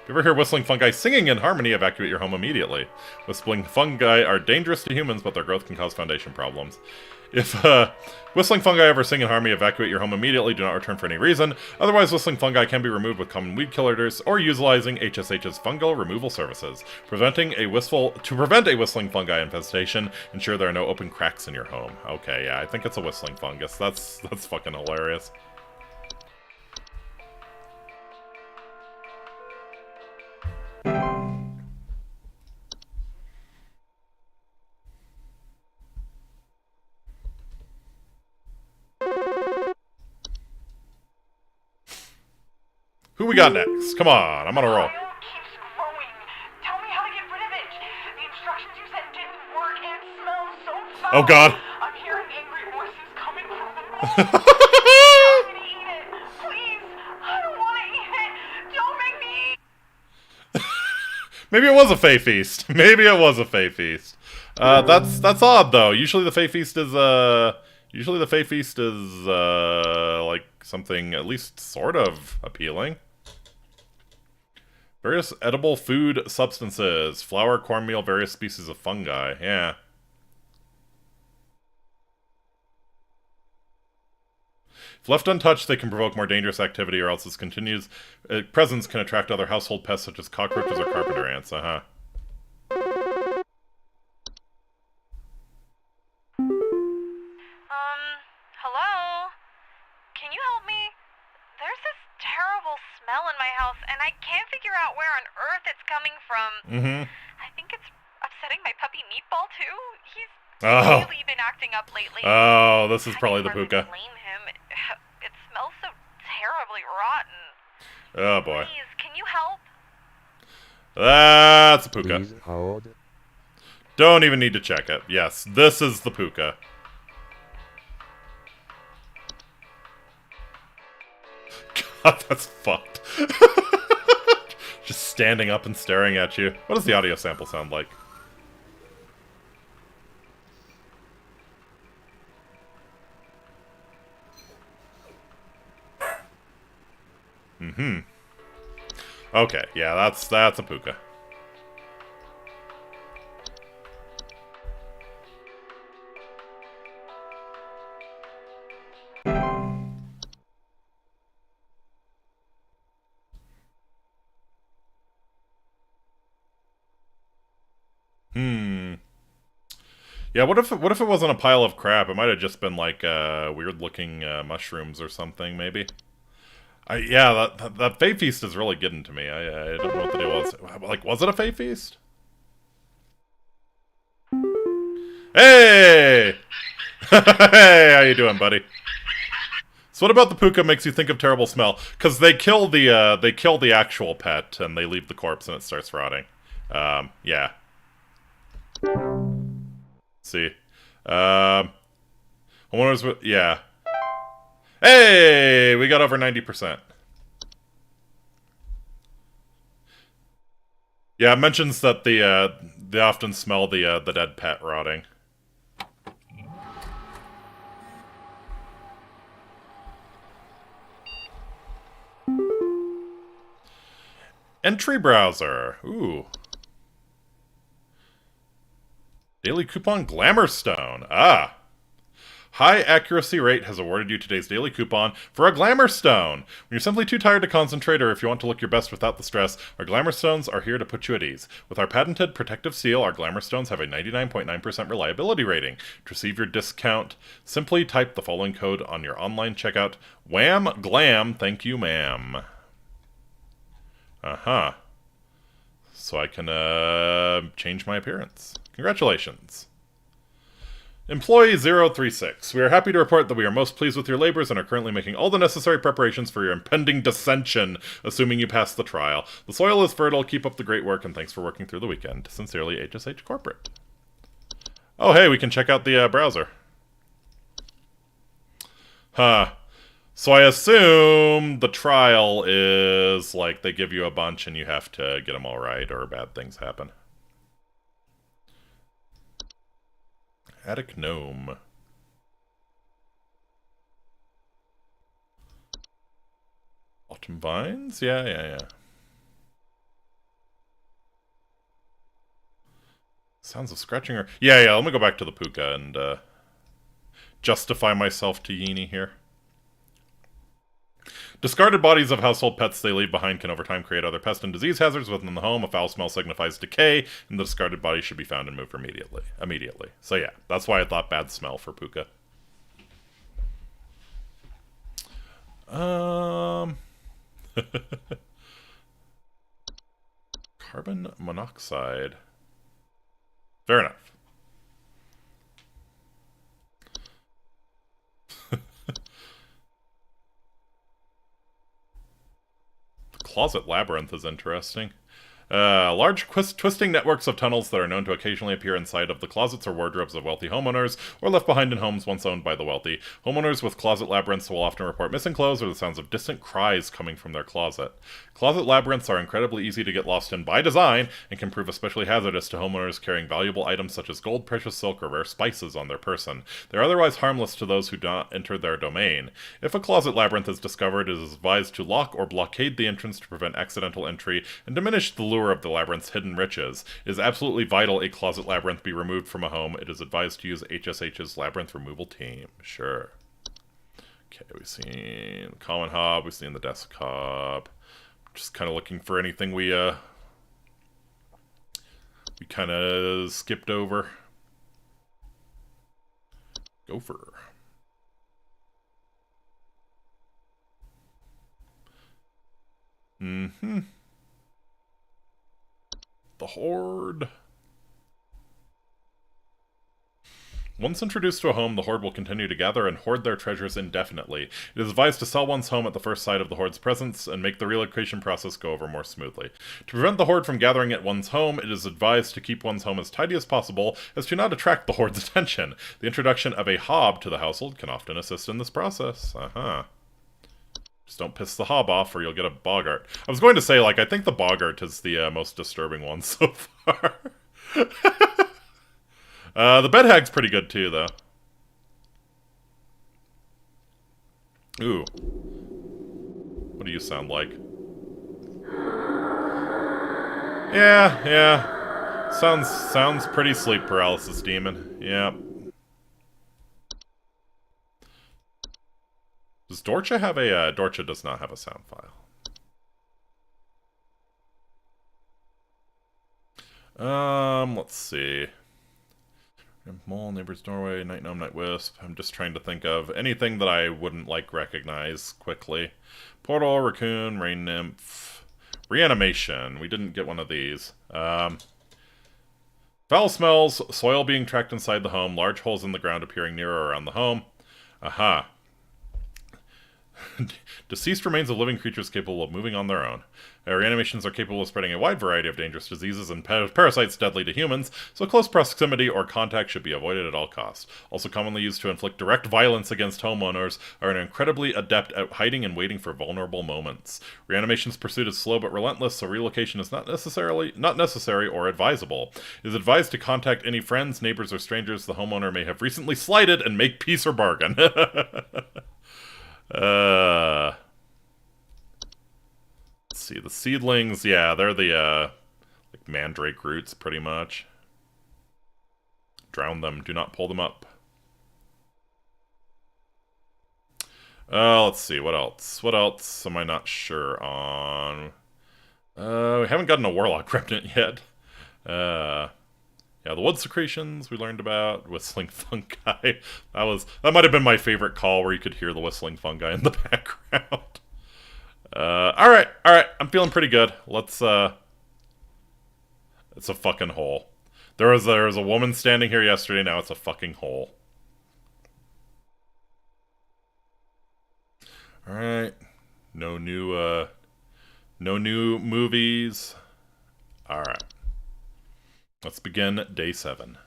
If you ever hear whistling fungi singing in harmony, evacuate your home immediately. Whistling fungi are dangerous to humans, but their growth can cause foundation problems. If whistling fungi ever sing in harmony, evacuate your home immediately. Do not return for any reason. Otherwise, whistling fungi can be removed with common weed killers or utilizing HSH's fungal removal services. To prevent a whistling fungi infestation, ensure there are no open cracks in your home. Okay, yeah, I think it's a whistling fungus. That's fucking hilarious. Who we got next? Come on, I'm on a roll. Keeps growing. Tell me how to get rid of it. The instructions you sent didn't work and smells so foul. Oh god. I'm hearing angry voices coming from the room. I'm gonna eat it. Please. I don't want to eat it. Don't make me eat. Maybe it was a Fey Feast. Maybe it was a Fey Feast. That's odd though. Usually the Fey Feast is like something at least sort of appealing. Various edible food substances. Flour, cornmeal, various species of fungi. Yeah. If left untouched, they can provoke more dangerous activity, or else its presence can attract other household pests such as cockroaches or carpenter ants. Hello? Can you help me? There's this terrible smell in my house, and I can't figure out where on earth it's coming from. I think it's upsetting my puppy Meatball, too. He's really been acting up lately. Oh, this is probably the puka. Blame him. It smells so terribly rotten. Oh, boy. Please, can you help? That's a puka. Please hold. Don't even need to check it. Yes, this is the puka. God, that's fucked. Just standing up and staring at you. What does the audio sample sound like? Okay, yeah, that's a puka. Yeah, what if it wasn't a pile of crap? It might have just been like weird looking mushrooms or something, maybe. Yeah, that Fey Feast is really getting to me. I don't know what the deal was. Like, was it a Fey Feast? Hey! Hey, how you doing, buddy? So what about the puka makes you think of terrible smell? Because they kill the actual pet and they leave the corpse and it starts rotting. Yeah. See. I wonder what. Yeah. Hey, we got over 90%. Yeah, it mentions that they often smell the dead pet rotting. Entry browser. Ooh. Daily coupon Glamour Stone. Ah. High accuracy rate has awarded you today's daily coupon for a Glamour Stone. When you're simply too tired to concentrate or if you want to look your best without the stress, our Glamour Stones are here to put you at ease. With our patented protective seal, our Glamour Stones have a 99.9% reliability rating. To receive your discount, simply type the following code on your online checkout. Wham Glam, thank you ma'am. So I can change my appearance. Congratulations. Employee 036. We are happy to report that we are most pleased with your labors and are currently making all the necessary preparations for your impending dissension, assuming you pass the trial. The soil is fertile, keep up the great work, and thanks for working through the weekend. Sincerely, HSH Corporate. Oh, hey, we can check out the browser. So I assume the trial is, like, they give you a bunch and you have to get them all right or bad things happen. Attic Gnome. Some vines? Yeah. Sounds of scratching or... Yeah, let me go back to the puka and justify myself to Yini here. Discarded bodies of household pets they leave behind can over time create other pest and disease hazards within the home. A foul smell signifies decay, and the discarded body should be found and moved immediately. So yeah, that's why I thought bad smell for puka. Carbon monoxide. Fair enough. Closet labyrinth is interesting. Large twisting networks of tunnels that are known to occasionally appear inside of the closets or wardrobes of wealthy homeowners, or left behind in homes once owned by the wealthy. Homeowners with closet labyrinths will often report missing clothes or the sounds of distant cries coming from their closet. Closet labyrinths are incredibly easy to get lost in by design, and can prove especially hazardous to homeowners carrying valuable items such as gold, precious silk, or rare spices on their person. They are otherwise harmless to those who do not enter their domain. If a closet labyrinth is discovered, it is advised to lock or blockade the entrance to prevent accidental entry and diminish the lure of the labyrinth's hidden riches. It is absolutely vital a closet labyrinth be removed from a home. It is advised to use HSH's labyrinth removal team. Sure. Okay, we've seen the common hob, we've seen the desk hob. Just kind of looking for anything we kind of skipped over. Gopher. The Horde. Once introduced to a home, the Horde will continue to gather and hoard their treasures indefinitely. It is advised to sell one's home at the first sight of the Horde's presence and make the relocation process go over more smoothly. To prevent the Horde from gathering at one's home, it is advised to keep one's home as tidy as possible as to not attract the Horde's attention. The introduction of a hob to the household can often assist in this process. Just don't piss the hob off or you'll get a boggart. I was going to say, like, I think the boggart is the most disturbing one so far. The bed hag's pretty good too, though. Ooh. What do you sound like? Yeah. Sounds pretty sleep paralysis demon. Yeah. Does Dorcha have a, Dorcha does not have a sound file. Let's see. Mole, neighbor's doorway, night gnome, night wisp. I'm just trying to think of anything that I wouldn't, like, recognize quickly. Portal, raccoon, rain nymph. Reanimation. We didn't get one of these. Foul smells, soil being tracked inside the home, large holes in the ground appearing near or around the home. Aha. Deceased remains of living creatures capable of moving on their own. Reanimations are capable of spreading a wide variety of dangerous diseases and parasites deadly to humans, so close proximity or contact should be avoided at all costs. Also commonly used to inflict direct violence against homeowners, are an incredibly adept at hiding and waiting for vulnerable moments. Reanimation's pursuit is slow but relentless, so relocation is not necessary or advisable. It is advised to contact any friends, neighbors, or strangers the homeowner may have recently slighted and make peace or bargain. Let's see, the seedlings, yeah, they're the, like, mandrake roots, pretty much. Drown them, do not pull them up. Let's see, what else? What else am I not sure on? We haven't gotten a Warlock Remnant yet. Yeah, the wood secretions we learned about, whistling fungi. That might have been my favorite call where you could hear the whistling fungi in the background. Alright, I'm feeling pretty good. Let's, it's a fucking hole. There was a woman standing here yesterday, now it's a fucking hole. Alright. No new movies. Alright. Let's begin day 7.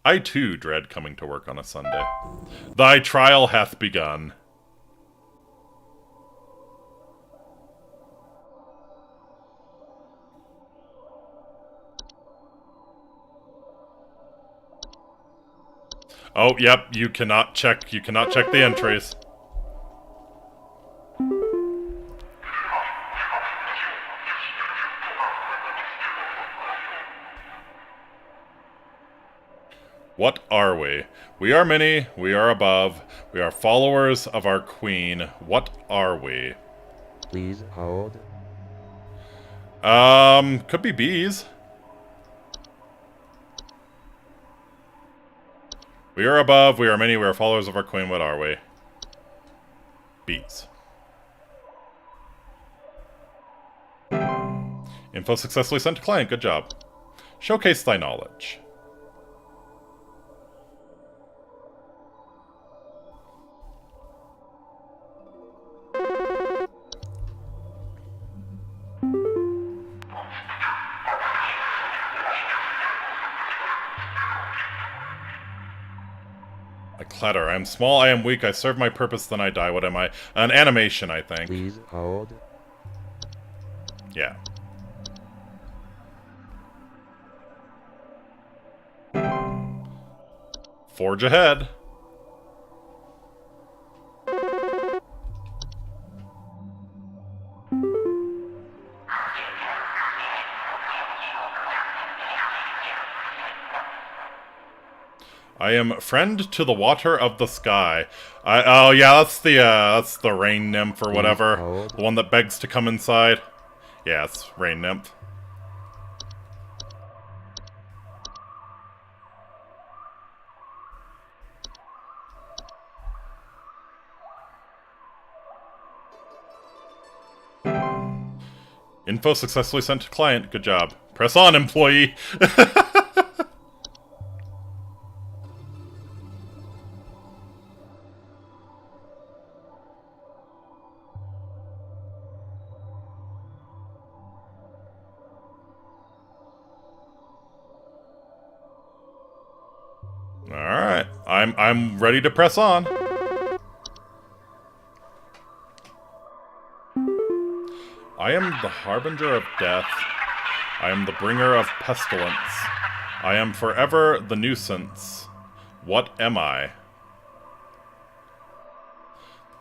I too dread coming to work on a Sunday. Thy trial hath begun. Oh, yep, you cannot check the entries. What are we? We are many, we are above, we are followers of our queen. What are we? Please hold. Could be bees. We are above, we are many, we are followers of our queen. What are we? Bees. Info successfully sent to client. Good job. Showcase thy knowledge. I clatter. I am small, I am weak, I serve my purpose, then I die. What am I? An animation, I think. Please hold. Yeah. Forge ahead. I am friend to the water of the sky. Oh yeah, that's the rain nymph or whatever. The one that begs to come inside. Yeah, it's rain nymph. Info successfully sent to client. Good job. Press on, employee. Alright. I'm ready to press on. I am the harbinger of death. I am the bringer of pestilence. I am forever the nuisance. What am I?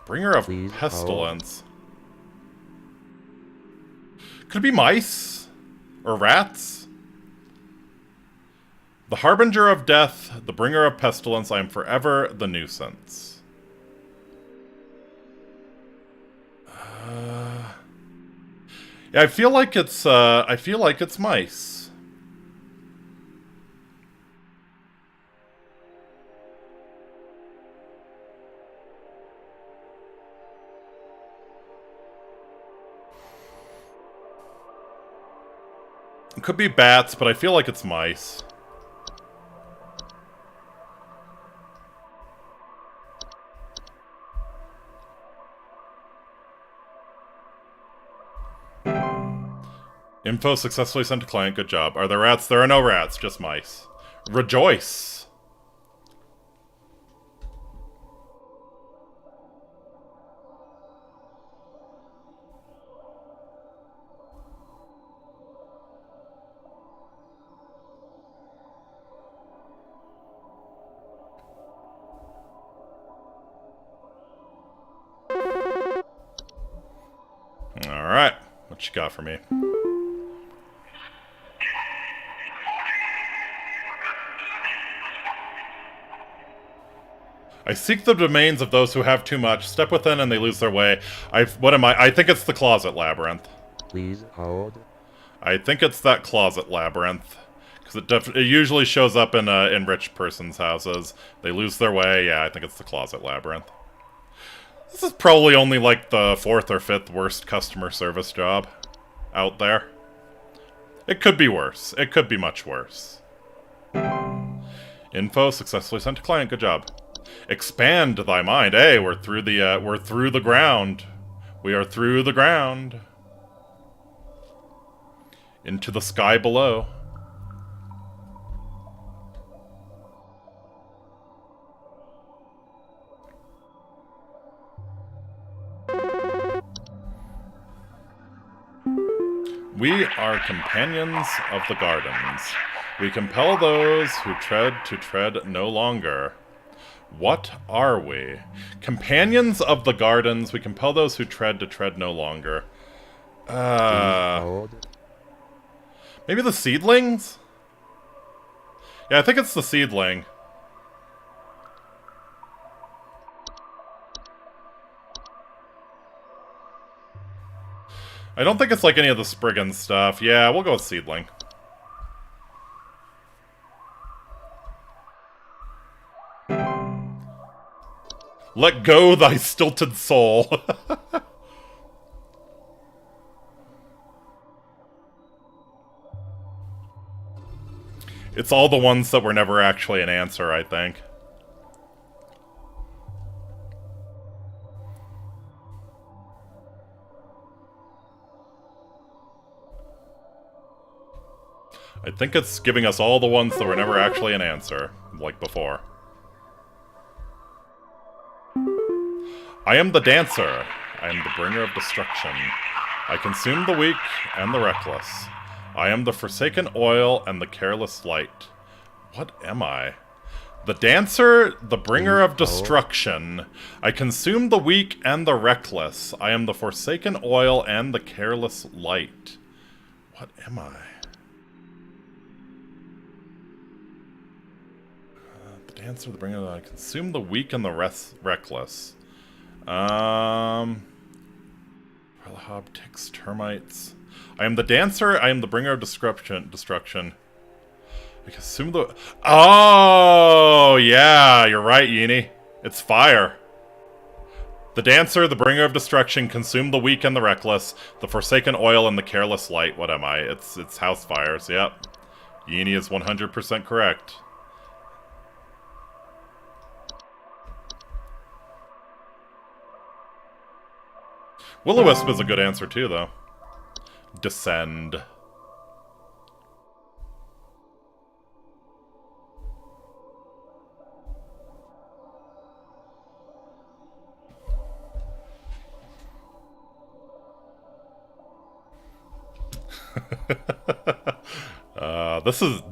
Bringer of pestilence. Could it be mice? Or rats? The harbinger of death, the bringer of pestilence, I am forever the nuisance. Yeah, I feel like it's mice. It could be bats, but I feel like it's mice. Info successfully sent to client. Good job. Are there rats? There are no rats, just mice. Rejoice! Alright. What you got for me? I seek the domains of those who have too much. Step within and they lose their way. What am I? I think it's the closet labyrinth. Please hold. I think it's that closet labyrinth. Because it usually shows up in rich person's houses. They lose their way. Yeah, I think it's the closet labyrinth. This is probably only like the 4th or 5th worst customer service job out there. It could be worse. It could be much worse. Info successfully sent to client. Good job. Expand thy mind. Hey, we're through the ground. We are through the ground. Into the sky below. We are companions of the gardens. We compel those who tread to tread no longer. What are we? Companions of the gardens. We compel those who tread to tread no longer. Maybe the seedlings? Yeah, I think it's the seedling. I don't think it's like any of the Spriggan stuff. Yeah, we'll go with seedling. Let go thy stilted soul. It's all the ones that were never actually an answer, I think. I think it's giving us all the ones that were never actually an answer, like before. I am the dancer. I am the bringer of destruction. I consume the weak and the reckless. I am the forsaken oil and the careless light. What am I? The dancer, the bringer of destruction. I consume the weak and the reckless. I am the forsaken oil and the careless light. What am I? The dancer, the bringer, I consume the weak and the reckless. Hob, ticks, termites. I am the dancer, I am the bringer of destruction. I consume the... Oh, yeah, you're right, Yini. It's fire. The dancer, the bringer of destruction, consume the weak and the reckless, the forsaken oil and the careless light. What am I? It's house fires, yep. Yini is 100% correct. Will-O-Wisp is a good answer too, though. Descend.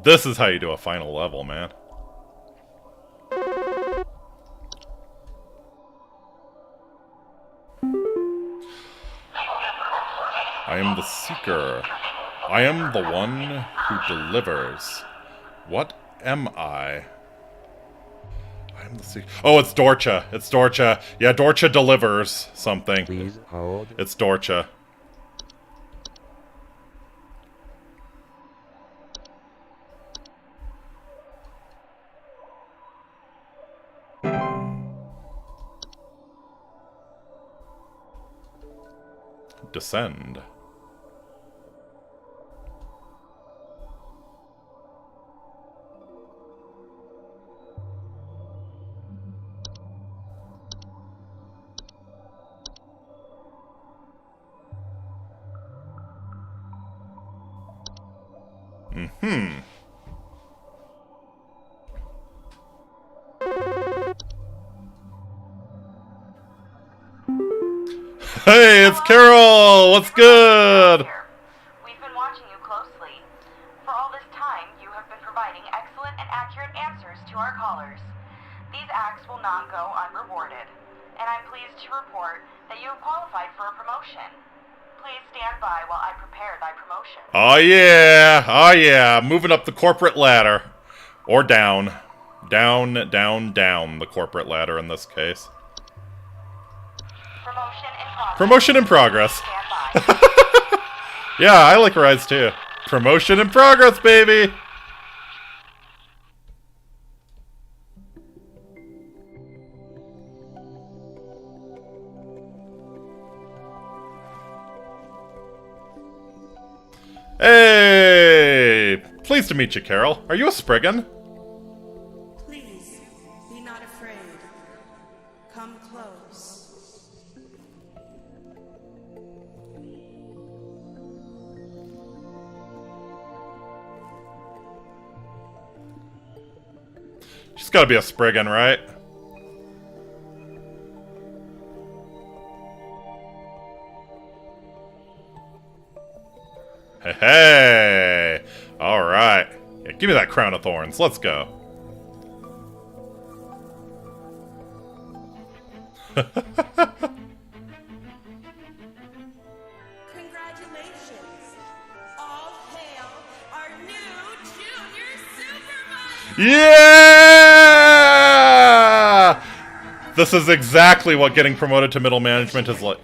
This is how you do a final level, man. I am the seeker. I am the one who delivers. What am I? I am the seeker. Oh, it's Dorcha. It's Dorcha. Yeah, Dorcha delivers something. Please hold. It's Dorcha. Descend. Mm-hmm. Hey, it's Carol! What's good? We've been watching you closely. For all this time, you have been providing excellent and accurate answers to our callers. These acts will not go unrewarded, and I'm pleased to report that you have qualified for a promotion. Please stand by while I prepare thy promotion. Oh yeah, oh yeah, moving up the corporate ladder. Or down. Down, down, down the corporate ladder in this case. Promotion in progress. Yeah, I like Rise too. Promotion in progress, baby! Hey! Pleased to meet you, Carol. Are you a Spriggan? Please, be not afraid. Come close. She's gotta be a Spriggan, right? Hey, hey! Alright. Yeah, give me that crown of thorns. Let's go. Congratulations. All hail our new junior supervisor! Yeah! This is exactly what getting promoted to middle management is like.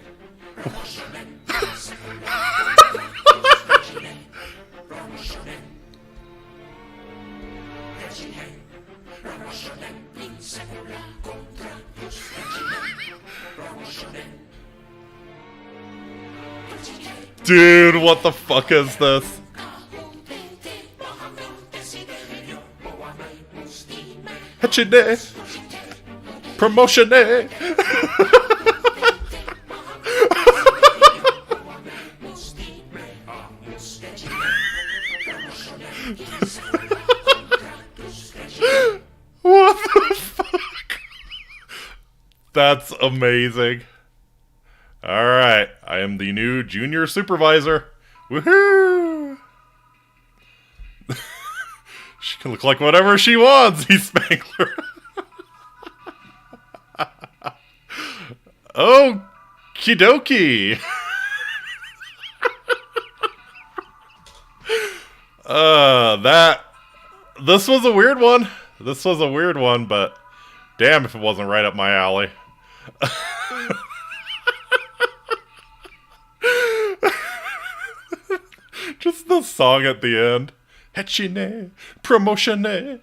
Dude, what the fuck is this? Hechine! Promotion! What the fuck? That's amazing. Alright, I am the new junior supervisor. Woohoo! She can look like whatever she wants, he Spangler. Okie dokie. This was a weird one. This was a weird one, but damn if it wasn't right up my alley. Just the song at the end. Hechine, promotion. I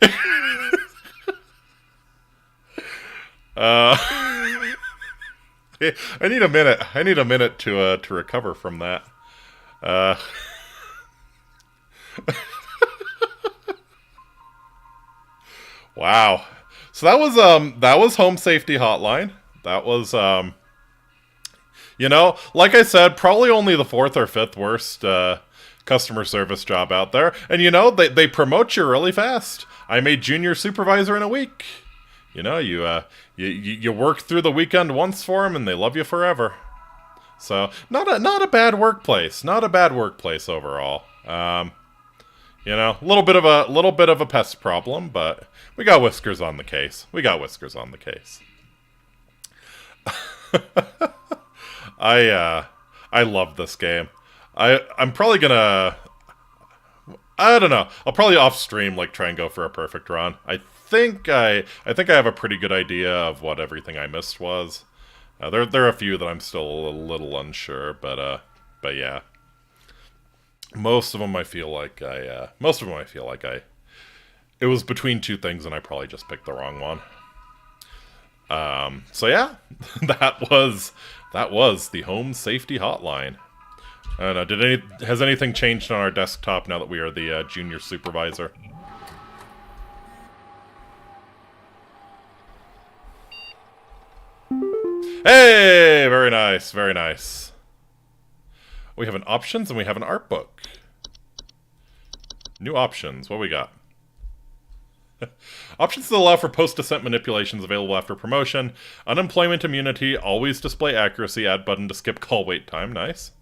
need a minute. I need a minute to recover from that. Wow. So that was Home Safety Hotline. That was you know, like I said, probably only the 4th or 5th worst customer service job out there. And you know, they promote you really fast. I made junior supervisor in a week. You know, you work through the weekend once for them, and they love you forever. So not a bad workplace. Not a bad workplace overall. You know, a little bit of a pest problem, but we got whiskers on the case. We got whiskers on the case. I love this game. I'm probably gonna, I don't know. I'll probably off stream like try and go for a perfect run. I think I have a pretty good idea of what everything I missed was. There are a few that I'm still a little unsure, but yeah. Most of them I feel like it was between two things and I probably just picked the wrong one. So yeah, that was the Home Safety Hotline. I don't know, has anything changed on our desktop now that we are the junior supervisor? Hey, very nice, very nice. We have an options and we have an art book. New options, what we got? Options that allow for post-descent manipulations available after promotion. Unemployment immunity, always display accuracy, add button to skip call wait time, nice.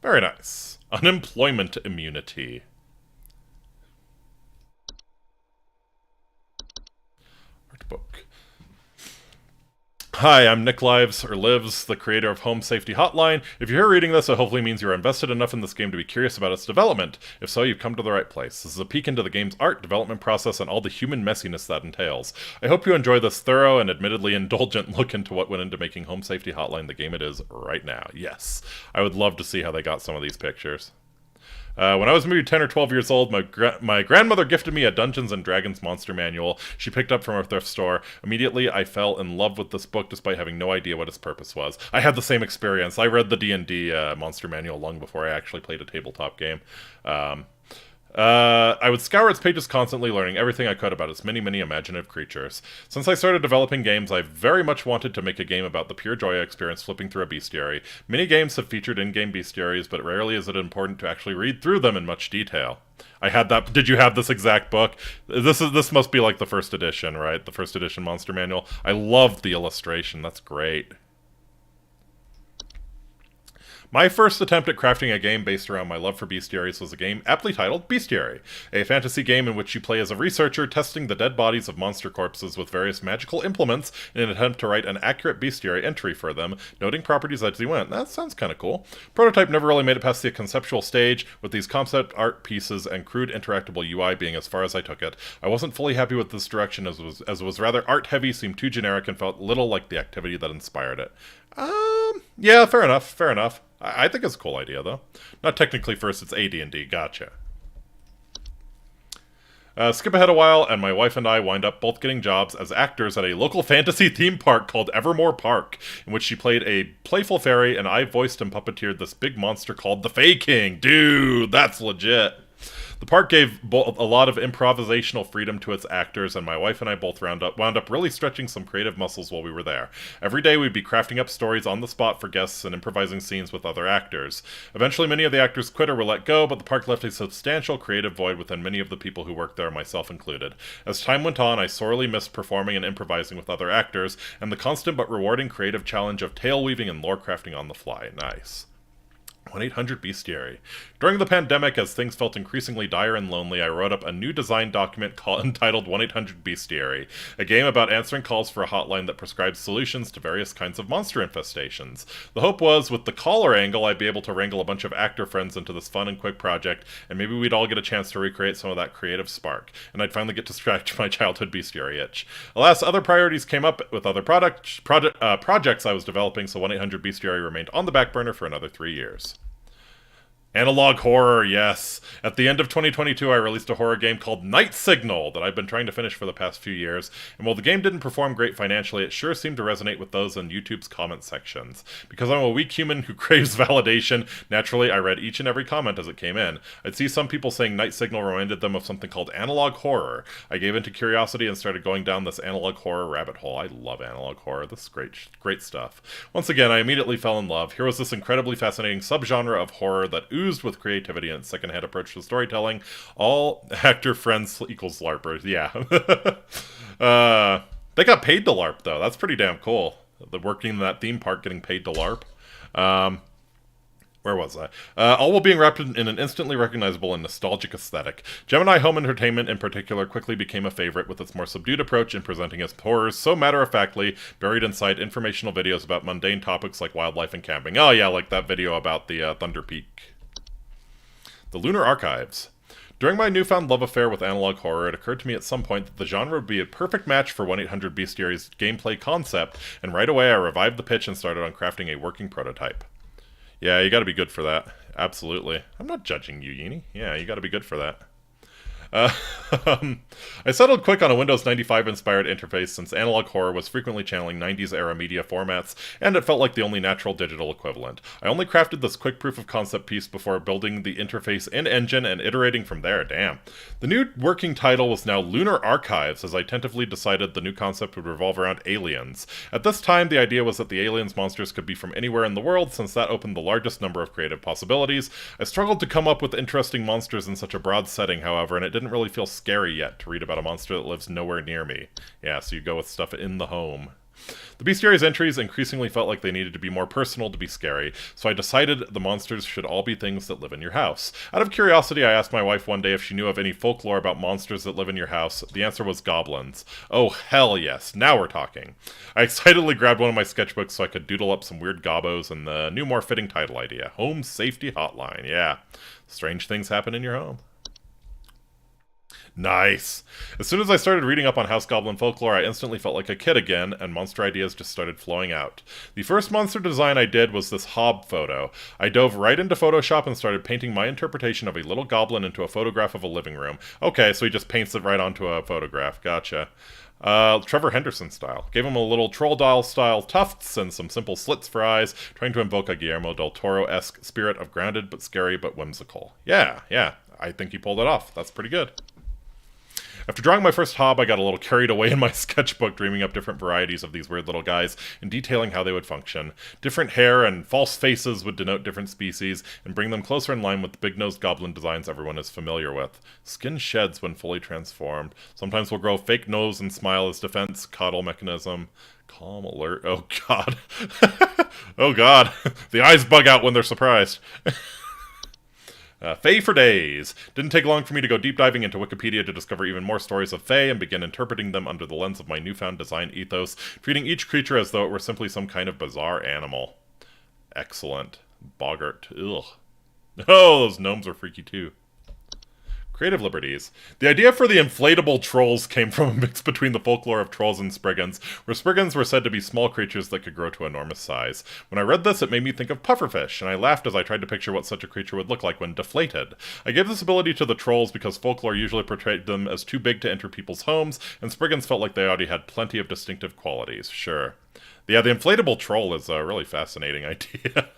Very nice. Unemployment immunity. Art book. Hi, I'm Nick Lives, the creator of Home Safety Hotline. If you're here reading this, it hopefully means you're invested enough in this game to be curious about its development. If so, you've come to the right place. This is a peek into the game's art, development process, and all the human messiness that entails. I hope you enjoy this thorough and admittedly indulgent look into what went into making Home Safety Hotline the game it is right now. Yes, I would love to see how they got some of these pictures. When I was maybe 10 or 12 years old, my grandmother gifted me a Dungeons & Dragons monster manual she picked up from a thrift store. Immediately, I fell in love with this book despite having no idea what its purpose was. I had the same experience. I read the D&D monster manual long before I actually played a tabletop game. I would scour its pages constantly, learning everything I could about its many, many imaginative creatures. Since I started developing games, I very much wanted to make a game about the pure joy I experienced flipping through a bestiary. Many games have featured in-game bestiaries, but rarely is it important to actually read through them in much detail. I had that. Did you have this exact book? This must be like the first edition, right? The first edition monster manual. I loved the illustration. That's great. My first attempt at crafting a game based around my love for bestiaries was a game aptly titled Bestiary, a fantasy game in which you play as a researcher testing the dead bodies of monster corpses with various magical implements in an attempt to write an accurate bestiary entry for them, noting properties as you went. That sounds kind of cool. Prototype never really made it past the conceptual stage, with these concept art pieces and crude interactable UI being as far as I took it. I wasn't fully happy with this direction as it was rather art-heavy, seemed too generic, and felt little like the activity that inspired it. Yeah, fair enough. I think it's a cool idea, though. Not technically first, it's AD&D. Gotcha. Skip ahead a while, and my wife and I wind up both getting jobs as actors at a local fantasy theme park called Evermore Park, in which she played a playful fairy, and I voiced and puppeteered this big monster called the Fae King. Dude, that's legit. The park gave a lot of improvisational freedom to its actors, and my wife and I both wound up really stretching some creative muscles while we were there. Every day we'd be crafting up stories on the spot for guests and improvising scenes with other actors. Eventually many of the actors quit or were let go, but the park left a substantial creative void within many of the people who worked there, myself included. As time went on, I sorely missed performing and improvising with other actors, and the constant but rewarding creative challenge of tale weaving and lore crafting on the fly. Nice. 1-800-Bestiary. During the pandemic, as things felt increasingly dire and lonely, I wrote up a new design document entitled 1-800-Bestiary, a game about answering calls for a hotline that prescribes solutions to various kinds of monster infestations. The hope was, with the caller angle, I'd be able to wrangle a bunch of actor friends into this fun and quick project, and maybe we'd all get a chance to recreate some of that creative spark, and I'd finally get to scratch my childhood bestiary itch. Alas, other priorities came up with other projects I was developing, so 1-800-Bestiary remained on the back burner for another 3 years. Analog horror, yes. At the end of 2022, I released a horror game called Night Signal that I've been trying to finish for the past few years, and while the game didn't perform great financially, it sure seemed to resonate with those in YouTube's comment sections. Because I'm a weak human who craves validation, naturally I read each and every comment as it came in. I'd see some people saying Night Signal reminded them of something called analog horror. I gave into curiosity and started going down this analog horror rabbit hole. I love analog horror. This is great stuff. Once again, I immediately fell in love. Here was this incredibly fascinating subgenre of horror that oozed with creativity and secondhand approach to storytelling. All actor friends equals LARPers. Yeah. They got paid to LARP, though. That's pretty damn cool. The working in that theme park getting paid to LARP. Where was I? All while being wrapped in an instantly recognizable and nostalgic aesthetic. Gemini Home Entertainment, in particular, quickly became a favorite with its more subdued approach in presenting its horrors so matter-of-factly, buried inside informational videos about mundane topics like wildlife and camping. Oh yeah, like that video about the Thunder Peak. The Lunar Archives. During my newfound love affair with analog horror, it occurred to me at some point that the genre would be a perfect match for 1-800-Bestiary's gameplay concept, and right away I revived the pitch and started on crafting a working prototype. Yeah, you gotta be good for that. Absolutely. I'm not judging you, Yini. Yeah, you gotta be good for that. I settled quick on a Windows 95 inspired interface since analog horror was frequently channeling 90s era media formats, and it felt like the only natural digital equivalent. I only crafted this quick proof of concept piece before building the interface in Engine and iterating from there. Damn. The new working title was now Lunar Archives, as I tentatively decided the new concept would revolve around aliens. At this time, the idea was that the aliens monsters could be from anywhere in the world, since that opened the largest number of creative possibilities. I struggled to come up with interesting monsters in such a broad setting, however, and it didn't really feel scary yet to read about a monster that lives nowhere near me. Yeah, so you go with stuff in the home. The bestiary's entries increasingly felt like they needed to be more personal to be scary, so I decided the monsters should all be things that live in your house. Out of curiosity, I asked my wife one day if she knew of any folklore about monsters that live in your house. The answer was goblins. Oh, hell yes. Now we're talking. I excitedly grabbed one of my sketchbooks so I could doodle up some weird gobbos and the new, more fitting title idea. Home Safety Hotline. Yeah. Strange things happen in your home. Nice. As soon as I started reading up on House Goblin folklore, I instantly felt like a kid again, and monster ideas just started flowing out. The first monster design I did was this Hob photo. I dove right into Photoshop and started painting my interpretation of a little goblin into a photograph of a living room. Okay, so he just paints it right onto a photograph. Gotcha. Trevor Henderson style. Gave him a little troll doll style tufts and some simple slits for eyes, trying to invoke a Guillermo del Toro-esque spirit of grounded but scary but whimsical. Yeah, I think he pulled it off. That's pretty good. After drawing my first hob, I got a little carried away in my sketchbook, dreaming up different varieties of these weird little guys and detailing how they would function. Different hair and false faces would denote different species and bring them closer in line with the big-nosed goblin designs everyone is familiar with. Skin sheds when fully transformed. Sometimes will grow fake nose and smile as defense, coddle mechanism. Calm alert. Oh god. Oh god. The eyes bug out when they're surprised. Fae for days. Didn't take long for me to go deep diving into Wikipedia to discover even more stories of Fae and begin interpreting them under the lens of my newfound design ethos, treating each creature as though it were simply some kind of bizarre animal. Excellent. Boggart. Ugh. Oh, those gnomes are freaky too. Creative liberties. The idea for the inflatable trolls came from a mix between the folklore of trolls and spriggans, where spriggans were said to be small creatures that could grow to enormous size. When I read this, it made me think of pufferfish, and I laughed as I tried to picture what such a creature would look like when deflated. I gave this ability to the trolls because folklore usually portrayed them as too big to enter people's homes, and spriggans felt like they already had plenty of distinctive qualities. Sure. Yeah, the inflatable troll is a really fascinating idea.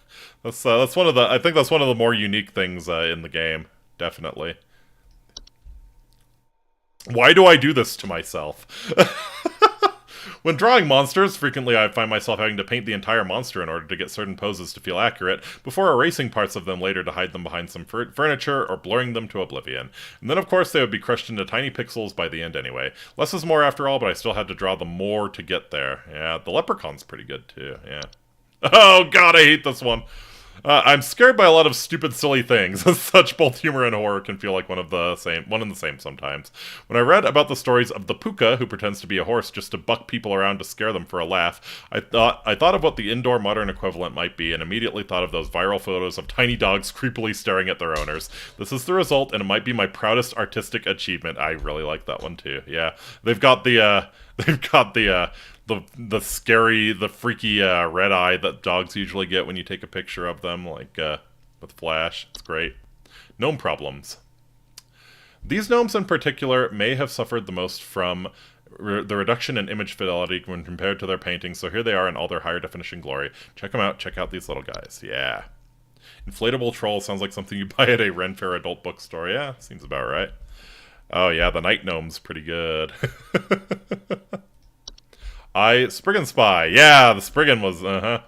That's one of the. I think that's one of the more unique things in the game. Definitely. Why do I do this to myself? When drawing monsters, frequently I find myself having to paint the entire monster in order to get certain poses to feel accurate, before erasing parts of them later to hide them behind some furniture or blurring them to oblivion. And then of course they would be crushed into tiny pixels by the end anyway. Less is more after all, but I still had to draw them more to get there. Yeah, the leprechaun's pretty good too, yeah. Oh god, I hate this one! I'm scared by a lot of stupid, silly things. As such, both humor and horror can feel like one and the same sometimes. When I read about the stories of the puka, who pretends to be a horse just to buck people around to scare them for a laugh, I thought of what the indoor modern equivalent might be, and immediately thought of those viral photos of tiny dogs creepily staring at their owners. This is the result, and it might be my proudest artistic achievement. I really like that one too. Yeah, they've got the scary, the freaky red eye that dogs usually get when you take a picture of them, like with Flash. It's great. Gnome problems. These gnomes in particular may have suffered the most from the reduction in image fidelity when compared to their paintings, so here they are in all their higher definition glory. Check them out. Check out these little guys. Yeah. Inflatable troll sounds like something you buy at a Ren Fair adult bookstore. Yeah, seems about right. Oh yeah, the night gnome's pretty good. Spriggan Spy. Yeah, the Spriggan was, The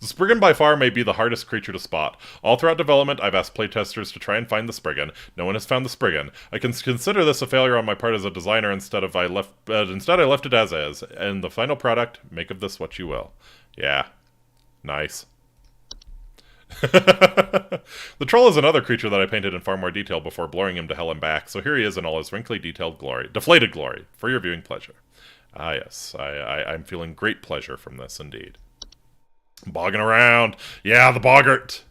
Spriggan by far may be the hardest creature to spot. All throughout development, I've asked playtesters to try and find the Spriggan. No one has found the Spriggan. I can consider this a failure on my part as a designer instead I left it as is. And the final product, make of this what you will. Yeah. Nice. The troll is another creature that I painted in far more detail before blurring him to hell and back, so here he is in all his wrinkly deflated glory, for your viewing pleasure. Ah, yes. I'm feeling great pleasure from this, indeed. Bogging around. Yeah, the Boggart!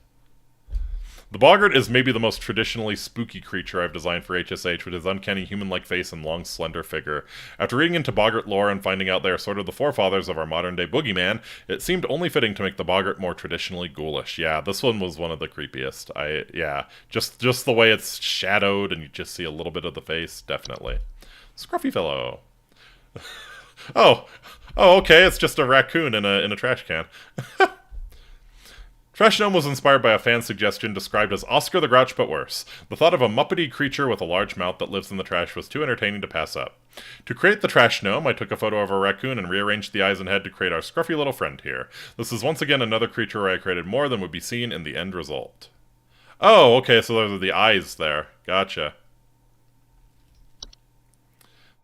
The Boggart is maybe the most traditionally spooky creature I've designed for HSH, with his uncanny human-like face and long, slender figure. After reading into Boggart lore and finding out they are sort of the forefathers of our modern-day boogeyman, it seemed only fitting to make the Boggart more traditionally ghoulish. Yeah, this one was one of the creepiest. Just the way it's shadowed and you just see a little bit of the face, definitely. Scruffy fellow. Oh, okay, it's just a raccoon in a trash can. Trash Gnome was inspired by a fan suggestion described as Oscar the Grouch but worse. The thought of a muppety creature with a large mouth that lives in the trash was too entertaining to pass up. To create the Trash Gnome, I took a photo of a raccoon and rearranged the eyes and head to create our scruffy little friend here. This is once again another creature where I created more than would be seen in the end result. Oh, okay, so those are the eyes there. Gotcha.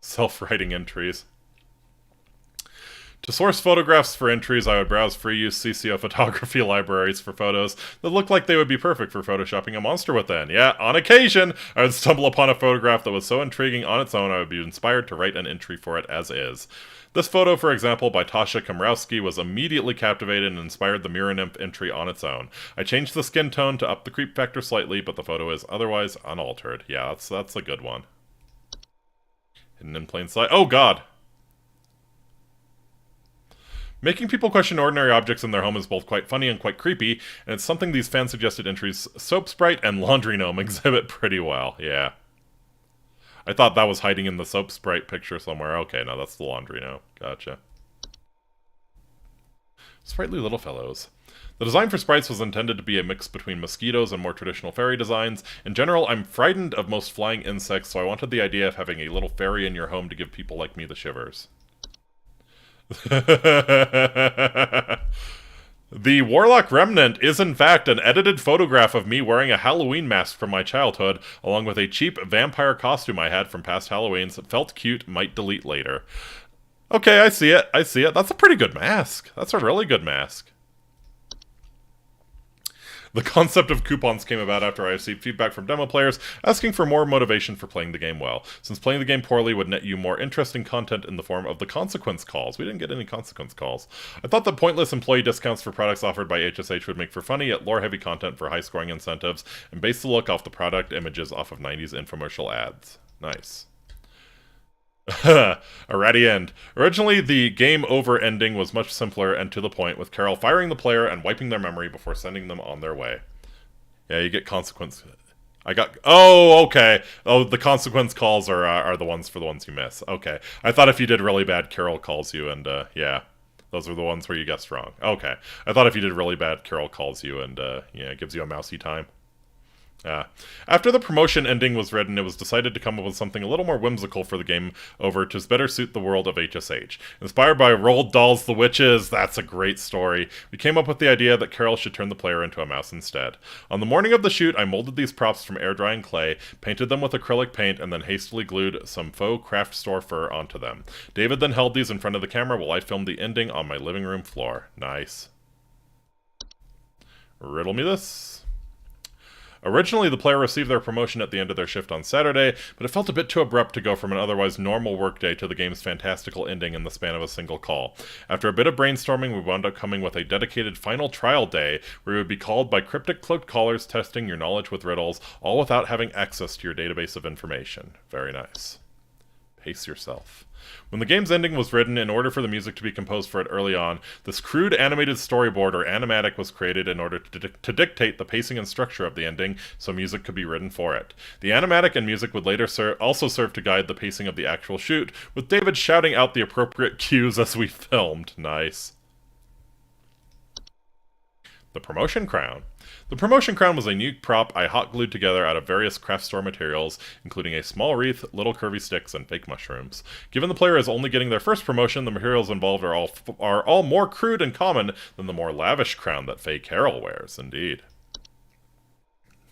Self-writing entries. To source photographs for entries, I would browse free-use CCO photography libraries for photos that looked like they would be perfect for photoshopping a monster within. Yeah, on occasion, I would stumble upon a photograph that was so intriguing on its own I would be inspired to write an entry for it as is. This photo, for example, by Tasha Komrowski, was immediately captivated and inspired the Mirror Nymph entry on its own. I changed the skin tone to up the creep factor slightly, but the photo is otherwise unaltered. Yeah, that's a good one. Hidden in plain sight. Oh, God! Making people question ordinary objects in their home is both quite funny and quite creepy, and it's something these fan-suggested entries, Soap Sprite and Laundry Gnome, exhibit pretty well, yeah. I thought that was hiding in the Soap Sprite picture somewhere. Okay, no, that's the Laundry Gnome. Gotcha. Sprightly little fellows. The design for sprites was intended to be a mix between mosquitoes and more traditional fairy designs. In general, I'm frightened of most flying insects, so I wanted the idea of having a little fairy in your home to give people like me the shivers. The Warlock Remnant is in fact an edited photograph of me wearing a Halloween mask from my childhood, along with a cheap vampire costume I had from past Halloweens. It felt cute, might delete later. Okay, I see it. That's a pretty good mask. That's a really good mask. The concept of coupons came about after I received feedback from demo players asking for more motivation for playing the game well, since playing the game poorly would net you more interesting content in the form of the consequence calls. We didn't get any consequence calls. I thought that pointless employee discounts for products offered by HSH would make for funny yet lore-heavy content for high-scoring incentives, and base the look off the product images off of 90s infomercial ads. Nice. A ratty end. Originally, the game over ending was much simpler and to the point, with Carol firing the player and wiping their memory before sending them on their way. Yeah, you get consequence. Oh, okay. Oh, the consequence calls are the ones for the ones you miss. Okay. I thought if you did really bad, Carol calls you, and yeah. Those are the ones where you guessed wrong. Okay. I thought if you did really bad, Carol calls you, and yeah, gives you a mousy time. After the promotion ending was written, it was decided to come up with something a little more whimsical for the game over to better suit the world of HSH. Inspired by Roald Dahl's The Witches, that's a great story, we came up with the idea that Carol should turn the player into a mouse instead. On the morning of the shoot, I molded these props from air-drying clay, painted them with acrylic paint, and then hastily glued some faux craft store fur onto them. David then held these in front of the camera while I filmed the ending on my living room floor. Nice. Riddle me this. Originally, the player received their promotion at the end of their shift on Saturday, but it felt a bit too abrupt to go from an otherwise normal workday to the game's fantastical ending in the span of a single call. After a bit of brainstorming, we wound up coming with a dedicated final trial day, where you would be called by cryptic cloaked callers testing your knowledge with riddles, all without having access to your database of information. Very nice. Pace yourself. When the game's ending was written, in order for the music to be composed for it early on, this crude animated storyboard or animatic was created in order to dictate the pacing and structure of the ending, so music could be written for it. The animatic and music would later also serve to guide the pacing of the actual shoot, with David shouting out the appropriate cues as we filmed. Nice. The Promotion Crown. The Promotion Crown was a new prop I hot glued together out of various craft store materials, including a small wreath, little curvy sticks, and fake mushrooms. Given the player is only getting their first promotion, the materials involved are all more crude and common than the more lavish crown that Faye Carroll wears, indeed.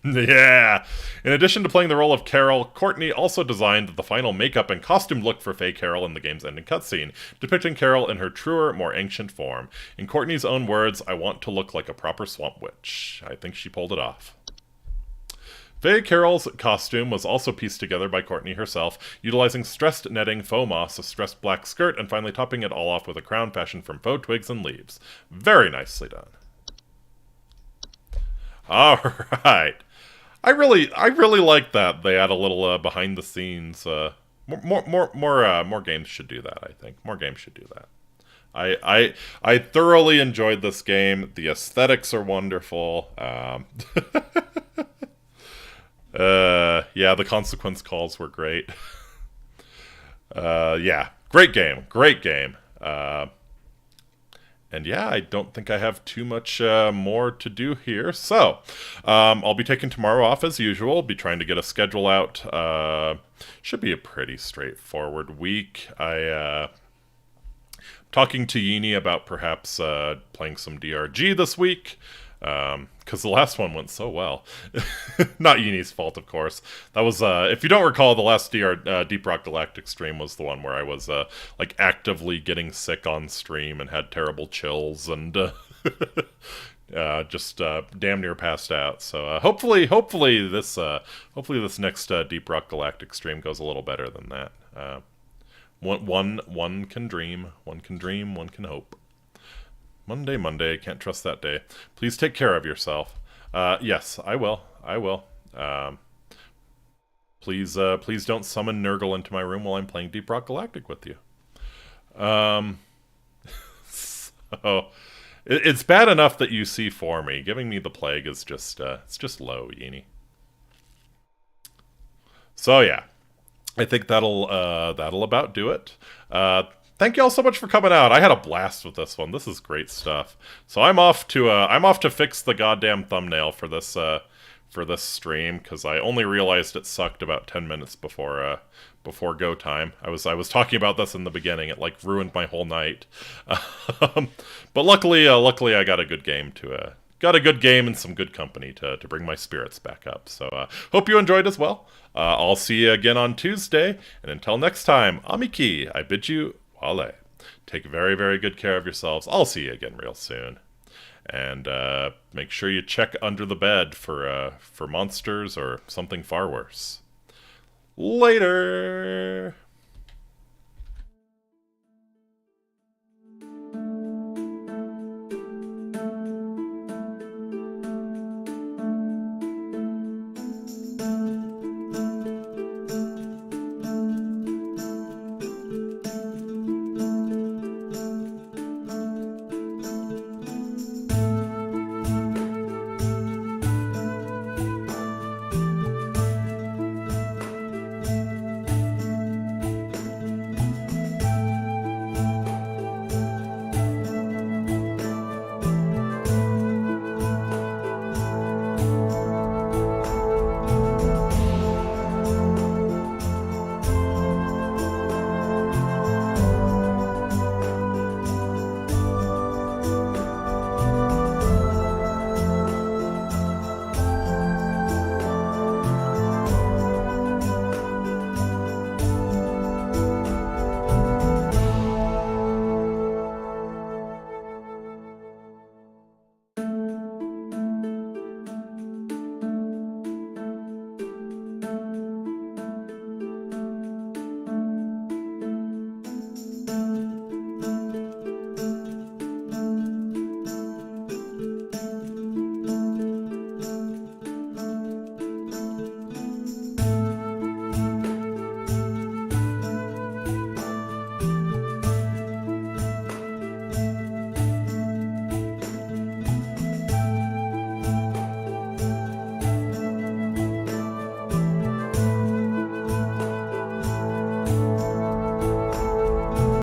Yeah! In addition to playing the role of Carol, Courtney also designed the final makeup and costume look for Faye Carroll in the game's ending cutscene, depicting Carol in her truer, more ancient form. In Courtney's own words, "I want to look like a proper swamp witch." I think she pulled it off. Faye Carroll's costume was also pieced together by Courtney herself, utilizing stressed netting, faux moss, a stressed black skirt, and finally topping it all off with a crown fashioned from faux twigs and leaves. Very nicely done. Alright. I really like that they add a little behind the scenes. More games should do that. I think more games should do that. I thoroughly enjoyed this game. The aesthetics are wonderful. Yeah, the consequence calls were great. Yeah, great game. And yeah, I don't think I have too much more to do here. So, I'll be taking tomorrow off as usual. Be trying to get a schedule out. Should be a pretty straightforward week. Talking to Yini about perhaps playing some DRG this week. Because the last one went so well. Not Yini's fault, of course. That was, if you don't recall, the last Deep Rock Galactic stream was the one where I was, like, actively getting sick on stream and had terrible chills and, just, damn near passed out. So, hopefully this next, Deep Rock Galactic stream goes a little better than that. One can dream, one can hope. Monday, can't trust that day. Please take care of yourself. Yes, I will. Please don't summon Nurgle into my room while I'm playing Deep Rock Galactic with you. So, it's bad enough that you see for me. Giving me the plague is just, it's just low, Yini. So yeah, I think that'll about do it. thank you all so much for coming out. I had a blast with this one. This is great stuff. So I'm off to fix the goddamn thumbnail for this stream, because I only realized it sucked about 10 minutes before go time. I was talking about this in the beginning. It like ruined my whole night. But luckily I got a good game and some good company to bring my spirits back up. So hope you enjoyed as well. I'll see you again on Tuesday, and until next time, Amiki, I bid you wale. Take very, very good care of yourselves. I'll see you again real soon. And make sure you check under the bed for monsters or something far worse. Later!